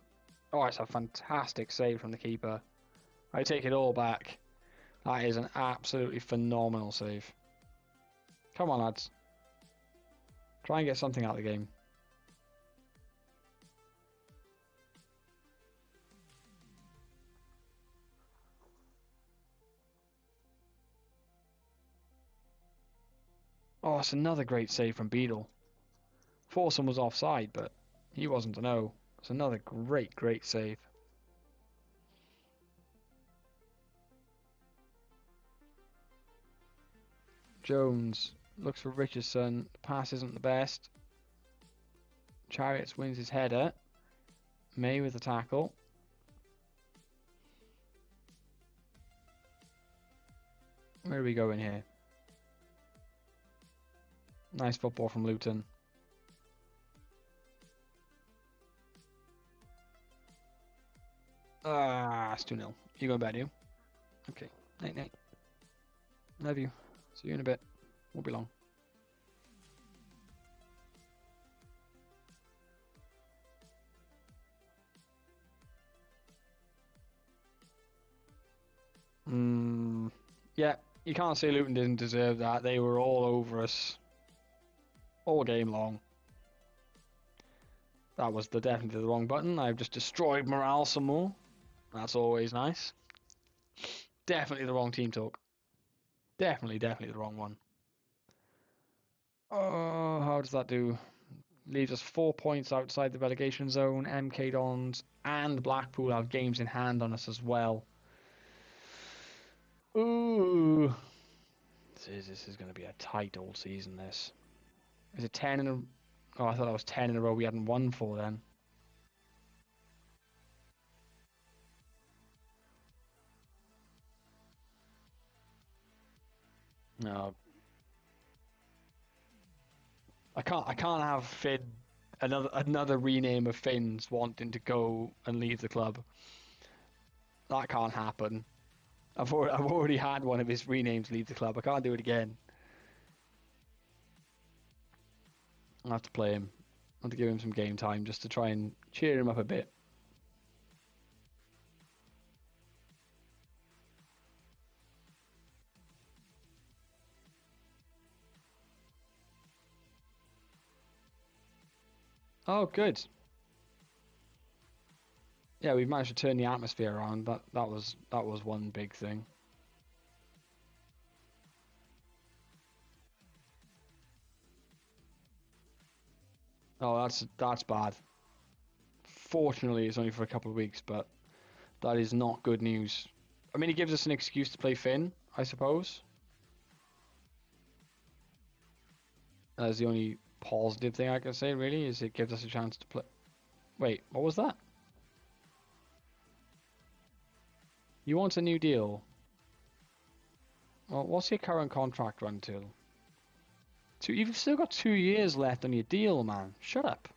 Oh, it's a fantastic save from the keeper. I take it all back. That is an absolutely phenomenal save. Come on, lads. Try and get something out of the game. Oh, it's another great save from Beadle. Forson was offside, but he wasn't to know. It's another great save. Jones looks for Richardson. The pass isn't the best. Chariots wins his header. May with the tackle. Where are we going here? Nice football from Luton. It's 2-0. You going bad, you? Okay. Night. Love you. See you in a bit. Won't be long. Yeah, you can't say Luton didn't deserve that. They were all over us all game long. That was definitely the wrong button. I've just destroyed morale some more. That's always nice. Definitely the wrong team talk. Definitely the wrong one. Oh, how does that do? Leaves us 4 points outside the relegation zone. MK Dons and Blackpool have games in hand on us as well. Ooh. This is going to be a tight old season, this. Is it 10 in a... Oh, I thought that was 10 in a row we hadn't won for then. No. I can't have Finn, another rename of Finn's wanting to go and leave the club. That can't happen. I've already had one of his renames leave the club. I can't do it again. I'll have to play him. I'll have to give him some game time just to try and cheer him up a bit. Oh, good. Yeah, we've managed to turn the atmosphere around. That was one big thing. Oh, that's bad. Fortunately, it's only for a couple of weeks, but that is not good news. I mean, it gives us an excuse to play Finn, I suppose. That's the only positive thing I can say, really, is it gives us a chance to play. Wait, what was that? You want a new deal? Well, what's your current contract run till? You've still got 2 years left on your deal, man. Shut up.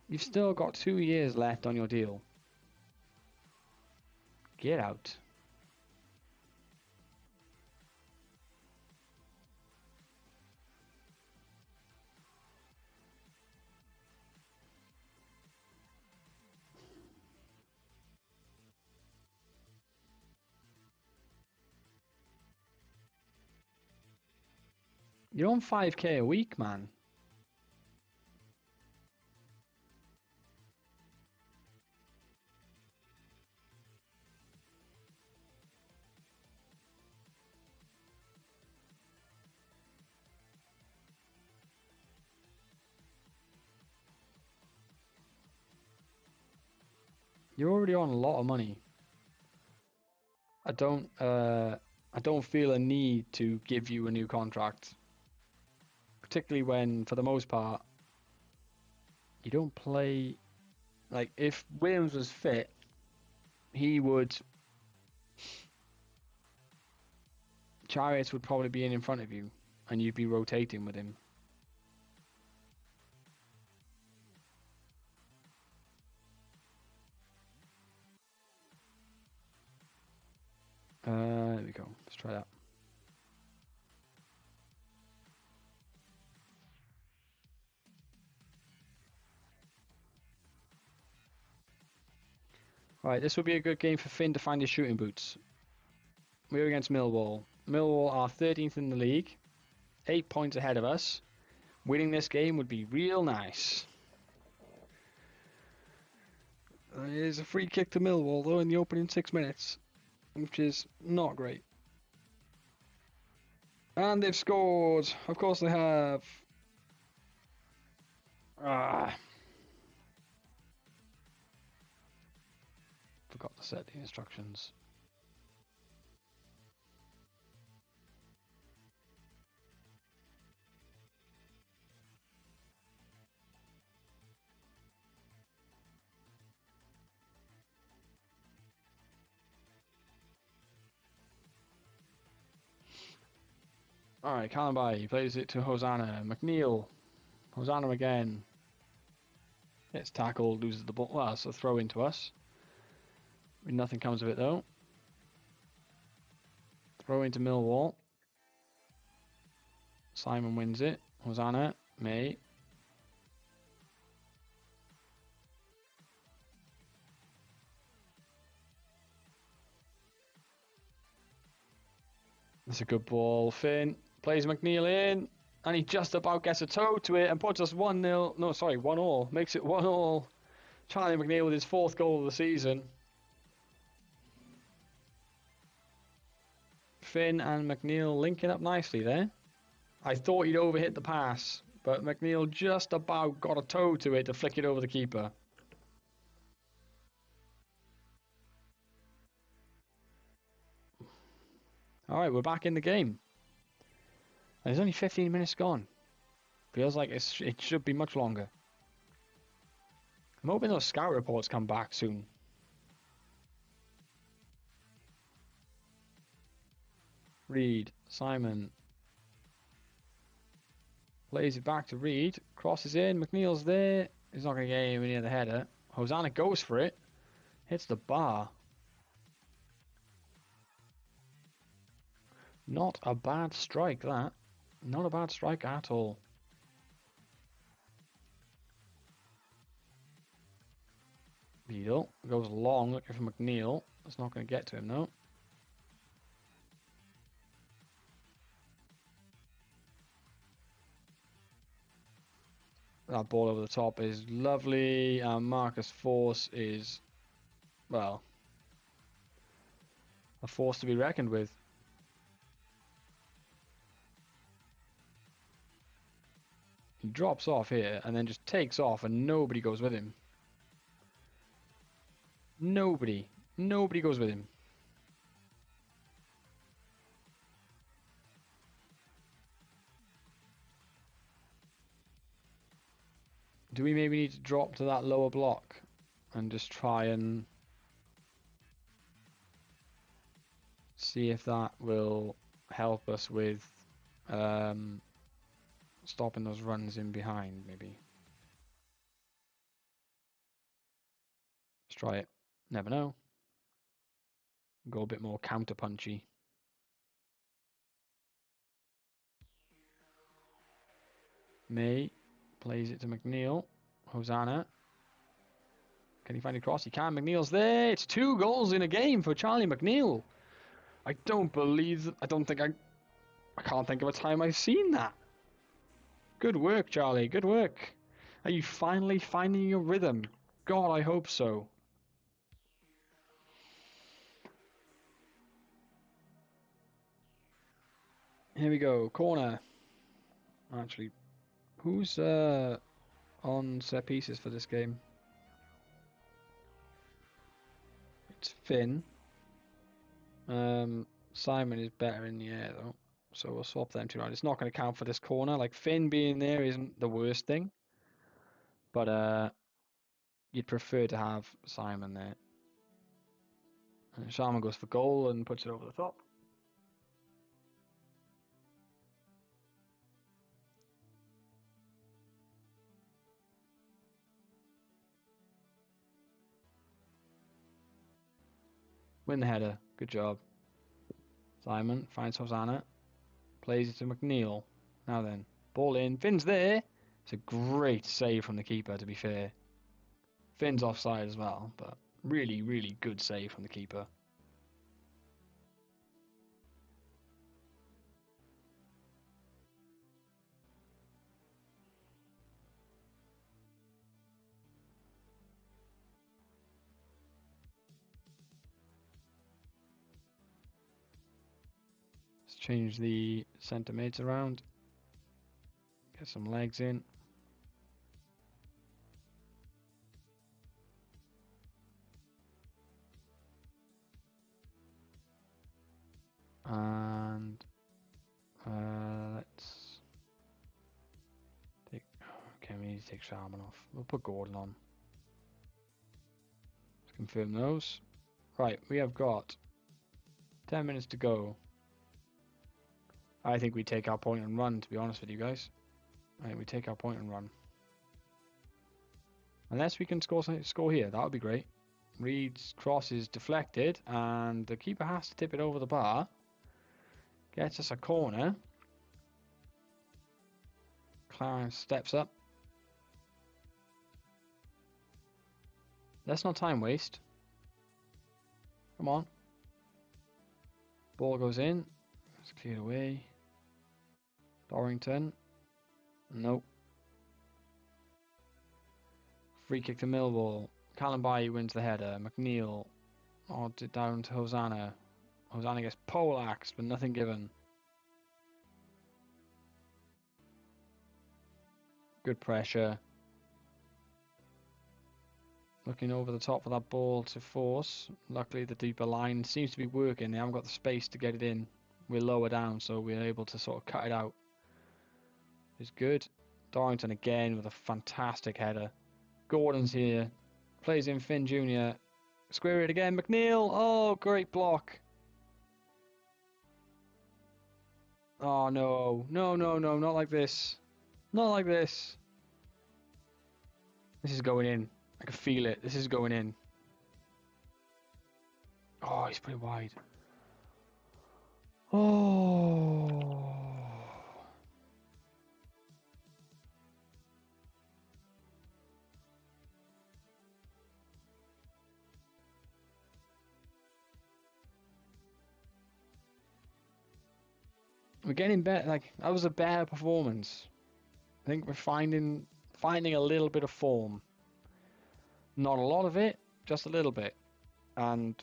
You've still got 2 years left on your deal. Get out. You're on 5k a week, man. You're already on a lot of money. I don't feel a need to give you a new contract. Particularly when, for the most part, you don't play. Like, if Williams was fit, he would. Chariots would probably be in front of you, and you'd be rotating with him. There we go. Let's try that. Right, this would be a good game for Finn to find his shooting boots. We're against Millwall. Millwall are 13th in the league, 8 points ahead of us. Winning this game would be real nice. There's a free kick to Millwall, though, in the opening 6 minutes, which is not great. And they've scored. Of course they have. Forgot to set the instructions. Alright, Calabai plays it to Hosanna. McNeil. Hosanna again. Gets tackled, loses the ball. Well, it's a throw into us. Nothing comes of it though. Throw into Millwall. Simon wins it. Hosanna. May. That's a good ball. Finn plays McNeil in. And he just about gets a toe to it and puts us 1-0. No, sorry, 1-1. Makes it 1-1. Charlie McNeil with his 4th goal of the season. Finn and McNeil linking up nicely there. I thought he'd overhit the pass, but McNeil just about got a toe to it to flick it over the keeper. Alright, we're back in the game. And there's only 15 minutes gone. Feels like it should be much longer. I'm hoping those scout reports come back soon. Reed, Simon. Plays it back to Reed. Crosses in. McNeil's there. He's not going to get anywhere near the header. Hosanna goes for it. Hits the bar. Not a bad strike, that. Not a bad strike at all. Beadle goes long looking for McNeil. That's not going to get to him, though. That ball over the top is lovely, and Marcus Force is, well, a force to be reckoned with. He drops off here and then just takes off, and nobody goes with him. Nobody goes with him. Do we maybe need to drop to that lower block and just try and see if that will help us with stopping those runs in behind, maybe? Let's try it. Never know. Go a bit more counter-punchy. May plays it to McNeil. Hosanna. Can he find a cross? He can. McNeil's there. It's 2 goals in a game for Charlie McNeil. I don't believe... I can't think of a time I've seen that. Good work, Charlie. Good work. Are you finally finding your rhythm? God, I hope so. Here we go. Corner. Actually, who's on set pieces for this game? It's Finn. Simon is better in the air though, so we'll swap them two around. It's not going to count for this corner. Like, Finn being there isn't the worst thing, but you'd prefer to have Simon there. And Simon goes for goal and puts it over the top. Win the header. Good job. Simon finds Hosanna. Plays it to McNeil. Now then, ball in. Finn's there. It's a great save from the keeper, to be fair. Finn's offside as well, but really, really good save from the keeper. Let's change the centre mids around. Get some legs in. And let's take... Okay, we need to take Sharman off. We'll put Gordon on. Let's confirm those. Right, we have got 10 minutes to go. I think we take our point and run, to be honest with you guys. I think we take our point and run. Unless we can score here, that would be great. Reed's cross is deflected, and the keeper has to tip it over the bar. Gets us a corner. Clarence steps up. Let's not time waste. Come on. Ball goes in. It's cleared away. Dorrington. Nope. Free kick to Millwall. Callum Bailly wins the header. McNeil odds it down to Hosanna. Hosanna gets poleaxed, but nothing given. Good pressure. Looking over the top for that ball to Force. Luckily, the deeper line seems to be working. They haven't got the space to get it in. We're lower down, so we're able to sort of cut it out. It's good. Dorrington again with a fantastic header. Gordon's here. Plays in Finn Jr. Square it again. McNeil. Oh, great block. Oh, no. No, no, no. Not like this. Not like this. This is going in. I can feel it. This is going in. Oh, he's pretty wide. Oh. We're getting better. Like, that was a better performance. I think we're finding finding a little bit of form. Not a lot of it, just a little bit. And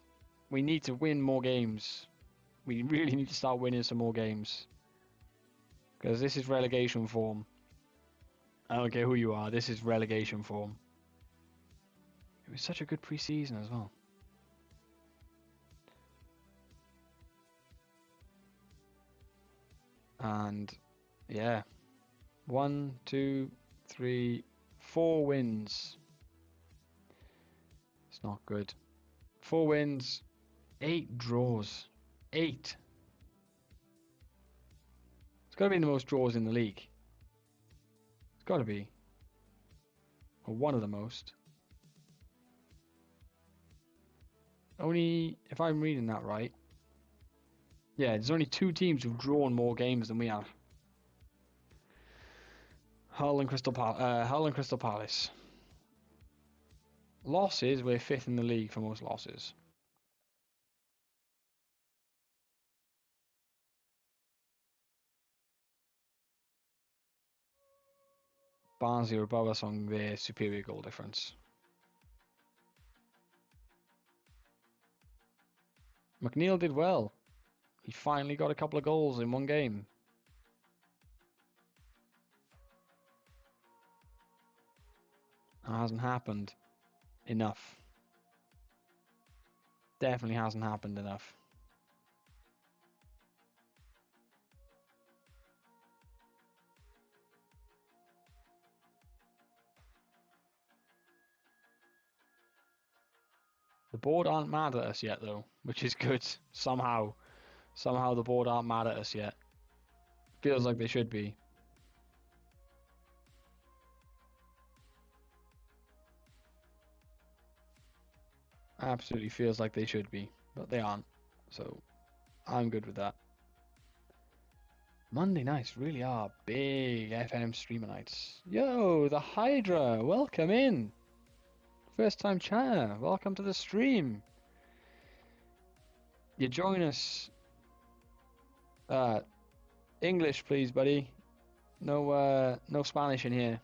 we need to win more games. We really need to start winning some more games. Because this is relegation form. I don't care who you are, this is relegation form. It was such a good pre-season as well. And yeah, 1, 2, 3, 4 wins. It's not good. 4 wins, 8 draws. 8. It's got to be the most draws in the league. It's got to be. Or one of the most. Only, if I'm reading that right, yeah, there's only 2 teams who've drawn more games than we have. Hull and Crystal Palace. Losses, we're 5th in the league for most losses. Barnsley are above us on their superior goal difference. McNeil did well. He finally got a couple of goals in one game. That hasn't happened enough. Definitely hasn't happened enough. The board aren't mad at us yet though, which is good. Somehow the board aren't mad at us yet. Feels like they should be. Absolutely feels like they should be, but they aren't. So I'm good with that. Monday nights really are big FM streamer nights. Yo, the Hydra, welcome in. First time chatter, welcome to the stream. You join us. English, please, buddy. No Spanish in here.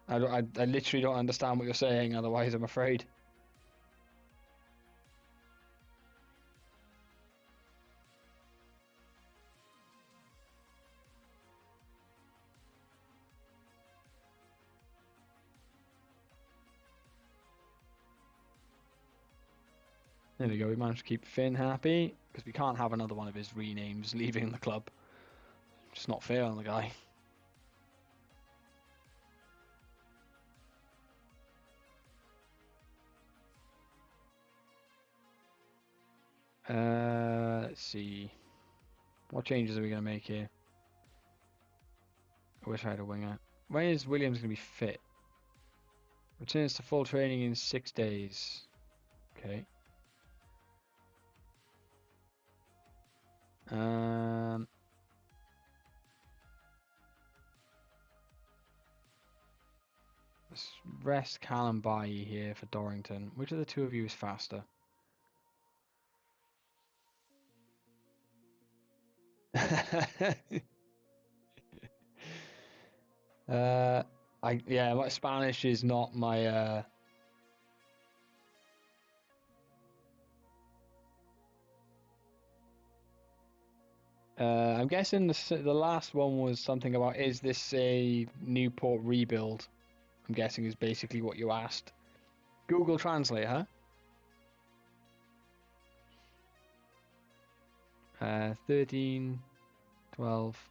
I literally don't understand what you're saying. Otherwise, I'm afraid. There we go, we managed to keep Finn happy, because we can't have another one of his renames leaving the club. Just not fair on the guy. Let's see. What changes are we going to make here? I wish I had a winger. When is Williams going to be fit? Returns to full training in 6 days. Okay. Let's rest Callum Bailly here for Dorrington. Which of the two of you is faster? My Spanish is not my I'm guessing the last one was something about, is this a Newport rebuild? I'm guessing is basically what you asked. Google Translate, huh? 13, 12,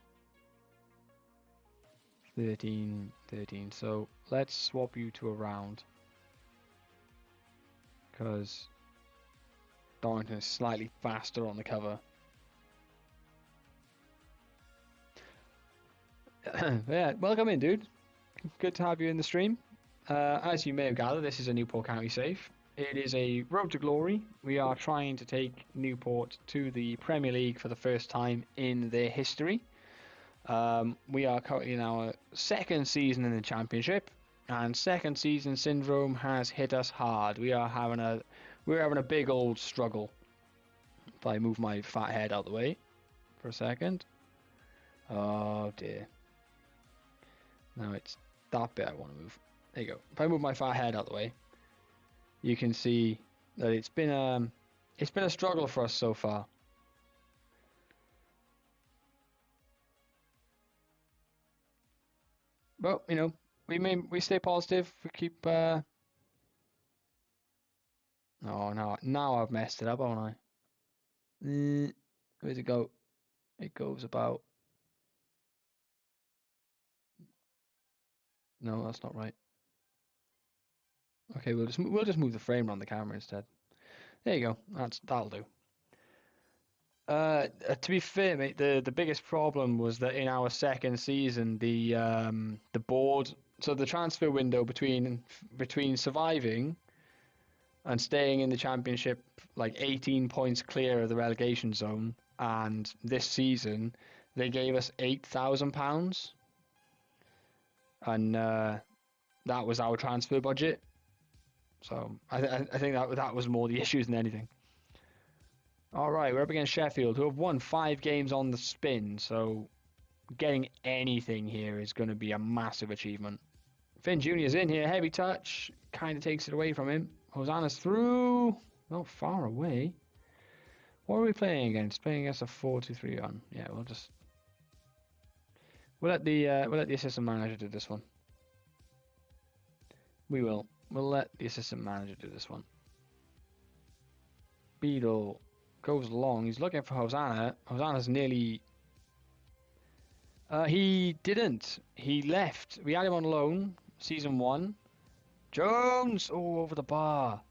13, 13. So let's swap you to a round. Because Dorrington is slightly faster on the cover. Yeah, welcome in, dude. Good to have you in the stream. As you may have gathered, this is a Newport County save. It is a road to glory. We are trying to take Newport to the Premier League for the first time in their history. We are currently in our 2nd season in the Championship, and 2nd season syndrome has hit us hard. We're having a big old struggle. If I move my fat head out the way for a second. Oh dear. Now it's that bit I want to move. There you go. If I move my far head out the way, you can see that it's been a struggle for us so far. But you know, we stay positive. We keep. Oh, now I've messed it up, haven't I? Where's it go? It goes about. No, that's not right. Okay, we'll just move the frame around the camera instead. There you go. That'll do. To be fair, mate, the biggest problem was that in our second season, the board, so the transfer window between surviving and staying in the championship, like 18 points clear of the relegation zone, and this season they gave us £8,000, and that was our transfer budget. So I think that was more the issues than anything. All right, we're up against Sheffield, who have won 5 games on the spin, so getting anything here is going to be a massive achievement. Finn Jr.'s in here, heavy touch, kind of takes it away from him. Hosanna's through, not far away. What are we playing against? Playing against a 4-2-3-1. Yeah, we'll let the assistant manager do this one. We'll let the assistant manager do this one. Beadle goes long. He's looking for Hosanna. Hosanna's nearly. He didn't. He left. We had him on loan, season 1. Jones! Oh, over the bar.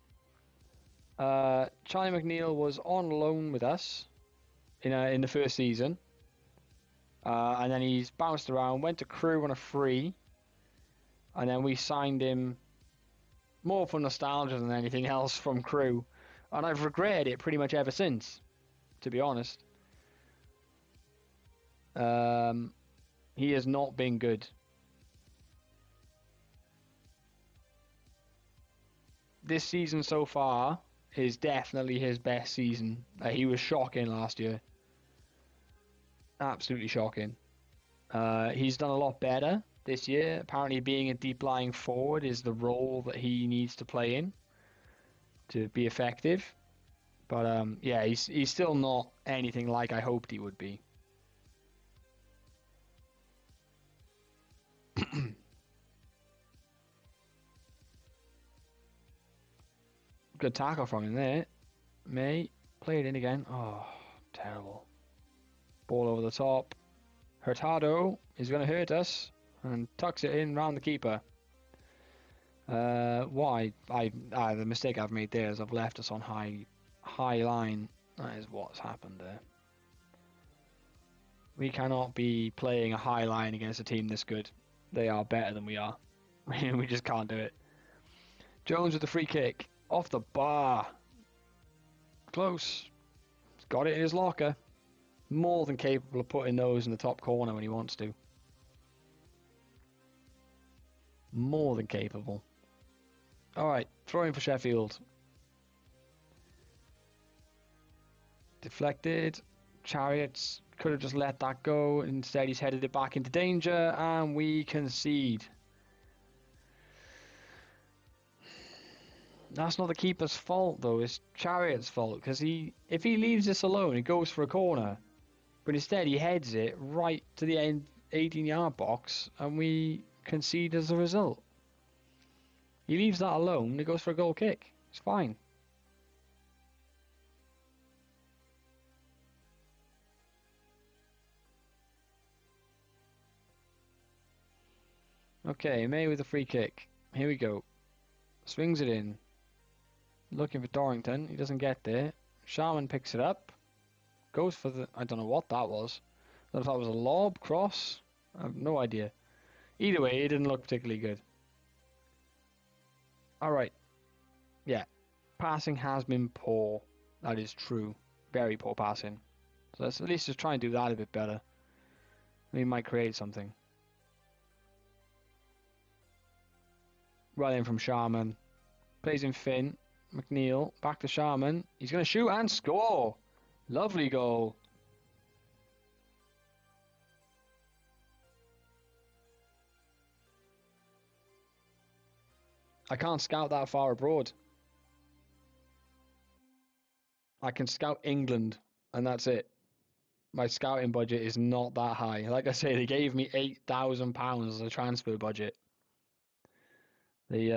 Charlie McNeil was on loan with us in the first season. And then he's bounced around, went to Crewe on a free. And then we signed him more for nostalgia than anything else from Crewe. And I've regretted it pretty much ever since, to be honest. He has not been good. This season so far is definitely his best season. He was shocking last year. Absolutely shocking. He's done a lot better this year. Apparently being a deep-lying forward is the role that he needs to play in to be effective. But yeah, he's still not anything like I hoped he would be. Good tackle from him there. May play it in again. Oh, terrible. Ball over the top. Hurtado is going to hurt us and tucks it in round the keeper. Why? The mistake I've made there is I've left us on high line. That is what's happened there. We cannot be playing a high line against a team this good. They are better than we are. We just can't do it. Jones with the free kick. Off the bar. Close. He's got it in his locker. More than capable of putting those in the top corner when he wants to. More than capable. Alright, throwing for Sheffield. Deflected. Chariots could have just let that go. Instead, he's headed it back into danger, and we concede. That's not the keeper's fault, though. It's Chariot's fault, because if he leaves this alone, he goes for a corner. But instead, he heads it right to the end 18-yard box, and we concede as a result. He leaves that alone, he goes for a goal kick. It's fine. Okay, May with a free kick. Here we go. Swings it in. Looking for Dorrington. He doesn't get there. Sharman picks it up. Goes for the... I don't know what that was. I don't know if that was a lob, cross. I have no idea. Either way, it didn't look particularly good. Alright. Yeah. Passing has been poor. That is true. Very poor passing. So let's at least just try and do that a bit better. We might create something. Well in from Sharman. Plays in Finn. McNeil. Back to Sharman. He's going to shoot and score. Lovely goal. I can't scout that far abroad. I can scout England, and that's it. My scouting budget is not that high. Like I say, they gave me £8,000 as a transfer budget. We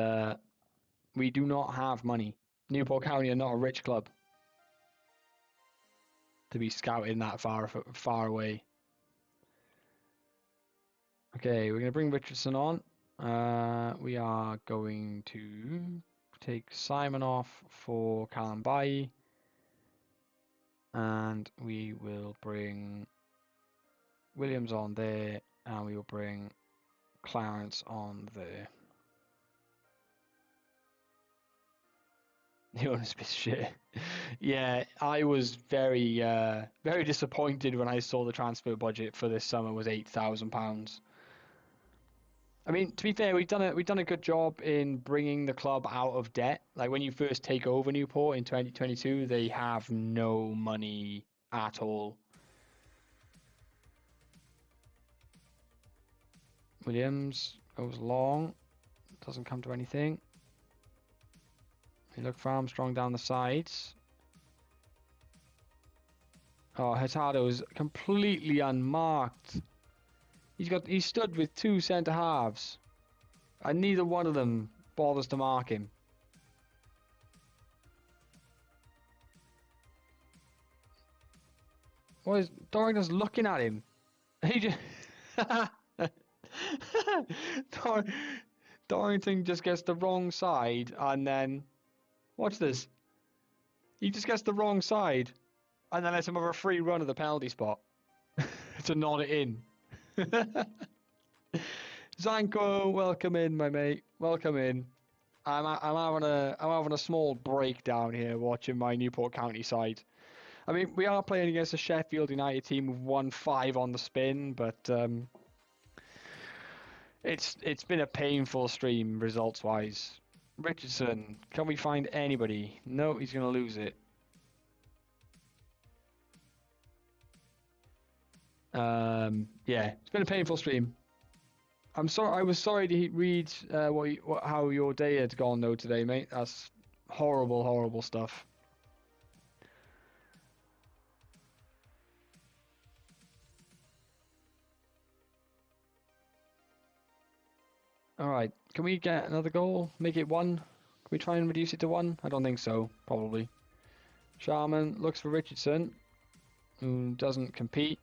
do not have money. Newport County are not a rich club to be scouting that far away. Okay, we're going to bring Richardson on. We are going to take Simon off for Callum Bailly. And we will bring Williams on there, and we will bring Clarence on there. You're a piece of shit. Yeah, I was very disappointed when I saw the transfer budget for this summer was £8,000. I mean, to be fair, we've done a good job in bringing the club out of debt. Like when you first take over Newport in 2022, they have no money at all. Williams goes long, doesn't come to anything. You look for Armstrong down the sides. Oh, Hurtado is completely unmarked. He stood with two centre halves, and neither one of them bothers to mark him. What is Dorrington's looking at him? He just Dorrington just gets the wrong side, and then watch this. He just gets the wrong side, and then lets him have a free run of the penalty spot to nod it in. Zanko, welcome in, my mate. Welcome in. I'm having a small breakdown here watching my Newport County side. I mean, we are playing against a Sheffield United team with 1-5 on the spin, but it's been a painful stream results wise. Richardson, can we find anybody? No, he's gonna lose it. Yeah, it's been a painful stream. I'm sorry. I was sorry to read how your day had gone though today, mate. That's horrible, horrible stuff. All right, can we get another goal? Make it 1? Can we try and reduce it to 1? I don't think so. Probably. Sharman looks for Richardson, who doesn't compete.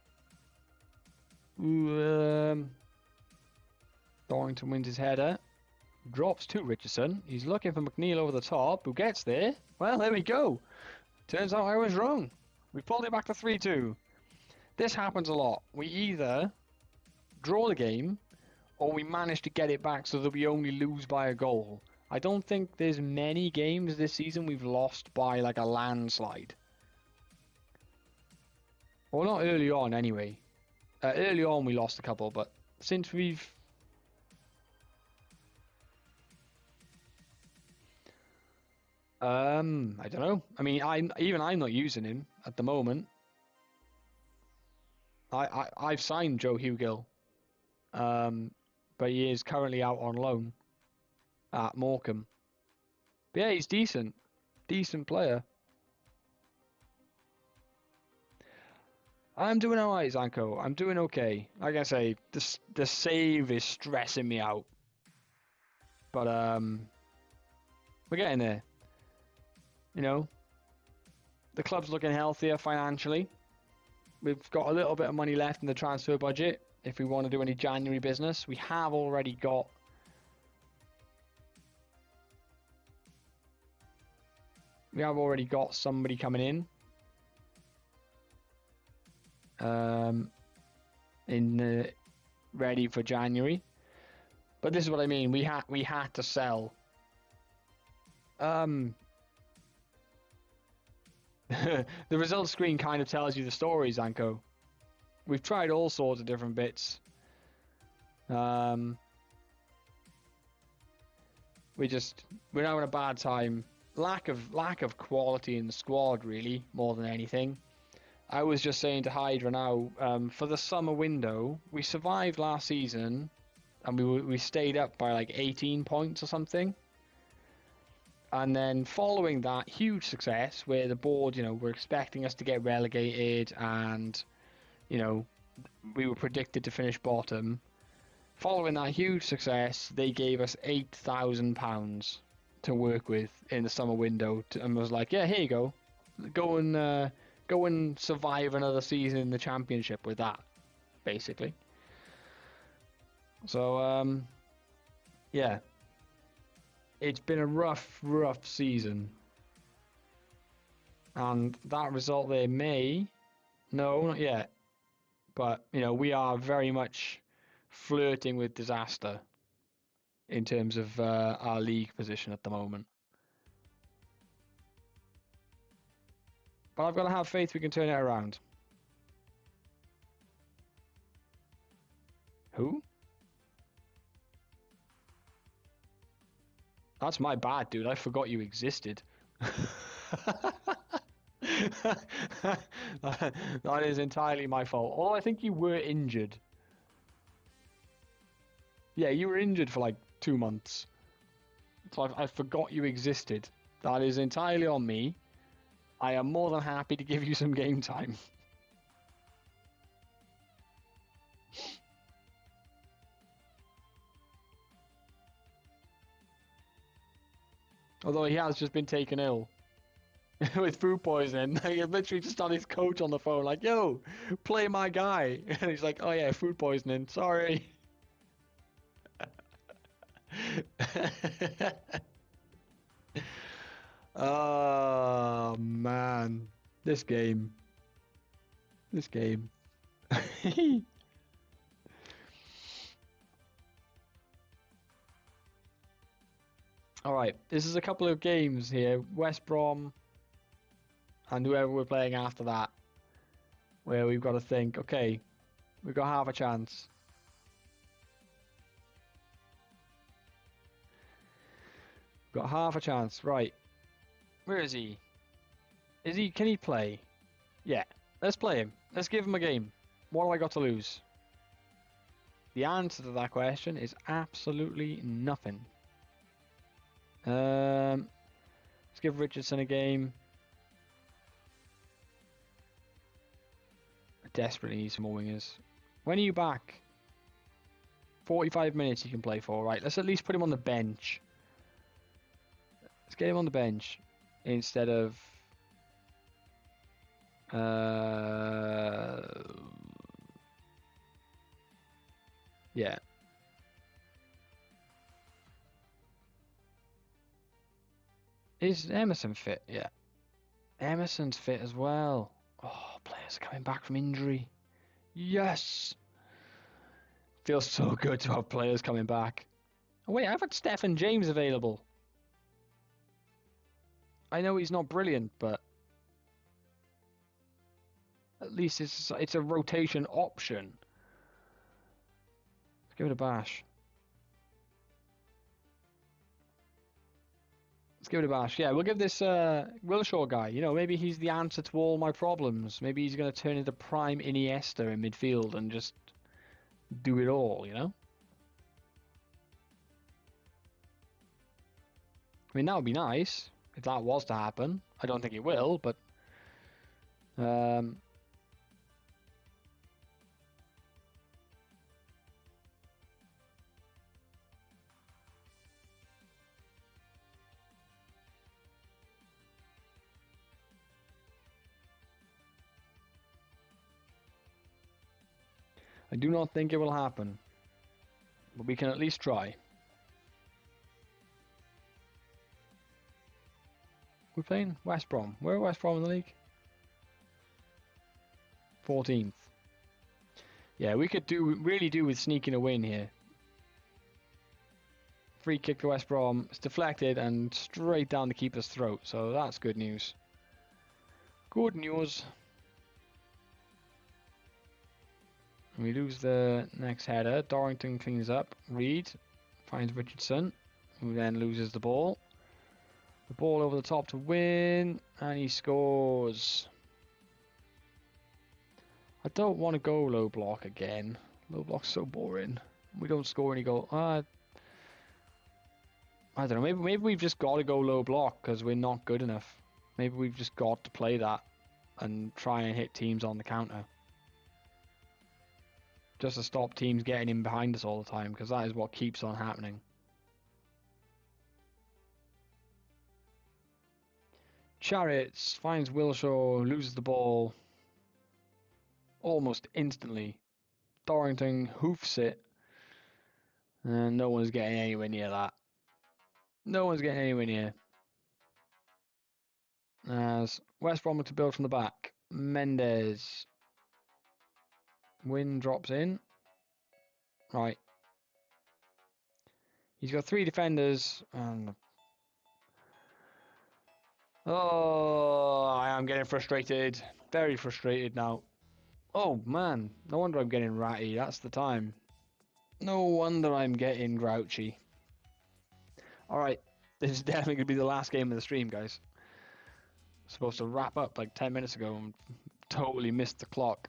Dorrington wins his header. Drops to Richardson. He's looking for McNeil over the top, who gets there. Well, there we go. Turns out I was wrong. We pulled it back to 3-2. This happens a lot. We either draw the game, or we manage to get it back so that we only lose by a goal. I don't think there's many games this season we've lost by like a landslide. Well, not early on anyway. Early on we lost a couple, but since we've... I don't know. I mean, I'm not using him at the moment. I've signed Joe Hugill, but he is currently out on loan at Morecambe. But yeah, he's decent player. I'm doing alright, Zanko. I'm doing okay. Like I say, the save is stressing me out, but we're getting there. You know, the club's looking healthier financially. We've got a little bit of money left in the transfer budget if we want to do any January business. We have already got somebody coming in ready for January. But this is what I mean. We had to sell. The results screen kind of tells you the story, Zanko. We've tried all sorts of different bits. We're having a bad time. Lack of quality in the squad, really, more than anything. I was just saying to Hydra now, for the summer window, we survived last season, and we stayed up by like 18 points or something. And then following that huge success, where the board, were expecting us to get relegated, and we were predicted to finish bottom. Following that huge success, they gave us £8,000 to work with in the summer window, and was like, "Yeah, here you go. Go and survive another season in the championship with that," basically. So, yeah, it's been a rough season, and that result there no, not yet, but we are very much flirting with disaster in terms of our league position at the moment. But I've got to have faith we can turn it around. Who? That's my bad, dude. I forgot you existed. That is entirely my fault. Although I think you were injured. Yeah, you were injured for like 2 months. So I forgot you existed. That is entirely on me. I am more than happy to give you some game time. Although he has just been taken ill with food poisoning. He literally just on his coach on the phone like, "Yo, play my guy." And he's like, "Oh yeah, food poisoning. Sorry." Oh man, this game. All right, this is a couple of games here. West Brom and whoever we're playing after that, where we've got to think, okay, we've got half a chance. Got half a chance, right. Where is he? Can he play? Yeah, let's play him. Let's give him a game. What do I got to lose? The answer to that question is absolutely nothing. Let's give Richardson a game. I desperately need some more wingers. When are you back? 45 minutes you can play for. Right, let's at least put him on the bench. Let's get him on the bench instead of yeah. Is Emerson fit? Yeah. Emerson's fit as well. Oh, players are coming back from injury. Yes! Feels so good to have players coming back. Oh, wait, I've had Stephen James available. I know he's not brilliant, but at least it's a rotation option. Let's give it a bash. Let's give it a bash. Yeah, we'll give this Wilshere guy, maybe he's the answer to all my problems. Maybe he's going to turn into prime Iniesta in midfield and just do it all, I mean, that would be nice if that was to happen. I don't think it will, but I do not think it will happen. But we can at least try. We're playing West Brom. Where are West Brom in the league? 14th. Yeah, we could really do with sneaking a win here. Free kick to West Brom. It's deflected and straight down the keeper's throat. So that's good news. Good news. We lose the next header. Dorrington cleans up. Reed finds Richardson, who then loses the ball. The ball over the top to win, and he scores. I don't want to go low block again. Low block's so boring. We don't score any goal. I I don't know, maybe we've just got to go low block because we're not good enough. Maybe we've just got to play that and try and hit teams on the counter. Just to stop teams getting in behind us all the time, because that is what keeps on happening. Chariots finds Wilshaw, loses the ball almost instantly. Dorrington hoofs it, and no one's getting anywhere near that. No one's getting anywhere near. As West Brom to build from the back. Mendes. Wynn drops in. Right. He's got 3 defenders. And oh, I am getting frustrated. Very frustrated now. Oh, man. No wonder I'm getting ratty. That's the time. No wonder I'm getting grouchy. Alright. This is definitely going to be the last game of the stream, guys. Supposed to wrap up like 10 minutes ago and totally missed the clock.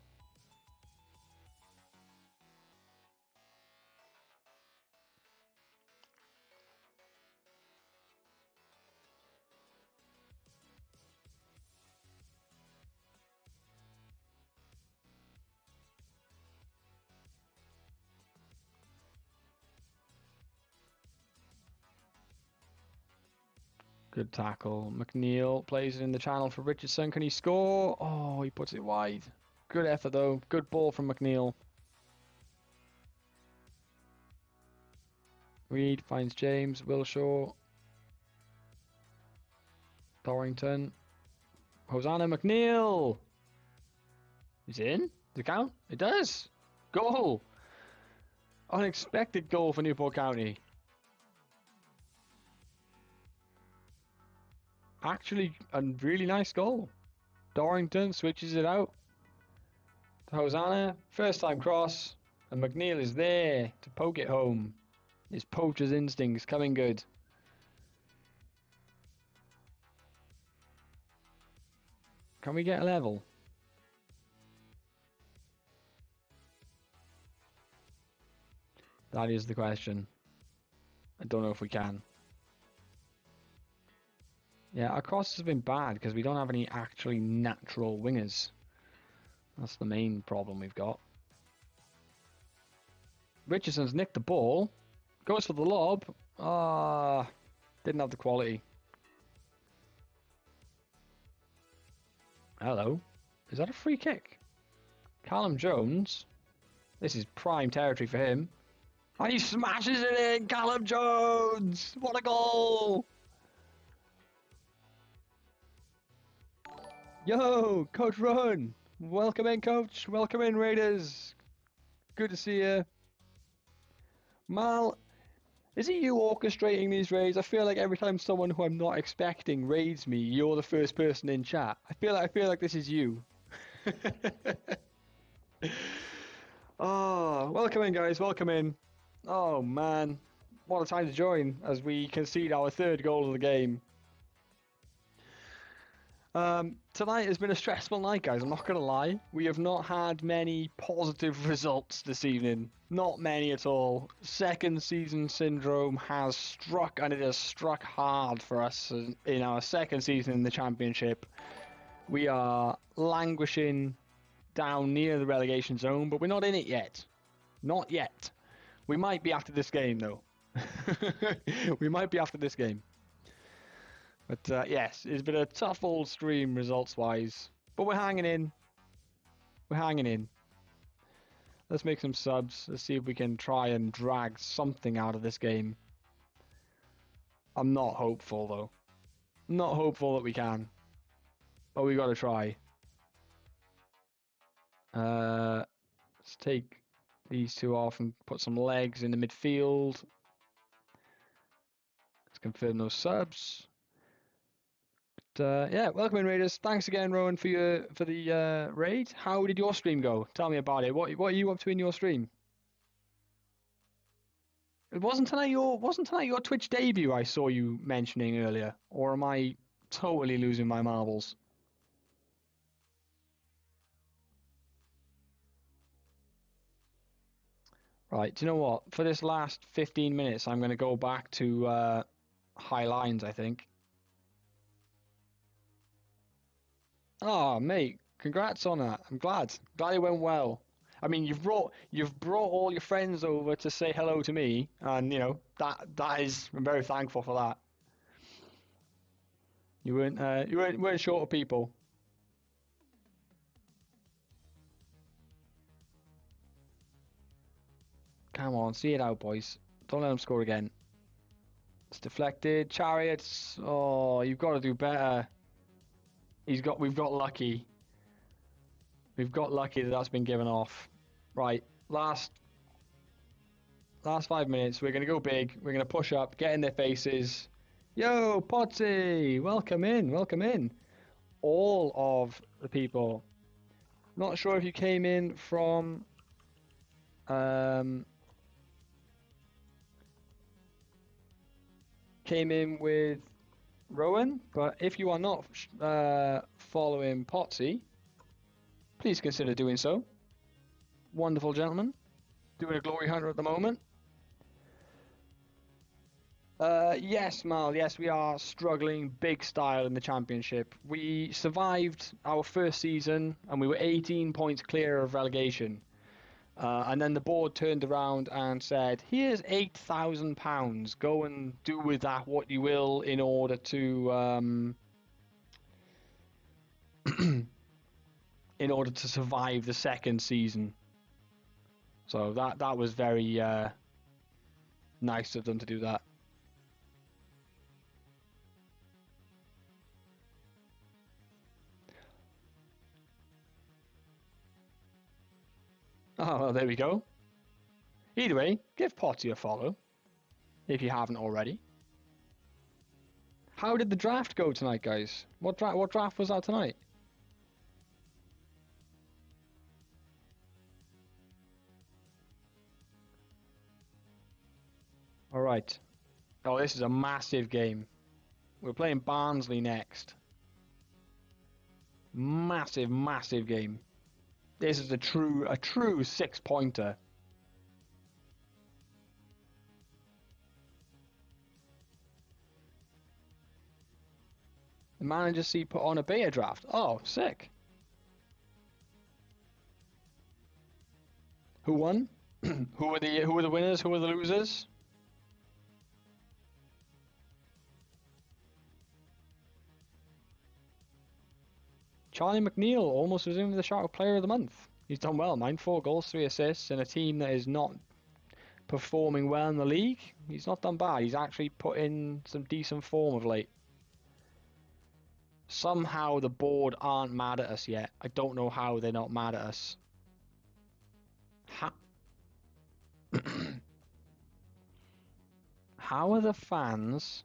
Good tackle. McNeil plays it in the channel for Richardson. Can he score? Oh, he puts it wide. Good effort though. Good ball from McNeil. Reed finds James. Wilshaw. Dorrington. Hosanna McNeil. He's in. Does it count? It does. Goal. Unexpected goal for Newport County. Actually, a really nice goal. Dorrington switches it out to Hosanna. First time cross. And McNeil is there to poke it home. His poacher's instincts coming good. Can we get a level? That is the question. I don't know if we can. Yeah, our crosses have been bad because we don't have any actually natural wingers. That's the main problem we've got. Richardson's nicked the ball. Goes for the lob. Didn't have the quality. Hello. Is that a free kick? Callum Jones. This is prime territory for him. And he smashes it in! Callum Jones! What a goal! Yo, Coach Rowan. Welcome in, Coach. Welcome in, Raiders. Good to see you. Mal, is it you orchestrating these raids? I feel like every time someone who I'm not expecting raids me, you're the first person in chat. I feel like this is you. Oh, welcome in, guys. Welcome in. Oh man, what a time to join as we concede our 3rd goal of the game. Tonight has been a stressful night, guys. I'm not gonna lie. We have not had many positive results this evening. Not many at all. Second season syndrome has struck, and it has struck hard for us in our 2nd season in the championship. We are languishing down near the relegation zone, but we're not in it yet. Not yet. We might be after this game, though. We might be after this game. But yes, it's been a tough old stream results-wise. But we're hanging in. We're hanging in. Let's make some subs. Let's see if we can try and drag something out of this game. I'm not hopeful, though. Not hopeful that we can. But we got to try. Let's take these 2 off and put some legs in the midfield. Let's confirm those subs. But yeah, welcome in, Raiders. Thanks again, Rowan, for the raid. How did your stream go? Tell me about it. What are you up to in your stream? Wasn't tonight your Twitch debut I saw you mentioning earlier, or am I totally losing my marbles? Right, do you know what? For this last 15 minutes, I'm going to go back to high lines, I think. Oh, mate, congrats on that. I'm glad. Glad it went well. I mean, you've brought all your friends over to say hello to me, and you know that is, I'm very thankful for that. You weren't short of people. Come on, see it out, boys. Don't let them score again. It's deflected. Chariots. Oh, you've got to do better. We've got lucky. We've got lucky that that's been given off. Right, last 5 minutes. We're gonna go big. We're gonna push up, get in their faces. Yo, Potsy, welcome in, welcome in. All of the people. Not sure if you came in from came in with Rowan, but if you are not following Potsy, please consider doing so. Wonderful gentleman, doing a glory hunter at the moment. Yes, Mal, yes, we are struggling big style in the championship. We survived our first season and we were 18 points clear of relegation. And then the board turned around and said, here's £8,000. Go and do with that what you will in order to in order to survive the second season. So that was very nice of them to do that. Oh, well, there we go. Either way, give Potty a follow, if you haven't already. How did the draft go tonight, guys? What draft was that tonight? All right. Oh, this is a massive game. We're playing Barnsley next. Massive, massive game. This is a true 6-pointer. The manager see put on a beta draft. Oh, sick. Who won? Who were the winners? Who were the losers? Charlie McNeil almost resumed the Shark Player of the Month. He's done well, man. 4 goals, 3 assists, in a team that is not performing well in the league. He's not done bad. He's actually put in some decent form of late. Somehow the board aren't mad at us yet. I don't know how they're not mad at us. How are the fans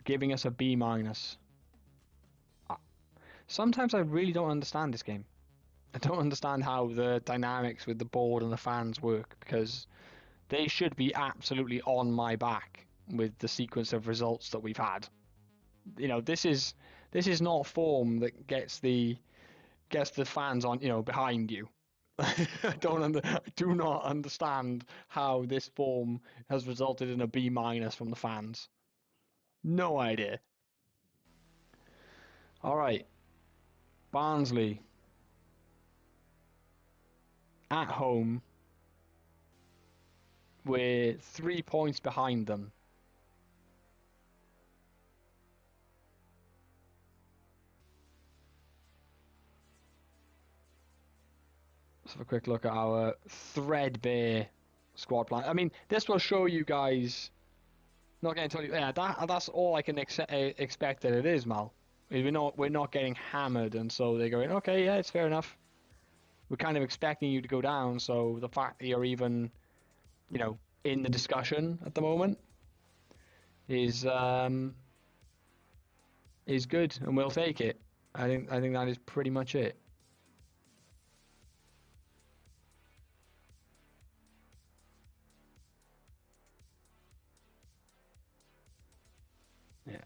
giving us a B-? Sometimes I really don't understand this game. I don't understand how the dynamics with the board and the fans work, because they should be absolutely on my back with the sequence of results that we've had. You know, this is not form that gets the fans on, you know, behind you. I do not understand how this form has resulted in a B- from the fans. No idea. All right. Barnsley at home. We're 3 points behind them. Let's have a quick look at our threadbare squad plan. I mean, this will show you guys. Not going to tell you. Yeah, that's all I can expect that it is, Mal. We're not getting hammered, and so they're going, okay, yeah, it's fair enough. We're kind of expecting you to go down, so the fact that you're even, you know, in the discussion at the moment is good, and we'll take it. I think that is pretty much it. Yeah,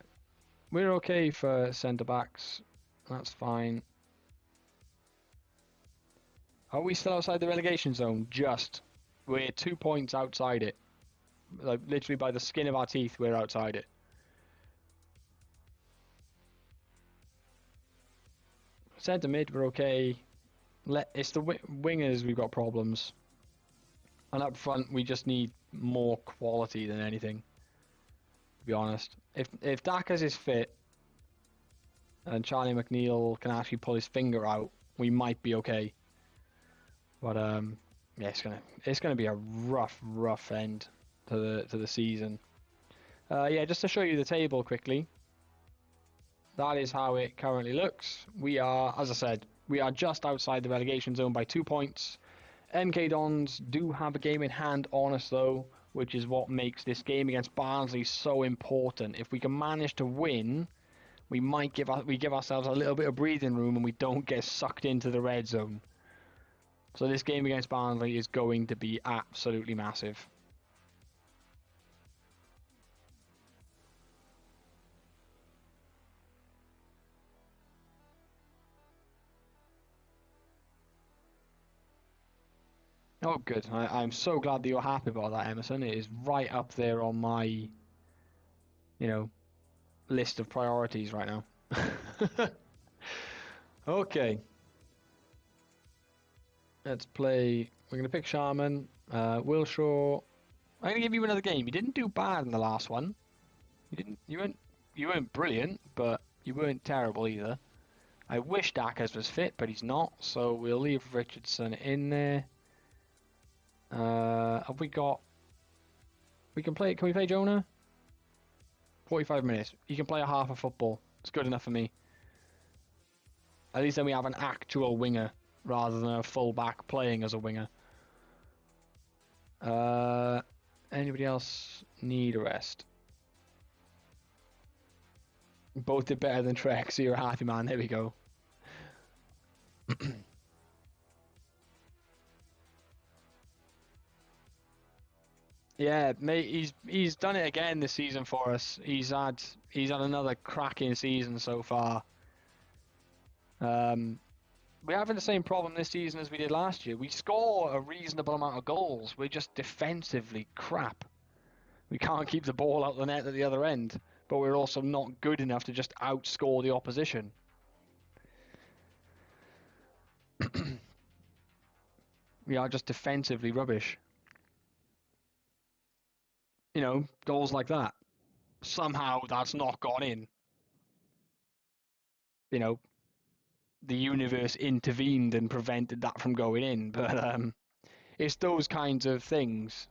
we're okay for centre backs. That's fine. Are we still outside the relegation zone? Just. We're 2 points outside it. Like, literally by the skin of our teeth, we're outside it. Centre mid, we're okay. It's the wingers we've got problems. And up front, we just need more quality than anything, to be honest. If Dakas is fit, and Charlie McNeil can actually pull his finger out, we might be okay. But yeah, it's gonna be a rough end to the season. Yeah, just to show you the table quickly. That is how it currently looks. We are, as I said, we are just outside the relegation zone by 2 points. MK Dons do have a game in hand on us though, which is what makes this game against Barnsley so important. If we can manage to win, we might give ourselves a little bit of breathing room and we don't get sucked into the red zone. So this game against Barnsley is going to be absolutely massive. Oh, good. I'm so glad that you're happy about that, Emerson. It is right up there on my, list of priorities right now. Okay. Let's play. We're going to pick Sharman. Wilshaw. I'm going to give you another game. You didn't do bad in the last one. You weren't brilliant, but you weren't terrible either. I wish Dakas was fit, but he's not, so we'll leave Richardson in there. Have we got... Can we play Jonah? 45 minutes. You can play a half of football. It's good enough for me. At least then we have an actual winger, rather than a full-back playing as a winger. Anybody else need a rest? Both did better than Trek, so you're a happy man. There we go. Yeah, mate, he's done it again this season for us. He's had another cracking season so far. We're having the same problem this season as we did last year. We score a reasonable amount of goals. We're just defensively crap. We can't keep the ball out the net at the other end, but we're also not good enough to just outscore the opposition. We are just defensively rubbish. Goals like that. Somehow that's not gone in. The universe intervened and prevented that from going in, but it's those kinds of things.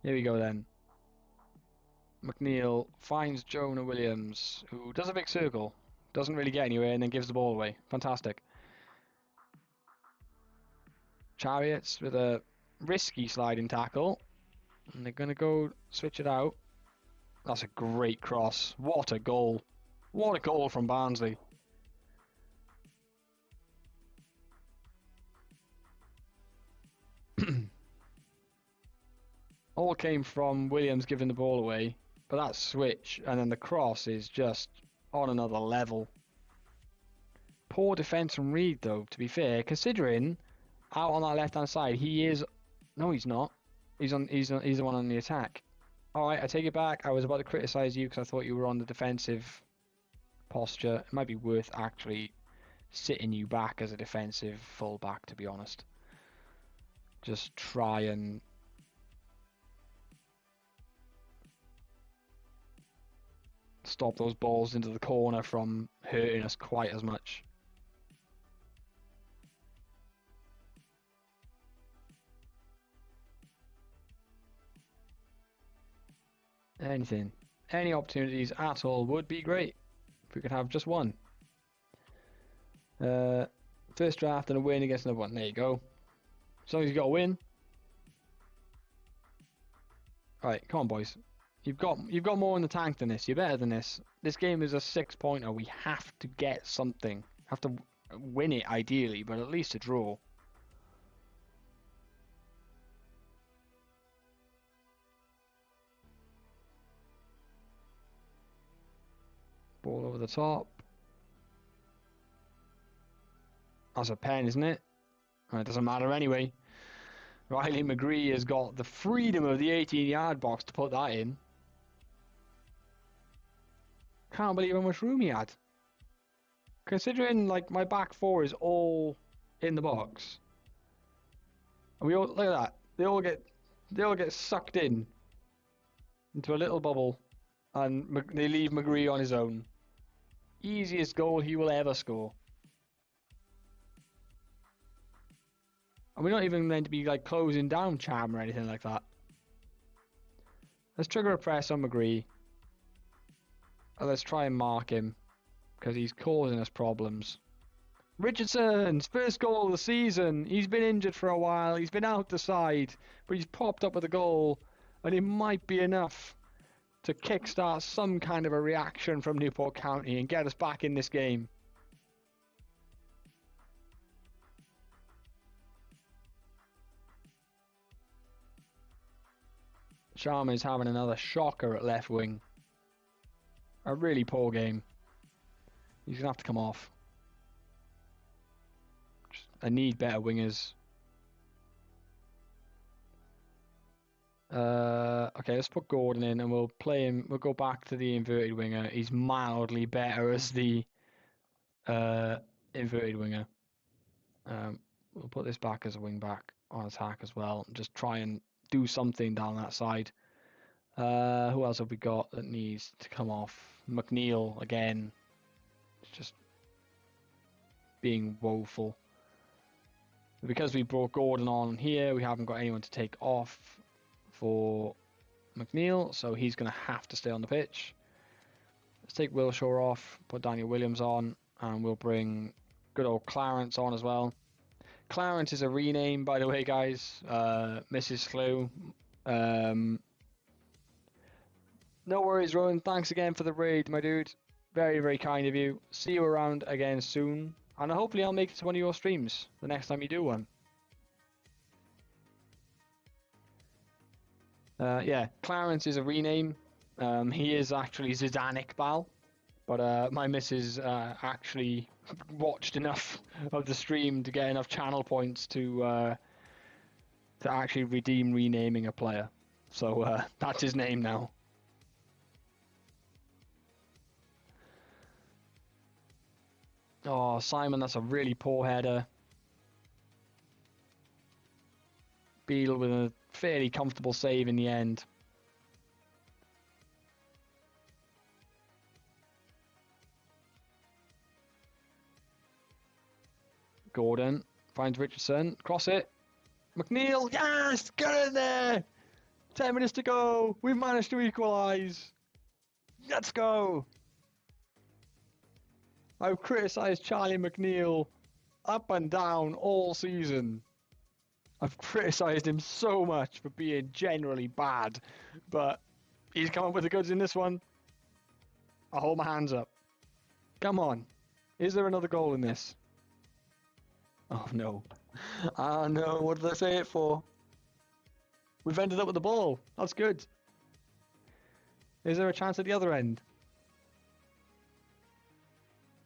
Here we go then. McNeil finds Jonah Williams, who does a big circle, doesn't really get anywhere, and then gives the ball away. Fantastic. Chariots with a risky sliding tackle, and they're going to go switch it out. That's a great cross. What a goal. What a goal from Barnsley. All came from Williams giving the ball away, but that switch and then the cross is just on another level. Poor defence from Reed though, to be fair, considering out on that left hand side he is... No, he's not. He's the one on the attack. Alright, I take it back. I was about to criticise you because I thought you were on the defensive posture. It might be worth actually sitting you back as a defensive full-back, to be honest. Just try and... stop those balls into the corner from hurting us quite as much. Any opportunities at all would be great if we could have just one. First draft and a win against another one. There you go. As long as you got a win. Alright, come on boys. You've got more in the tank than this. You're better than this. This game is a 6-pointer. We have to get something. Have to win it ideally, but at least a draw. Ball over the top. That's a pen, isn't it? It doesn't matter anyway. Riley McGree has got the freedom of the 18-yard box to put that in. Can't believe how much room he had. Considering like my back four is all in the box. And we all look at that. They all get sucked in into a little bubble, and they leave McGree on his own. Easiest goal he will ever score. And we're not even meant to be like closing down Cham or anything like that. Let's trigger a press on McGree. Let's try and mark him, because he's causing us problems. Richardson's first goal of the season. He's been injured for a while. He's been out the side, but he's popped up with a goal, and it might be enough to kickstart some kind of a reaction from Newport County and get us back in this game. Sharma is having another shocker at left wing. A really poor game. He's going to have to come off. I need better wingers. Okay, let's put Gordon in and we'll play him. We'll go back to the inverted winger. He's mildly better as the inverted winger. We'll put this back as a wing back on attack as well. Just try and do something down that side. Who else have we got that needs to come off? McNeil again. It's just being woeful. Because we brought Gordon on here, we haven't got anyone to take off for McNeil, so he's going to have to stay on the pitch. Let's take Wilshaw off, put Daniel Williams on, and we'll bring good old Clarence on as well. Clarence is a rename, by the way, guys. Mrs. Slew. No worries, Rowan. Thanks again for the raid, my dude. Very, very kind of you. See you around again soon. And hopefully I'll make it to one of your streams the next time you do one. Yeah, Clarence is a rename. He is actually Zidane Iqbal. But my missus actually watched enough of the stream to get enough channel points to actually redeem renaming a player. So that's his name now. Oh, Simon, that's a really poor header. Beal with a fairly comfortable save in the end. Gordon finds Richardson. Cross it. McNeil, yes! Get in there! 10 minutes to go. We've managed to equalise. Let's go. I've criticised Charlie McNeil up and down all season. I've criticised him so much for being generally bad, but he's come up with the goods in this one. I hold my hands up. Come on. Is there another goal in this? Oh no. Ah no, what did I say it for? We've ended up with the ball. That's good. Is there a chance at the other end?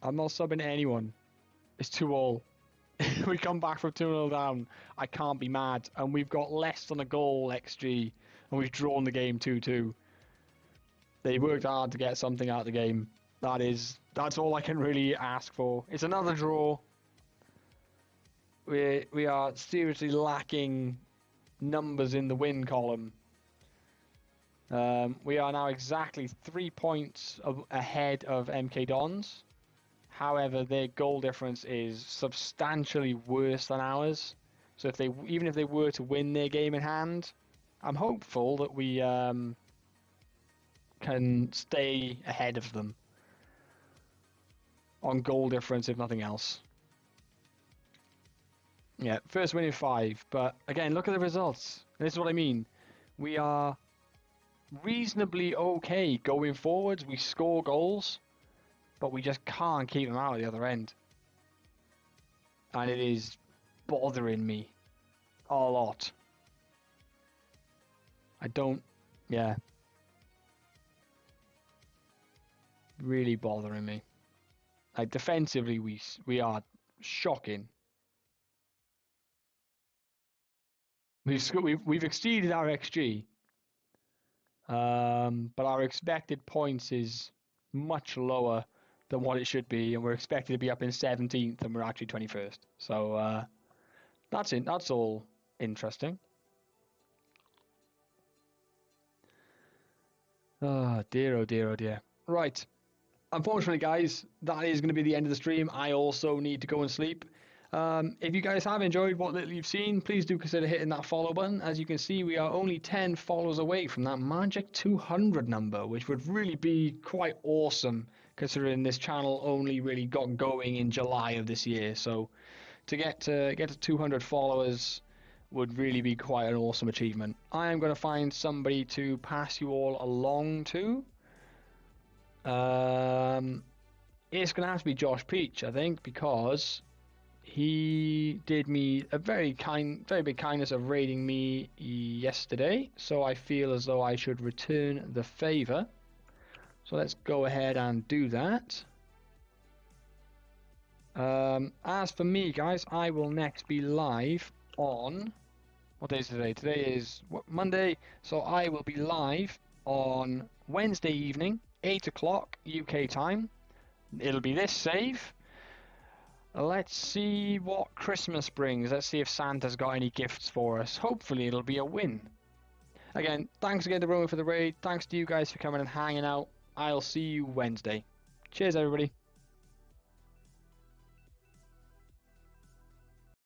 I'm not subbing to anyone. It's 2-2. We come back from 2-0 down. I can't be mad. And we've got less than a goal XG. And we've drawn the game 2-2. They worked hard to get something out of the game. That's all I can really ask for. It's another draw. We are seriously lacking numbers in the win column. We are now exactly 3 points ahead of MK Dons. However, their goal difference is substantially worse than ours. So even if they were to win their game in hand, I'm hopeful that we can stay ahead of them on goal difference, if nothing else. Yeah, first win in 5. But again, look at the results. This is what I mean. We are reasonably okay going forwards. We score goals, but we just can't keep them out at the other end. And it is bothering me a lot. Yeah. Really bothering me. Like, defensively, we are shocking. We've exceeded our XG. But our expected points is much lower than what it should be, and we're expected to be up in 17th, and we're actually 21st. So that's it. That's all interesting. Oh dear, oh dear, oh dear. Right. Unfortunately, guys, that is going to be the end of the stream. I also need to go and sleep. If you guys have enjoyed what little you've seen, please do consider hitting that follow button. As you can see, we are only 10 followers away from that magic 200 number, which would really be quite awesome, considering this channel only really got going in July of this year. So to get to 200 followers would really be quite an awesome achievement. I am going to find somebody to pass you all along to. It's going to have to be Josh Peach, I think, because he did me a very big kindness of raiding me yesterday, so I feel as though I should return the favor. So let's go ahead and do that. As for me, guys, I will next be live on, what day is today? Today is Monday, so I will be live on Wednesday evening, 8 o'clock UK time. It'll be this save. Let's see what Christmas brings. Let's see if Santa's got any gifts for us. Hopefully it'll be a win. Again, thanks again to Roman for the raid. Thanks to you guys for coming and hanging out. I'll see you Wednesday. Cheers, everybody.